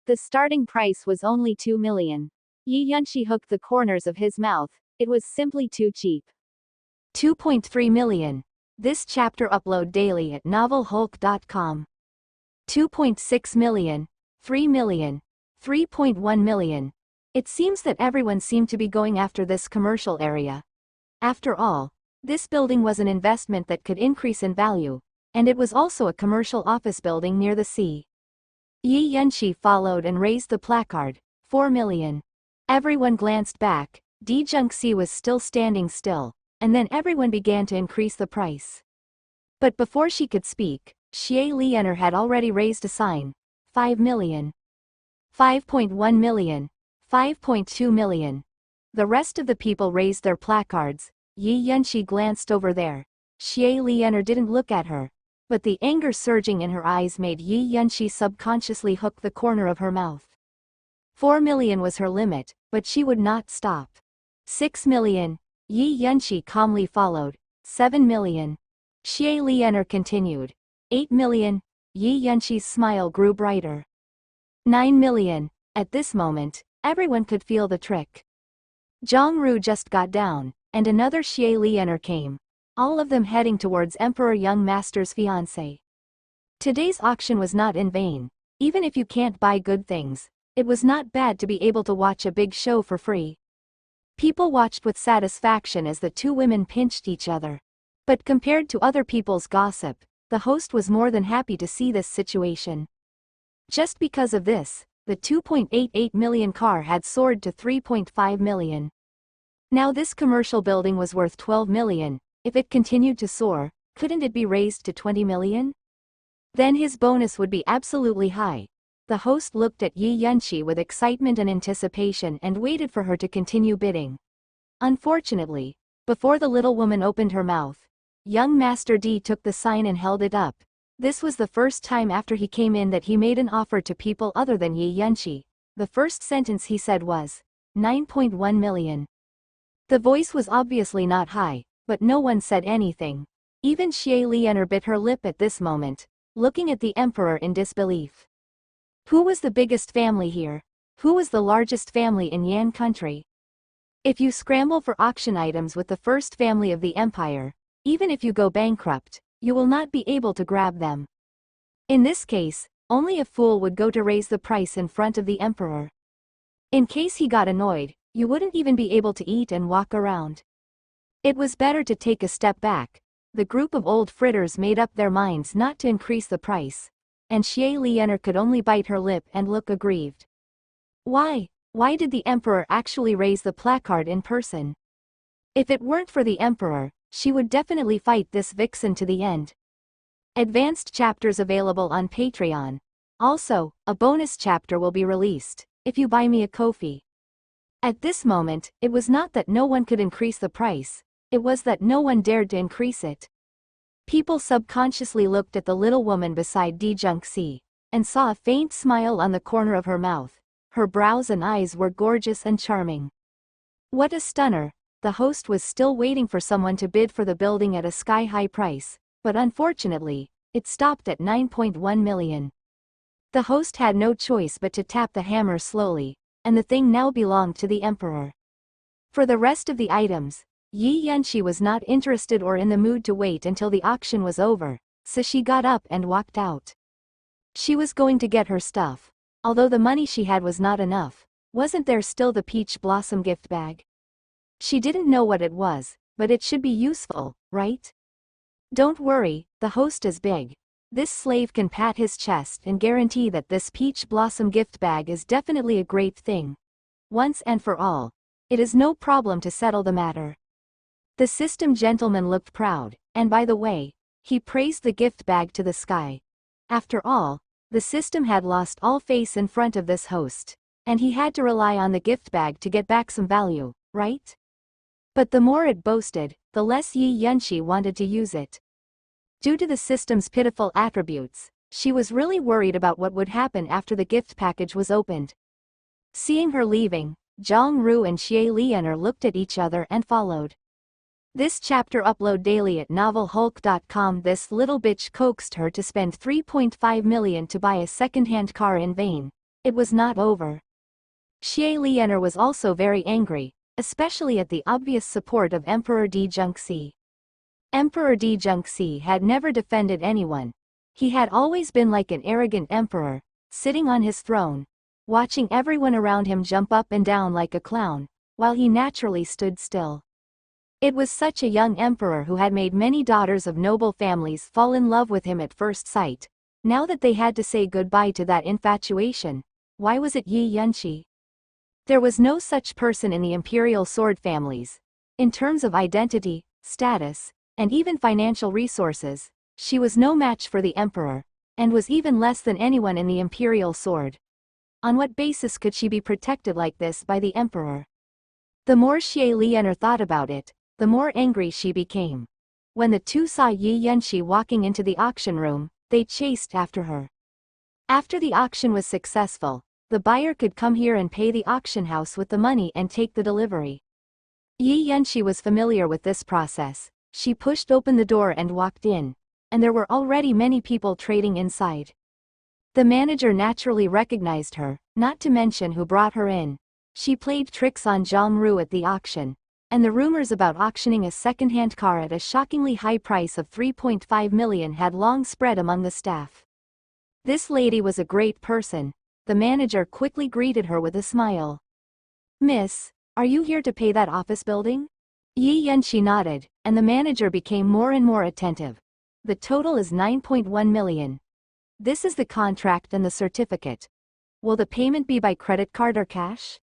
S1: The starting price was only 2 million. Yi Yunqi hooked the corners of his mouth. It was simply too cheap. 2.3 million. This chapter upload daily at novelhulk.com. 2.6 million, 3 million, 3.1 million. It seems that everyone seemed to be going after this commercial area. After all, this building was an investment that could increase in value, and it was also a commercial office building near the sea. Yi Yunqi followed and raised the placard, 4 million. Everyone glanced back. Di Junxi was still standing still, and then everyone began to increase the price. But before she could speak, Xie Lianer had already raised a sign. 5 million. 5.1 million. 5.2 million. The rest of the people raised their placards. Yi Yunqi glanced over there. Xie Lianer didn't look at her, but the anger surging in her eyes made Yi Yunqi subconsciously hook the corner of her mouth. 4 million was her limit, but she would not stop. 6 million. Yi Yunxi calmly followed. 7 million. Xie Lianer continued. 8 million. Yi Yunxi's smile grew brighter. 9 million. At this moment, everyone could feel the trick. Zhang Ru just got down, and another Xie Lianer came. All of them heading towards Emperor Young Master's fiancé. Today's auction was not in vain. Even if you can't buy good things, it was not bad to be able to watch a big show for free. People watched with satisfaction as the two women pinched each other. But compared to other people's gossip, the host was more than happy to see this situation. Just because of this, the 2.88 million car had soared to 3.5 million. Now this commercial building was worth 12 million, if it continued to soar, couldn't it be raised to 20 million? Then his bonus would be absolutely high. The host looked at Yi Yunxi with excitement and anticipation and waited for her to continue bidding. Unfortunately, before the little woman opened her mouth, young Master D took the sign and held it up. This was the first time after he came in that he made an offer to people other than Yi Yunxi. The first sentence he said was, 9.1 million. The voice was obviously not high, but no one said anything. Even Xie Lianer bit her lip at this moment, looking at the emperor in disbelief. Who was the biggest family here? Who was the largest family in Yan country? If you scramble for auction items with the first family of the empire, even if you go bankrupt, you will not be able to grab them. In this case, only a fool would go to raise the price in front of the emperor. In case he got annoyed, you wouldn't even be able to eat and walk around. It was better to take a step back. The group of old fritters made up their minds not to increase the price, and Xie Lianer could only bite her lip and look aggrieved. Why did the emperor actually raise the placard in person? If it weren't for the emperor, she would definitely fight this vixen to the end. Advanced chapters available on Patreon. Also, a bonus chapter will be released, if you buy me a Ko-fi. At this moment, it was not that no one could increase the price, it was that no one dared to increase it. People subconsciously looked at the little woman beside Di Junxi, and saw a faint smile on the corner of her mouth. Her brows and eyes were gorgeous and charming. What a stunner! The host was still waiting for someone to bid for the building at a sky-high price, but unfortunately, it stopped at 9.1 million. The host had no choice but to tap the hammer slowly, and the thing now belonged to the emperor. For the rest of the items, Yi Yunxi was not interested or in the mood to wait until the auction was over, so she got up and walked out. She was going to get her stuff. Although the money she had was not enough, wasn't there still the peach blossom gift bag? She didn't know what it was, but it should be useful, right? Don't worry, the host is big. This slave can pat his chest and guarantee that this peach blossom gift bag is definitely a great thing. Once and for all, it is no problem to settle the matter. The system gentleman looked proud, and by the way, he praised the gift bag to the sky. After all, the system had lost all face in front of this host, and he had to rely on the gift bag to get back some value, right? But the more it boasted, the less Yi Yunxi wanted to use it. Due to the system's pitiful attributes, she was really worried about what would happen after the gift package was opened. Seeing her leaving, Zhang Ru and Xie Lianer looked at each other and followed. This chapter upload daily at novelhulk.com. This little bitch coaxed her to spend 3.5 million to buy a second-hand car in vain. It was not over. Xie Lianer was also very angry, especially at the obvious support of Emperor Di Junxi. Emperor Di Junxi had never defended anyone. He had always been like an arrogant emperor, sitting on his throne, watching everyone around him jump up and down like a clown, while he naturally stood still. It was such a young emperor who had made many daughters of noble families fall in love with him at first sight. Now that they had to say goodbye to that infatuation, why was it Yi Yunxi? There was no such person in the imperial sword families. In terms of identity, status, and even financial resources, she was no match for the emperor, and was even less than anyone in the imperial sword. On what basis could she be protected like this by the emperor? The more Xie Lianer thought about it, the more angry she became. When the two saw Yi Yunxi walking into the auction room, they chased after her. After the auction was successful, the buyer could come here and pay the auction house with the money and take the delivery. Yi Yanxi was familiar with this process. She pushed open the door and walked in, and there were already many people trading inside. The manager naturally recognized her, not to mention who brought her in. She played tricks on Zhang Ru at the auction, and the rumors about auctioning a second-hand car at a shockingly high price of 3.5 million had long spread among the staff. This lady was a great person. The manager quickly greeted her with a smile. "Miss, are you here to pay that office building?" Yi Yanxi nodded, and the manager became more and more attentive. "The total is 9.1 million. This is the contract and the certificate. Will the payment be by credit card or cash?"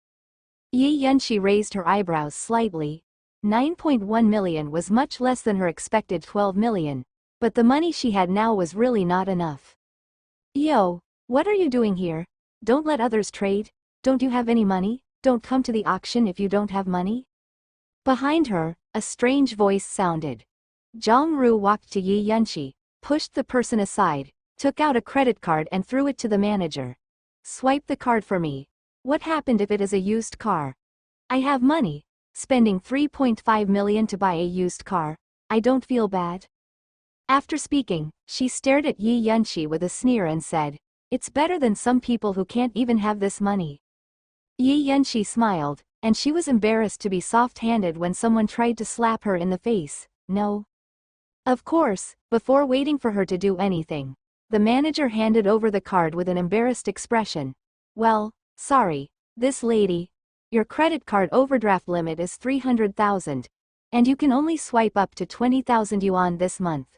S1: Yi Yanxi raised her eyebrows slightly. 9.1 million was much less than her expected 12 million, but the money she had now was really not enough. "Yo, what are you doing here? Don't let others trade. Don't you have any money? Don't come to the auction if you don't have money?" Behind her, a strange voice sounded. Zhang Ru walked to Yi Yanxi, pushed the person aside, took out a credit card and threw it to the manager. "Swipe the card for me. What happened if it is a used car? I have money. Spending 3.5 million to buy a used car. I don't feel bad." After speaking, she stared at Yi Yanxi with a sneer and said, "It's better than some people who can't even have this money." Yi Yanxi smiled, and she was embarrassed to be soft-handed when someone tried to slap her in the face. No. Of course, before waiting for her to do anything, the manager handed over the card with an embarrassed expression. "Well, sorry, this lady. Your credit card overdraft limit is 300,000, and you can only swipe up to 20,000 yuan this month.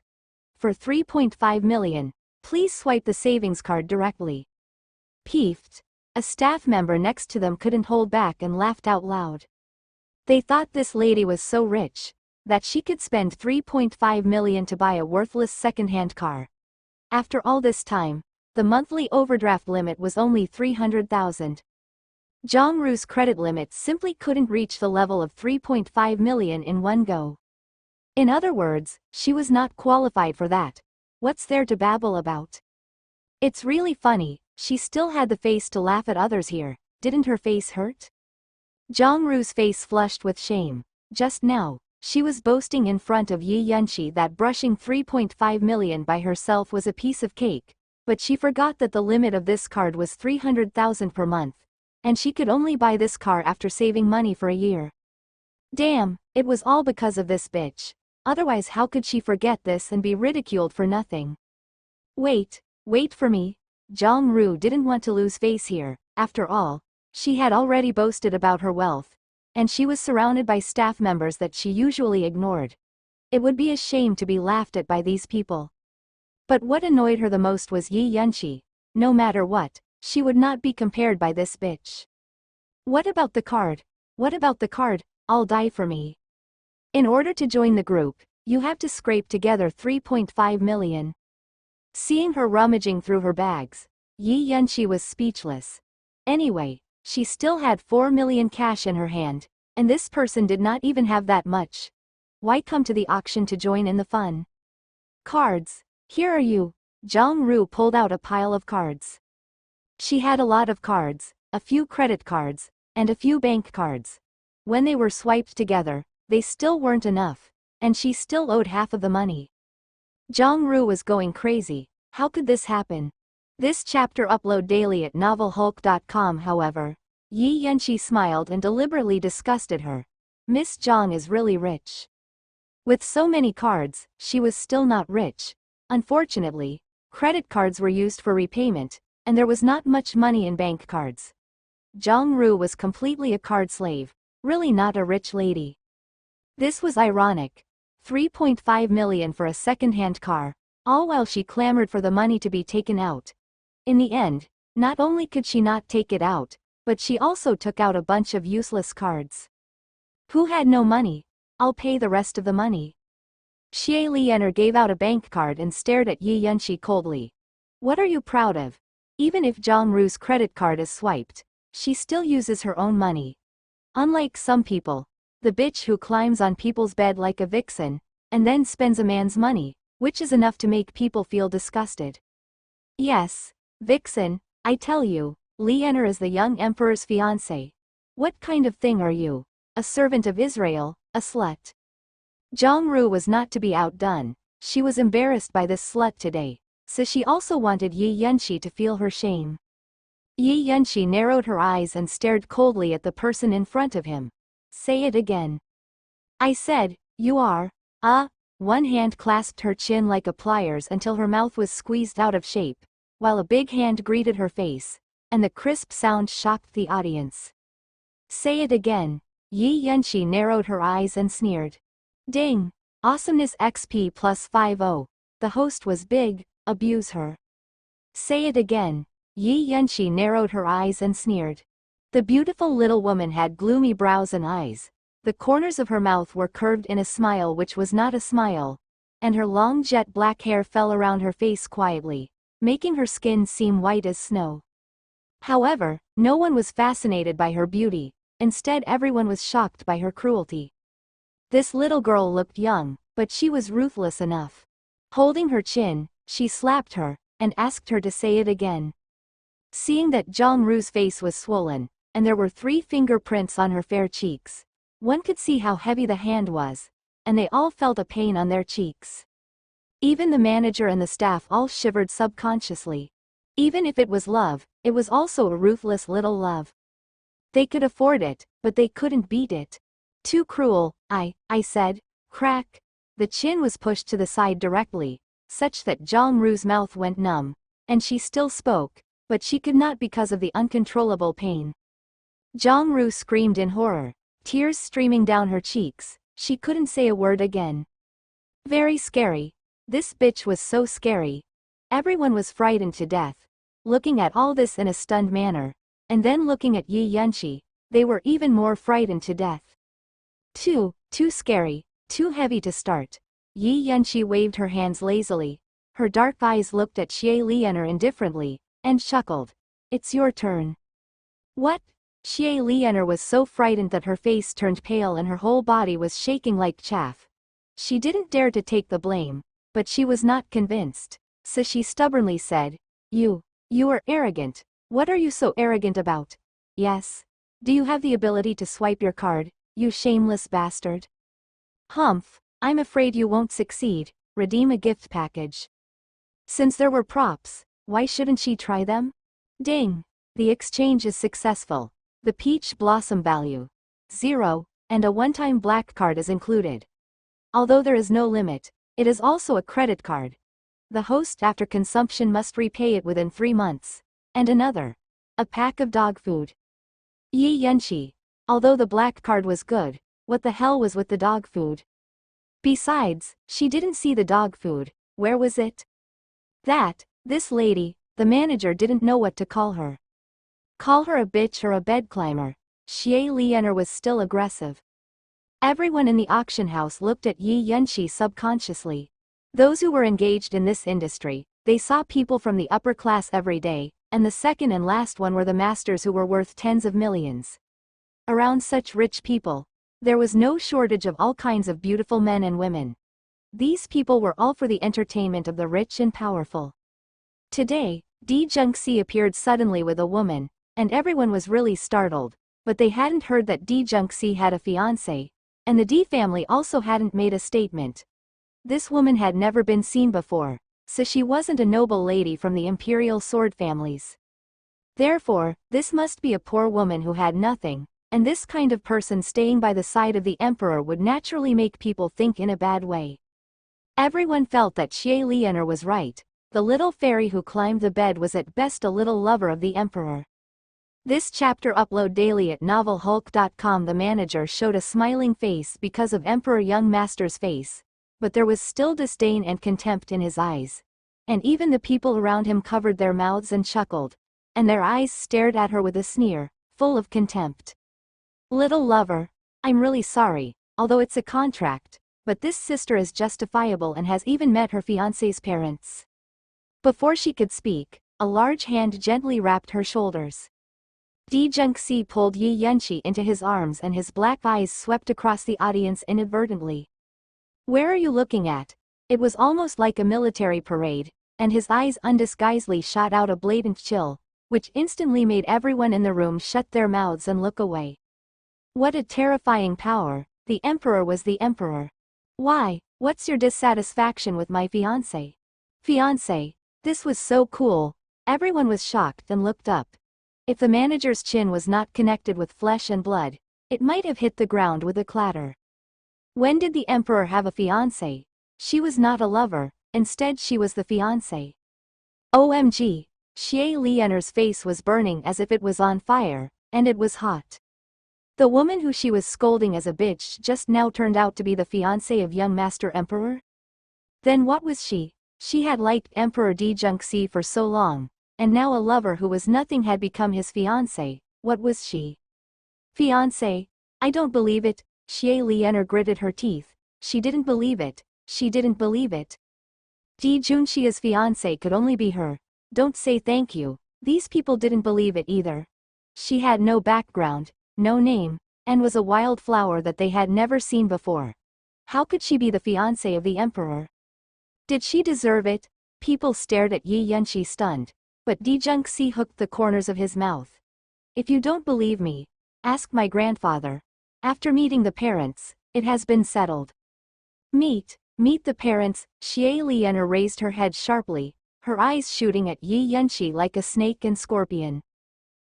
S1: For 3.5 million, please swipe the savings card directly." Peeved, a staff member next to them couldn't hold back and laughed out loud. They thought this lady was so rich that she could spend 3.5 million to buy a worthless second-hand car. After all this time, the monthly overdraft limit was only 300,000. Zhang Ru's credit limit simply couldn't reach the level of 3.5 million in one go. In other words, she was not qualified for that. What's there to babble about? It's really funny, she still had the face to laugh at others here. Didn't her face hurt? Zhang Ru's face flushed with shame. Just now, she was boasting in front of Yi Yanxi that brushing 3.5 million by herself was a piece of cake, but she forgot that the limit of this card was 300,000 per month, and she could only buy this car after saving money for a year. Damn, it was all because of this bitch. Otherwise how could she forget this and be ridiculed for nothing? Wait for me. Zhang Ru didn't want to lose face here. After all, she had already boasted about her wealth, and she was surrounded by staff members that she usually ignored. It would be a shame to be laughed at by these people. But what annoyed her the most was Yi Yanxi. No matter what, she would not be compared by this bitch. What about the card? What about the card? I'll die for me. In order to join the group, you have to scrape together 3.5 million. Seeing her rummaging through her bags, Yi Yanxi was speechless. Anyway, she still had 4 million cash in her hand, and this person did not even have that much. Why come to the auction to join in the fun? Cards. Here are you. Zhang Ru pulled out a pile of cards. She had a lot of cards, a few credit cards, and a few bank cards. When they were swiped together, they still weren't enough, and she still owed half of the money. Zhang Ru was going crazy. How could this happen? This chapter upload daily at novelhulk.com. However, Yi Yanxi smiled and deliberately disgusted her. Miss Zhang is really rich. With so many cards, she was still not rich. Unfortunately, credit cards were used for repayment, and there was not much money in bank cards. Zhang Ru was completely a card slave, really not a rich lady. This was ironic. 3.5 million for a second-hand car, all while she clamored for the money to be taken out. In the end, not only could she not take it out, but she also took out a bunch of useless cards. Who had no money? I'll pay the rest of the money. Xie Lianer gave out a bank card and stared at Yi Yanxi coldly. What are you proud of? Even if Zhang Ru's credit card is swiped, she still uses her own money. Unlike some people, the bitch who climbs on people's bed like a vixen, and then spends a man's money, which is enough to make people feel disgusted. Yes, vixen, I tell you, Lianer is the young emperor's fiancé. What kind of thing are you? A servant of Israel, a slut. Zhongru was not to be outdone. She was embarrassed by this slut today, so she also wanted Yi Yunxi to feel her shame. Yi Yunxi narrowed her eyes and stared coldly at the person in front of him. Say it again. I said, you are. One hand clasped her chin like a pliers until her mouth was squeezed out of shape, while a big hand greeted her face, and the crisp sound shocked the audience. Say it again. Yi Yunxi narrowed her eyes and sneered. Ding! Awesomeness XP plus 50. The host was big, abuse her. Say it again. Yi Yunxi narrowed her eyes and sneered. The beautiful little woman had gloomy brows and eyes. The corners of her mouth were curved in a smile which was not a smile, and her long jet black hair fell around her face quietly, making her skin seem white as snow. However, no one was fascinated by her beauty, instead everyone was shocked by her cruelty. This little girl looked young, but she was ruthless enough. Holding her chin, she slapped her, and asked her to say it again. Seeing that Zhongru's face was swollen, and there were 3 fingerprints on her fair cheeks, one could see how heavy the hand was, and they all felt a pain on their cheeks. Even the manager and the staff all shivered subconsciously. Even if it was love, it was also a ruthless little love. They could afford it, but they couldn't beat it. Too cruel, I said. Crack. The chin was pushed to the side directly, such that Zhongru's mouth went numb, and she still spoke, but she could not because of the uncontrollable pain. Zhongru screamed in horror, tears streaming down her cheeks. She couldn't say a word again. Very scary. This bitch was so scary. Everyone was frightened to death. Looking at all this in a stunned manner, and then looking at Yi Yunxi, they were even more frightened to death. Too scary, too heavy to start. Yi Yunxi waved her hands lazily. Her dark eyes looked at Xie Lianer indifferently, and chuckled. It's your turn. What? Xie Lianer was so frightened that her face turned pale and her whole body was shaking like chaff. She didn't dare to take the blame, but she was not convinced, so she stubbornly said, You are arrogant. What are you so arrogant about? Yes. Do you have the ability to swipe your card, you shameless bastard? Humph, I'm afraid you won't succeed. Redeem a gift package. Since there were props, why shouldn't she try them? Ding! The exchange is successful. The peach blossom value 0, and a one-time black card is included. Although there is no limit, it is also a credit card. The host after consumption must repay it within 3 months. And another. A pack of dog food. Yi Yunxi. Although the black card was good, what the hell was with the dog food? Besides, she didn't see the dog food. Where was it? This lady, the manager didn't know what to call her. Call her a bitch or a bed climber. Xie Lianer was still aggressive. Everyone in the auction house looked at Yi Yunxi subconsciously. Those who were engaged in this industry, they saw people from the upper class every day, and the second and last one were the masters who were worth tens of millions. Around such rich people, there was no shortage of all kinds of beautiful men and women. These people were all for the entertainment of the rich and powerful. Today, Di Zhengxi appeared suddenly with a woman, and everyone was really startled, but they hadn't heard that Di Zhengxi had a fiancé, and the Di family also hadn't made a statement. This woman had never been seen before, so she wasn't a noble lady from the imperial sword families. Therefore, this must be a poor woman who had nothing, and this kind of person staying by the side of the emperor would naturally make people think in a bad way. Everyone felt that Xie Lianer was right. The little fairy who climbed the bed was at best a little lover of the emperor. This chapter upload daily at novelhulk.com. The manager showed a smiling face because of Emperor Young Master's face, but there was still disdain and contempt in his eyes. And even the people around him covered their mouths and chuckled, and their eyes stared at her with a sneer, full of contempt. Little lover, I'm really sorry, although it's a contract, but this sister is justifiable and has even met her fiancé's parents. Before she could speak, a large hand gently wrapped her shoulders. Di Zhengxi pulled Yi Yunxi into his arms and his black eyes swept across the audience inadvertently. Where are you looking at? It was almost like a military parade, and his eyes undisguisedly shot out a blatant chill, which instantly made everyone in the room shut their mouths and look away. What a terrifying power! The Emperor was the Emperor. Why, what's your dissatisfaction with my fiancé? Fiancé, this was so cool. Everyone was shocked and looked up. If the manager's chin was not connected with flesh and blood, it might have hit the ground with a clatter. When did the Emperor have a fiancé? She was not a lover, instead she was the fiancé. OMG! Xie Lianer's face was burning as if it was on fire, and it was hot. The woman who she was scolding as a bitch just now turned out to be the fiancé of young Master Emperor? Then what was she? She had liked Emperor Di Junxi for so long, and now a lover who was nothing had become his fiancé. What was she? Fiancé? I don't believe it. Xie Lianer gritted her teeth. She didn't believe it. She didn't believe it. Di Junxi's fiancé could only be her. Don't say thank you. These people didn't believe it either. She had no background, no name, and was a wildflower that they had never seen before. How could she be the fiancé of the Emperor? Did she deserve it? People stared at Yi Yanqi stunned, but Di Junxi hooked the corners of his mouth. If you don't believe me, ask my grandfather. After meeting the parents, it has been settled. Meet the parents. Xie Lianer raised her head sharply, her eyes shooting at Yi Yanqi like a snake and scorpion.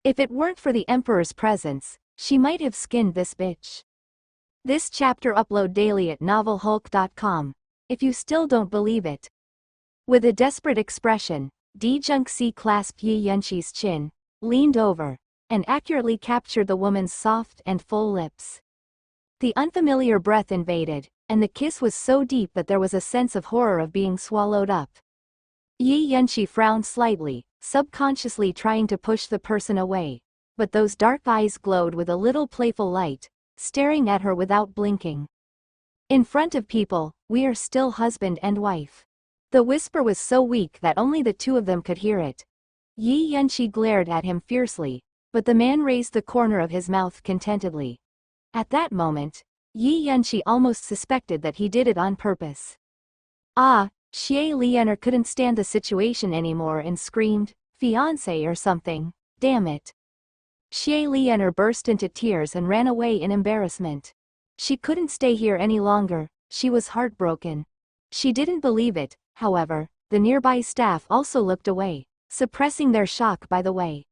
S1: If it weren't for the Emperor's presence, she might have skinned this bitch. This chapter upload daily at novelhulk.com. If you still don't believe it. With a desperate expression, Di Junxi clasped Yi Yanqi's chin, leaned over, and accurately captured the woman's soft and full lips. The unfamiliar breath invaded, and the kiss was so deep that there was a sense of horror of being swallowed up. Yi Yanqi frowned slightly, subconsciously trying to push the person away, but those dark eyes glowed with a little playful light, staring at her without blinking. In front of people, we are still husband and wife. The whisper was so weak that only the two of them could hear it. Yi Yanqi glared at him fiercely, but the man raised the corner of his mouth contentedly. At that moment, Yi Yanqi almost suspected that he did it on purpose. Xie Lianer couldn't stand the situation anymore and screamed, "Fiancé or something, damn it." Xie Lianer burst into tears and ran away in embarrassment. She couldn't stay here any longer, she was heartbroken. She didn't believe it, however. The nearby staff also looked away, suppressing their shock by the way.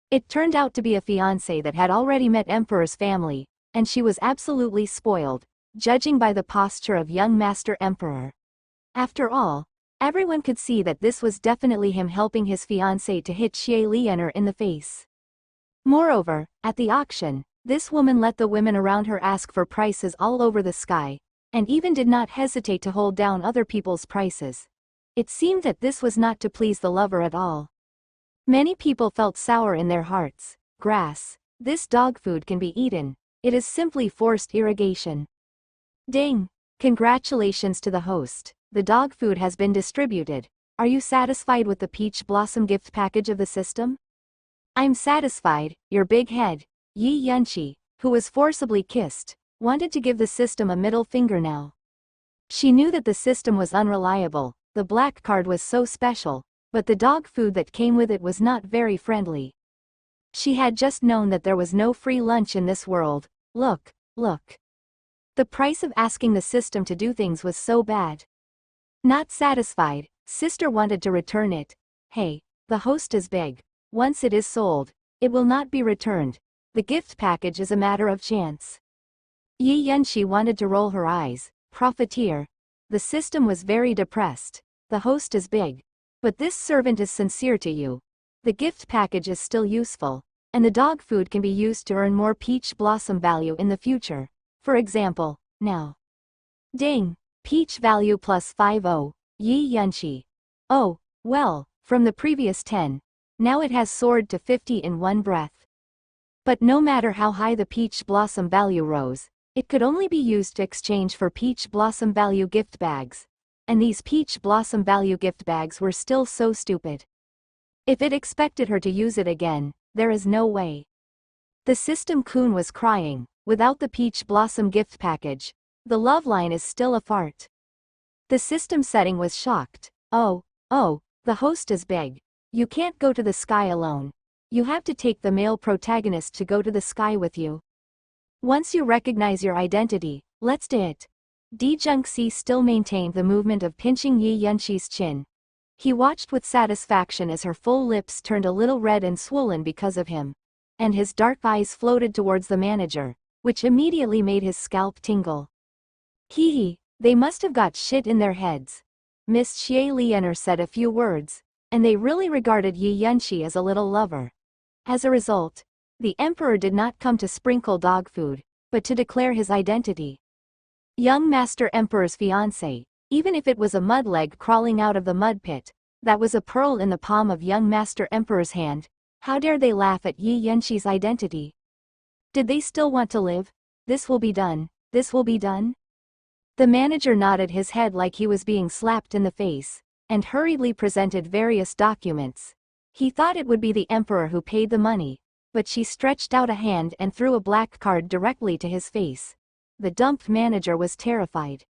S1: It turned out to be a fiancé that had already met Emperor's family, and she was absolutely spoiled, judging by the posture of young Master Emperor. After all, everyone could see that this was definitely him helping his fiancé to hit Xie Lianer in the face. Moreover, at the auction, this woman let the women around her ask for prices all over the sky, and even did not hesitate to hold down other people's prices. It seemed that this was not to please the lover at all. Many people felt sour in their hearts. Grass. This dog food can be eaten. It is simply forced irrigation. Ding! Congratulations to the host. The dog food has been distributed. Are you satisfied with the peach blossom gift package of the system? I'm satisfied, your big head. Yi Yanqi, who was forcibly kissed, wanted to give the system a middle finger now. She knew that the system was unreliable, the black card was so special, but the dog food that came with it was not very friendly. She had just known that there was no free lunch in this world. Look. The price of asking the system to do things was so bad. Not satisfied, sister wanted to return it. Hey, the host is big. Once it is sold, it will not be returned. The gift package is a matter of chance. Yi Yanqi wanted to roll her eyes. Profiteer. The system was very depressed. The host is big. But this servant is sincere to you. The gift package is still useful, and the dog food can be used to earn more peach blossom value in the future. For example, now. Ding! Peach value plus 50. Yi Yanqi. Oh, well, from the previous 10. Now it has soared to 50 in one breath. But no matter how high the peach blossom value rose, it could only be used to exchange for peach blossom value gift bags. And these peach blossom value gift bags were still so stupid. If it expected her to use it again, there is no way. The system Kun was crying. Without the peach blossom gift package, the love line is still a fart. The system setting was shocked. Oh, the host is big. You can't go to the sky alone. You have to take the male protagonist to go to the sky with you. Once you recognize your identity, let's do it. Di Jung-si still maintained the movement of pinching Yi Yunshi's chin. He watched with satisfaction as her full lips turned a little red and swollen because of him. And his dark eyes floated towards the manager, which immediately made his scalp tingle. Hee hee, they must have got shit in their heads. Miss Xie Lianer said a few words, and they really regarded Yi Yunshi as a little lover. As a result, the emperor did not come to sprinkle dog food, but to declare his identity. Young Master Emperor's fiancé, even if it was a mudleg crawling out of the mud pit, that was a pearl in the palm of young Master Emperor's hand. How dare they laugh at Yi Yunshi's identity? Did they still want to live? This will be done, this will be done? The manager nodded his head like he was being slapped in the face, and hurriedly presented various documents. He thought it would be the emperor who paid the money, but she stretched out a hand and threw a black card directly to his face. The dumped manager was terrified.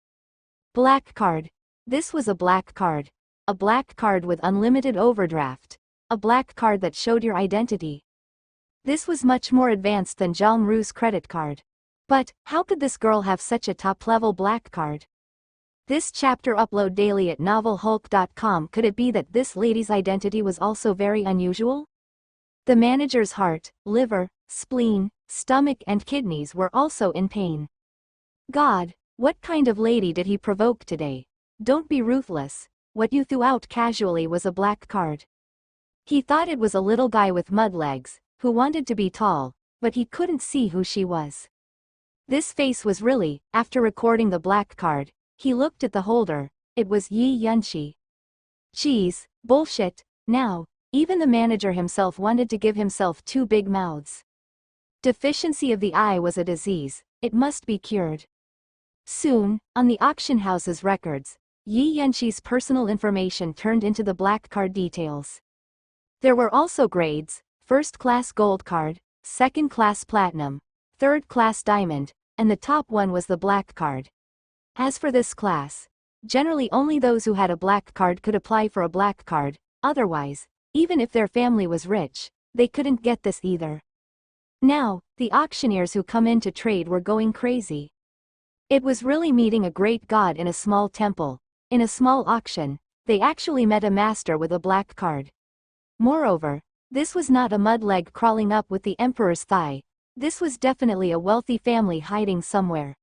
S1: Black card. This was a black card. A black card with unlimited overdraft. A black card that showed your identity. This was much more advanced than Zhang Ru's credit card. But, how could this girl have such a top-level black card? This chapter upload daily at novelhulk.com. Could it be that this lady's identity was also very unusual? The manager's heart, liver, spleen, stomach and kidneys were also in pain. God, what kind of lady did he provoke today? Don't be ruthless. What you threw out casually was a black card. He thought it was a little guy with mud legs, who wanted to be tall, but he couldn't see who she was. This face was really, after recording the black card, he looked at the holder, it was Yi Yunshi. Geez, bullshit, now, even the manager himself wanted to give himself two big mouths. Deficiency of the eye was a disease, it must be cured. Soon, on the auction house's records, Yi Yunshi's personal information turned into the black card details. There were also grades, first-class gold card, second-class platinum, third-class diamond, and the top one was the black card. As for this class, generally only those who had a black card could apply for a black card, otherwise, even if their family was rich, they couldn't get this either. Now, the auctioneers who come in to trade were going crazy. It was really meeting a great god in a small temple. In a small auction, they actually met a master with a black card. Moreover, this was not a mudleg crawling up with the emperor's thigh. This was definitely a wealthy family hiding somewhere.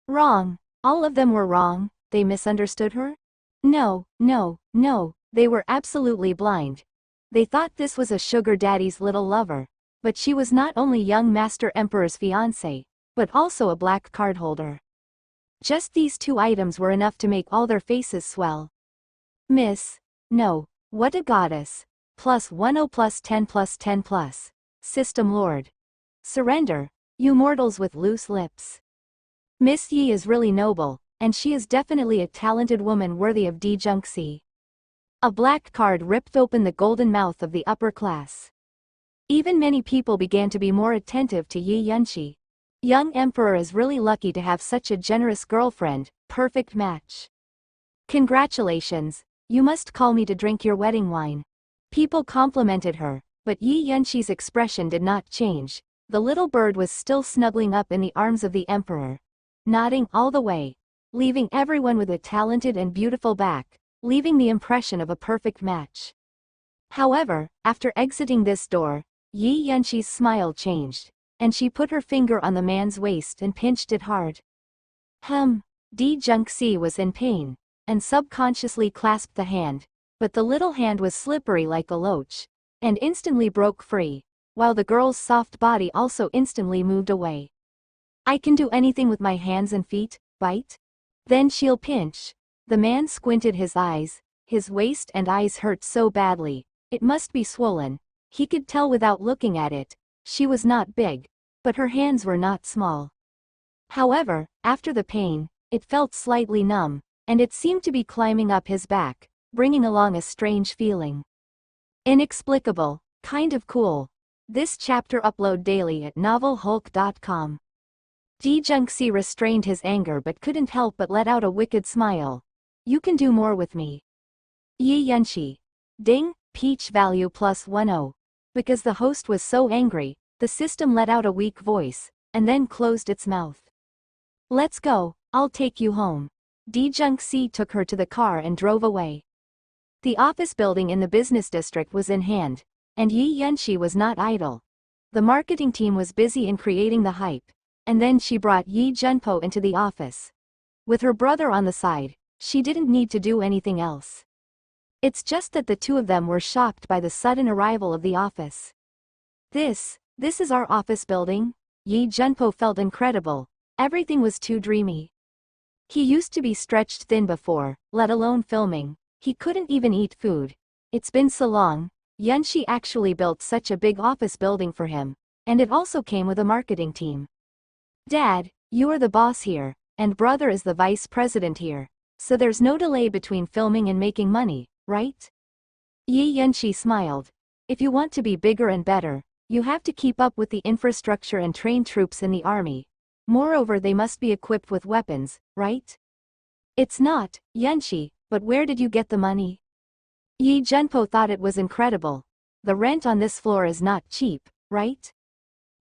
S1: Wrong. All of them were wrong. They misunderstood her? No, they were absolutely blind. They thought this was a sugar daddy's little lover, but she was not only young Master Emperor's fiancé, but also a black card holder. Just these two items were enough to make all their faces swell. Miss. No. What a goddess. +10 +10 +10+. System Lord. Surrender, you mortals with loose lips. Miss Yi is really noble, and she is definitely a talented woman worthy of Di Jung-si. A black card ripped open the golden mouth of the upper class. Even many people began to be more attentive to Yi Yunshi. Young Emperor is really lucky to have such a generous girlfriend, perfect match. Congratulations, you must call me to drink your wedding wine. People complimented her, but Yi Yunshi's expression did not change. The little bird was still snuggling up in the arms of the emperor, nodding all the way, leaving everyone with a talented and beautiful back, leaving the impression of a perfect match. However, after exiting this door, Yi Yunshi's smile changed, and she put her finger on the man's waist and pinched it hard. Di Jung-si was in pain, and subconsciously clasped the hand, but the little hand was slippery like a loach, and instantly broke free, while the girl's soft body also instantly moved away. I can do anything with my hands and feet, bite? Then she'll pinch. The man squinted his eyes, his waist and eyes hurt so badly, it must be swollen. He could tell without looking at it. She was not big, but her hands were not small. However, after the pain, it felt slightly numb, and it seemed to be climbing up his back, bringing along a strange feeling. Inexplicable, kind of cool. This chapter upload daily at novelhulk.com. Di Jung-si restrained his anger but couldn't help but let out a wicked smile. You can do more with me. Yi Yunshi. Ding, peach value +10. Because the host was so angry, the system let out a weak voice, and then closed its mouth. Let's go, I'll take you home. Jung-si took her to the car and drove away. The office building in the business district was in hand, and Yi Yunshi was not idle. The marketing team was busy in creating the hype, and then she brought Yi Junpo into the office. With her brother on the side, she didn't need to do anything else. It's just that the two of them were shocked by the sudden arrival of the office. This is our office building? Yi Junpo felt incredible. Everything was too dreamy. He used to be stretched thin before, let alone filming. He couldn't even eat food. It's been so long. Yunshi actually built such a big office building for him, and it also came with a marketing team. Dad, you are the boss here, and brother is the vice president here, so there's no delay between filming and making money, right? Yi Yunshi smiled. If you want to be bigger and better, you have to keep up with the infrastructure and train troops in the army. Moreover, they must be equipped with weapons, right? It's not, Yunshi, but where did you get the money? Yi Junpo thought it was incredible. The rent on this floor is not cheap, right?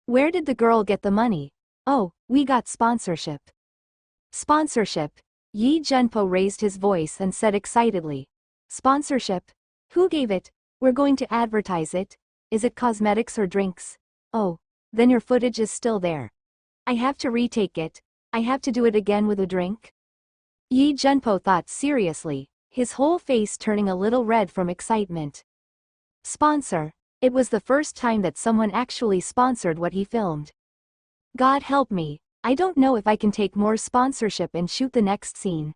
S1: Where did the girl get the money? Oh, we got sponsorship. Sponsorship? Yi Junpo raised his voice and said excitedly. Sponsorship? Who gave it? We're going to advertise it. Is it cosmetics or drinks? Oh, then your footage is still there. I have to retake it. I have to do it again with a drink? Yi Junpo thought seriously, his whole face turning a little red from excitement. Sponsor. It was the first time that someone actually sponsored what he filmed. God help me, I don't know if I can take more sponsorship and shoot the next scene.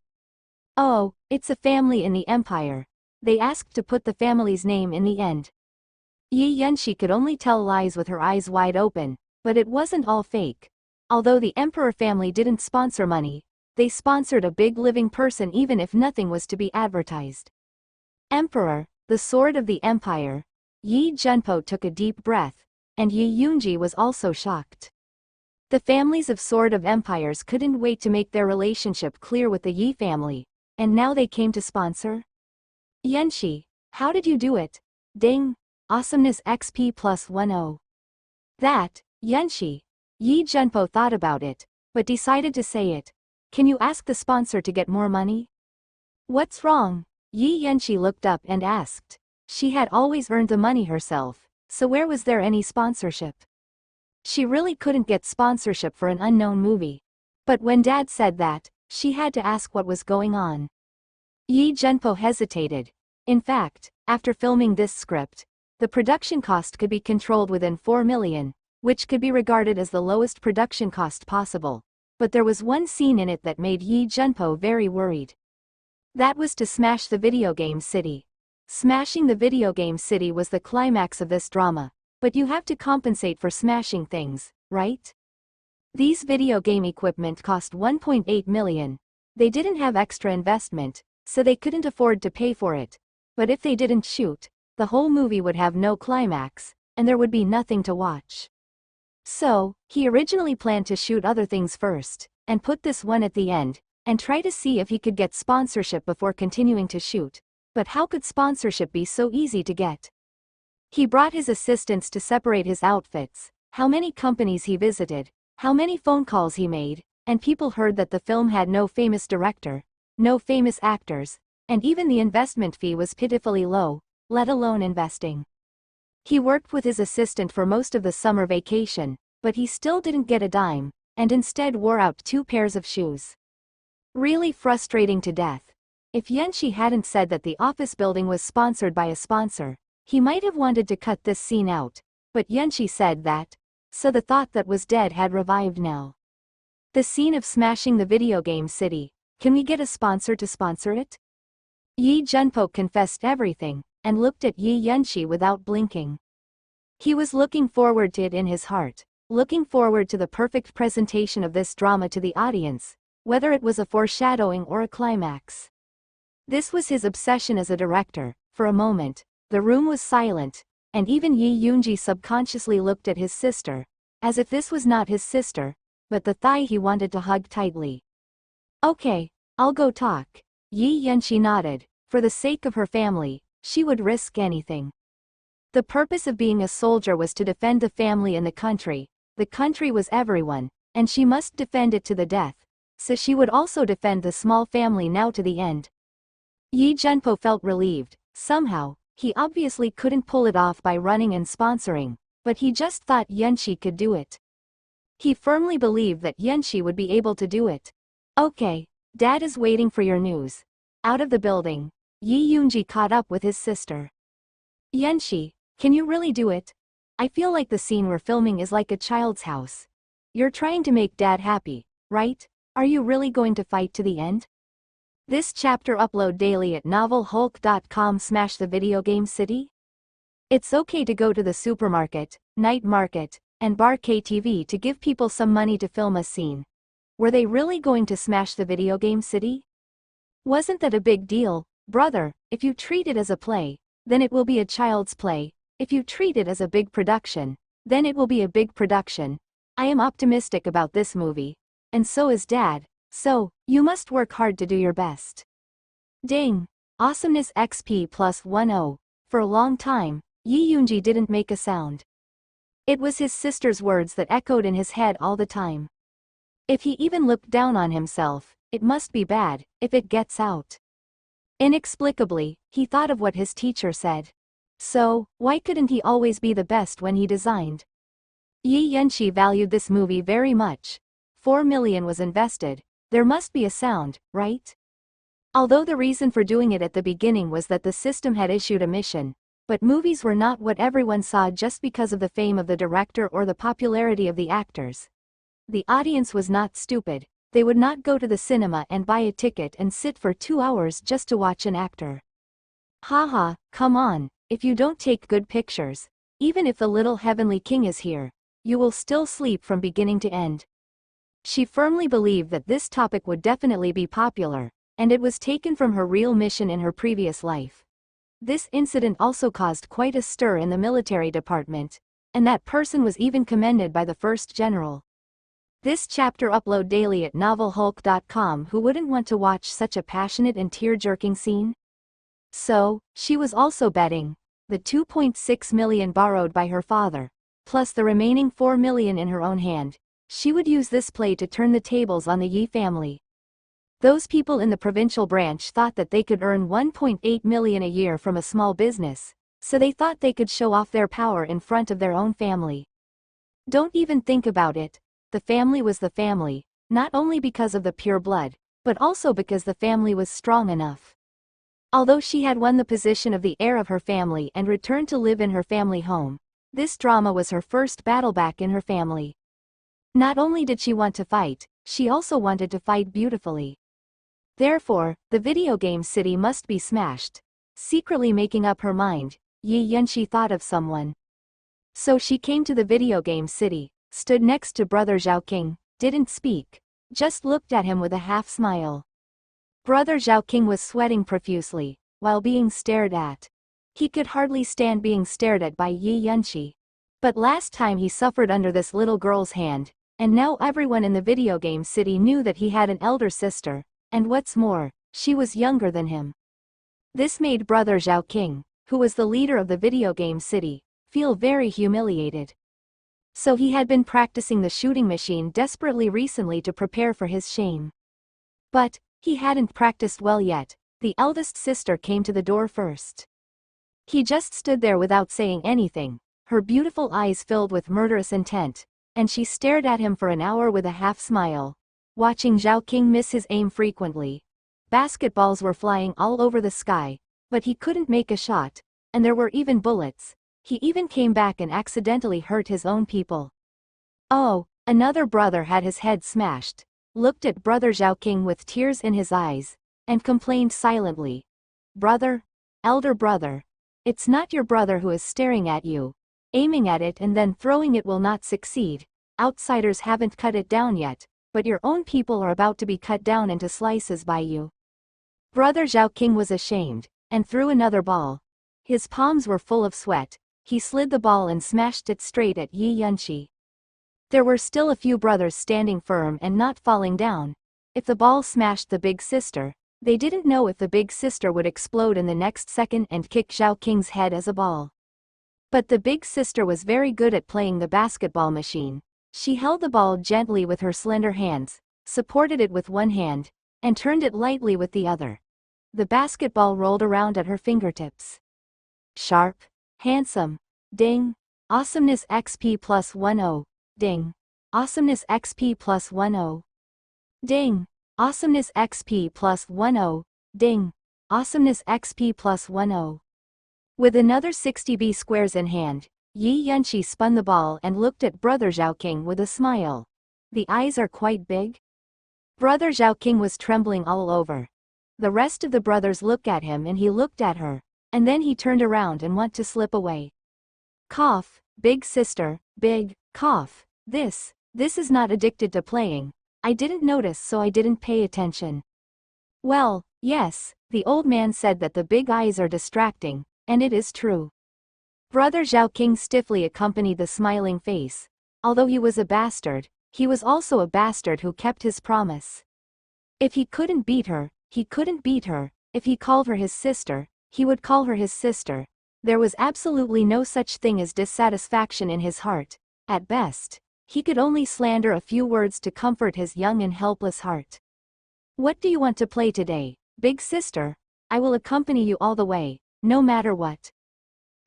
S1: Oh, it's a family in the empire. They asked to put the family's name in the end. Yi Yunshi could only tell lies with her eyes wide open, but it wasn't all fake. Although the emperor family didn't sponsor money, they sponsored a big living person even if nothing was to be advertised. Emperor, the sword of the empire. Yi Junpo took a deep breath, and Yi Yunji was also shocked. The families of Sword of Empires couldn't wait to make their relationship clear with the Yi family, and now they came to sponsor? Yunshi, how did you do it? Ding! Awesomeness XP +10. That, Yunshi. Yi Junpo thought about it, but decided to say it. Can you ask the sponsor to get more money? What's wrong? Yi Yunshi looked up and asked. She had always earned the money herself, so where was there any sponsorship? She really couldn't get sponsorship for an unknown movie. But when Dad said that, she had to ask what was going on. Yi Junpo hesitated. In fact, after filming this script, the production cost could be controlled within 4 million, which could be regarded as the lowest production cost possible. But there was one scene in it that made Yi Junpo very worried. That was to smash the video game city. Smashing the video game city was the climax of this drama, but you have to compensate for smashing things, right? These video game equipment cost 1.8 million. They didn't have extra investment, so they couldn't afford to pay for it. But if they didn't shoot, the whole movie would have no climax, and there would be nothing to watch. So, he originally planned to shoot other things first, and put this one at the end, and try to see if he could get sponsorship before continuing to shoot. But how could sponsorship be so easy to get? He brought his assistants to separate his outfits, how many companies he visited, how many phone calls he made, and people heard that the film had no famous director, no famous actors, and even the investment fee was pitifully low, let alone investing. He worked with his assistant for most of the summer vacation, but he still didn't get a dime, and instead wore out 2 pairs of shoes. Really frustrating to death. If Yunshi hadn't said that the office building was sponsored by a sponsor, he might have wanted to cut this scene out, but Yunshi said that, so the thought that was dead had revived now. The scene of smashing the video game city, can we get a sponsor to sponsor it? Yi Junpo confessed everything, and looked at Yi Yunshi without blinking. He was looking forward to it in his heart, looking forward to the perfect presentation of this drama to the audience, whether it was a foreshadowing or a climax. This was his obsession as a director. For a moment, the room was silent, and even Yi Yunji subconsciously looked at his sister, as if this was not his sister, but the thigh he wanted to hug tightly. Okay, I'll go talk. Yi Yunshi nodded. For the sake of her family, she would risk anything. The purpose of being a soldier was to defend the family and the country. The country was everyone, and she must defend it to the death. So she would also defend the small family now to the end. Yi Junpo felt relieved. Somehow, he obviously couldn't pull it off by running and sponsoring, but he just thought Yunshi could do it. He firmly believed that Yunshi would be able to do it. Okay, Dad is waiting for your news. Out of the building, Yi Yunji caught up with his sister. Yunshi, can you really do it? I feel like the scene we're filming is like a child's house. You're trying to make Dad happy, right? Are you really going to fight to the end? This chapter upload daily at novelhulk.com. Smash the video game city? It's okay to go to the supermarket, night market, and bar KTV to give people some money to film a scene. Were they really going to smash the video game city? Wasn't that a big deal, brother? If you treat it as a play, then it will be a child's play. If you treat it as a big production, then it will be a big production. I am optimistic about this movie. And so is Dad. So, you must work hard to do your best. Ding! Awesomeness XP plus 10. For a long time, Yi Yunji didn't make a sound. It was his sister's words that echoed in his head all the time. If he even looked down on himself, it must be bad, if it gets out. Inexplicably, he thought of what his teacher said. So, why couldn't he always be the best when he designed? Yi Yunshi valued this movie very much. 4 million was invested. There must be a sound, right? Although the reason for doing it at the beginning was that the system had issued a mission, but movies were not what everyone saw just because of the fame of the director or the popularity of the actors. The audience was not stupid. They would not go to the cinema and buy a ticket and sit for 2 hours just to watch an actor. Haha, come on, if you don't take good pictures, even if the little heavenly king is here, you will still sleep from beginning to end. She firmly believed that this topic would definitely be popular, and it was taken from her real mission in her previous life. This incident also caused quite a stir in the military department, and that person was even commended by the first general. This chapter upload daily at novelhulk.com. Who wouldn't want to watch such a passionate and tear-jerking scene? So, she was also betting. The 2.6 million borrowed by her father, plus the remaining 4 million in her own hand. She would use this play to turn the tables on the Yi family. Those people in the provincial branch thought that they could earn 1.8 million a year from a small business, so they thought they could show off their power in front of their own family. Don't even think about it. The family was the family, not only because of the pure blood, but also because the family was strong enough. Although she had won the position of the heir of her family and returned to live in her family home, this drama was her first battle back in her family. Not only did she want to fight, she also wanted to fight beautifully. Therefore, the video game city must be smashed. Secretly making up her mind, Yi Yunshi thought of someone. So she came to the video game city, stood next to Brother Zhaoqing, didn't speak, just looked at him with a half smile. Brother Zhaoqing was sweating profusely, while being stared at. He could hardly stand being stared at by Yi Yunshi. But last time he suffered under this little girl's hand, and now everyone in the video game city knew that he had an elder sister, and what's more, she was younger than him. This made Brother Zhaoqing, who was the leader of the video game city, feel very humiliated. So he had been practicing the shooting machine desperately recently to prepare for his shame. But he hadn't practiced well yet. The eldest sister came to the door first. He just stood there without saying anything, her beautiful eyes filled with murderous intent, and she stared at him for an hour with a half smile, watching Zhaoqing miss his aim frequently. Basketballs were flying all over the sky, but he couldn't make a shot, and there were even bullets. He even came back and accidentally hurt his own people. Oh, another brother had his head smashed, looked at Brother Zhaoqing with tears in his eyes, and complained silently. Brother, elder brother, it's not your brother who is staring at you. Aiming at it and then throwing it will not succeed. Outsiders haven't cut it down yet, but your own people are about to be cut down into slices by you. Brother Zhaoqing was ashamed, and threw another ball. His palms were full of sweat. He slid the ball and smashed it straight at Yi Yunshi. There were still a few brothers standing firm and not falling down. If the ball smashed the big sister, They didn't know if the big sister would explode in the next second and kick Zhao Qing's head as a ball. But the big sister was very good at playing the basketball machine. She held the ball gently with her slender hands, supported it with one hand, and turned it lightly with the other. The basketball rolled around at her fingertips. Sharp. Handsome. Ding. Awesomeness XP plus 10. Ding. Awesomeness XP plus 10. Ding. Awesomeness XP plus 10. Ding. Awesomeness XP plus 10. With another 60B squares in hand, Yi Yanqi spun the ball and looked at Brother Zhao Qing with a smile. The eyes are quite big. Brother Zhao Qing was trembling all over. The rest of the brothers looked at him and he looked at her, and then he turned around and went to slip away. Cough, big sister, big, cough, this is not addicted to playing. I didn't notice so I didn't pay attention. Well, yes, the old man said that the big eyes are distracting, and it is true. Brother Zhao Qing stiffly accompanied the smiling face. Although he was a bastard, he was also a bastard who kept his promise. If he couldn't beat her, he couldn't beat her. If he called her his sister, he would call her his sister. There was absolutely no such thing as dissatisfaction in his heart. At best, he could only slander a few words to comfort his young and helpless heart. What do you want to play today, big sister? I will accompany you all the way, no matter what.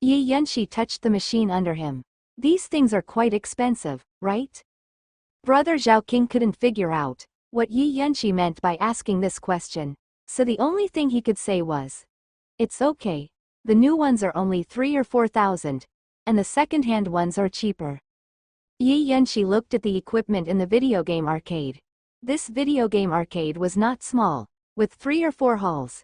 S1: Yi Yanqi touched the machine under him. These things are quite expensive, right? Brother Zhao Qing couldn't figure out what Yi Yanqi meant by asking this question, so the only thing he could say was, "It's okay. The new ones are only 3 or 4,000, and the second-hand ones are cheaper." Yi Yanqi looked at the equipment in the video game arcade. This video game arcade was not small, with 3 or 4 halls.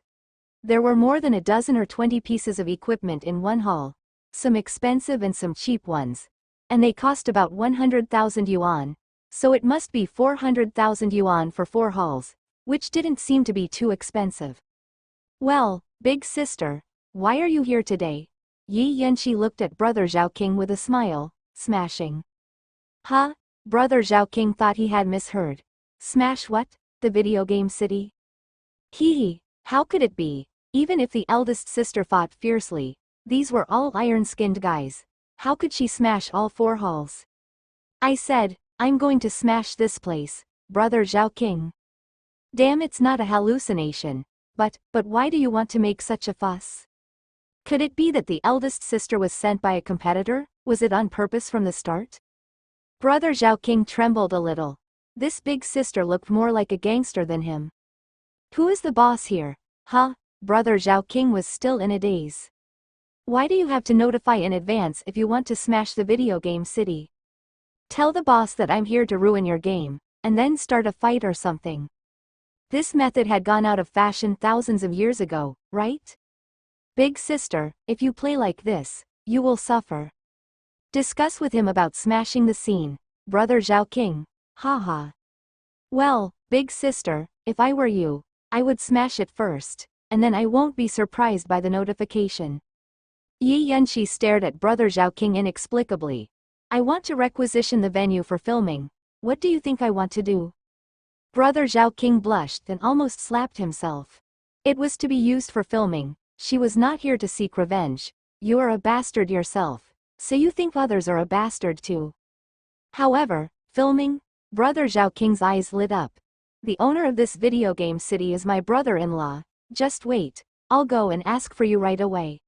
S1: There were more than a dozen or 20 pieces of equipment in one hall, some expensive and some cheap ones, and they cost about 100,000 yuan, so it must be 400,000 yuan for 4 halls, which didn't seem to be too expensive. Well, big sister, why are you here today? Yi Yanqi looked at Brother Zhao Qing with a smile, smashing. Huh? Brother Zhao Qing thought he had misheard. Smash what? The video game city? Hee, how could it be? Even if the eldest sister fought fiercely, these were all iron-skinned guys. How could she smash all 4 halls? I said, I'm going to smash this place, Brother Zhao Qing. Damn, it's not a hallucination. But why do you want to make such a fuss? Could it be that the eldest sister was sent by a competitor? Was it on purpose from the start? Brother Zhao Qing trembled a little. This big sister looked more like a gangster than him. Who is the boss here? Huh? Brother Zhao Qing was still in a daze. Why do you have to notify in advance if you want to smash the video game city? Tell the boss that I'm here to ruin your game, and then start a fight or something. This method had gone out of fashion thousands of years ago, right? Big sister, if you play like this, you will suffer. Discuss with him about smashing the scene, Brother Zhao Qing. Haha. Well, big sister, if I were you, I would smash it first, and then I won't be surprised by the notification. Yi Yanqi stared at Brother Zhao Qing inexplicably. I want to requisition the venue for filming. What do you think I want to do? Brother Zhao Qing blushed and almost slapped himself. It was to be used for filming. She was not here to seek revenge. You are a bastard yourself, so you think others are a bastard too. However, filming? Brother Zhao Qing's eyes lit up. The owner of this video game city is my brother-in-law. Just wait, I'll go and ask for you right away.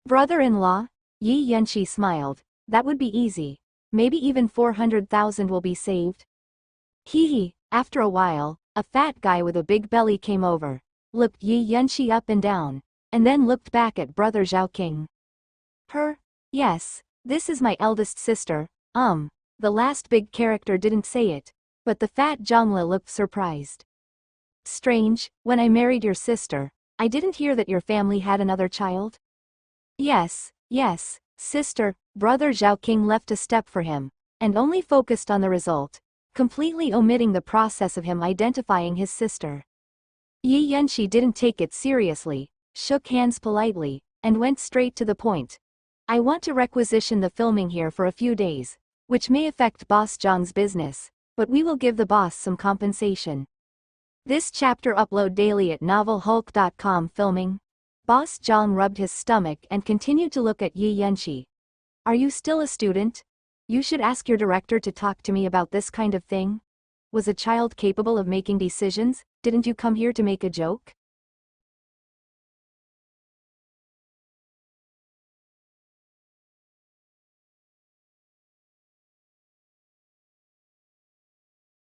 S1: Brother-in-law? Yi Yanqi smiled. That would be easy. Maybe even 400,000 will be saved. Hee. After a while, a fat guy with a big belly came over, looked Yi Yanqi up and down, and then looked back at Brother Zhao Qing. Her? Yes, this is my eldest sister. The last big character didn't say it, but the fat Zhongli looked surprised. Strange, when I married your sister, I didn't hear that your family had another child. Yes, sister. Brother Zhao Qing left a step for him, and only focused on the result, completely omitting the process of him identifying his sister. Yi Yanqi didn't take it seriously, shook hands politely, and went straight to the point. I want to requisition the filming here for a few days, which may affect Boss Zhang's business, but we will give the boss some compensation. This chapter upload daily at novelhulk.com. Filming. Boss Zhang rubbed his stomach and continued to look at Yi Yanxi. Are you still a student? You should ask your director to talk to me about this kind of thing. Was a child capable of making decisions? Didn't you come here to make a joke?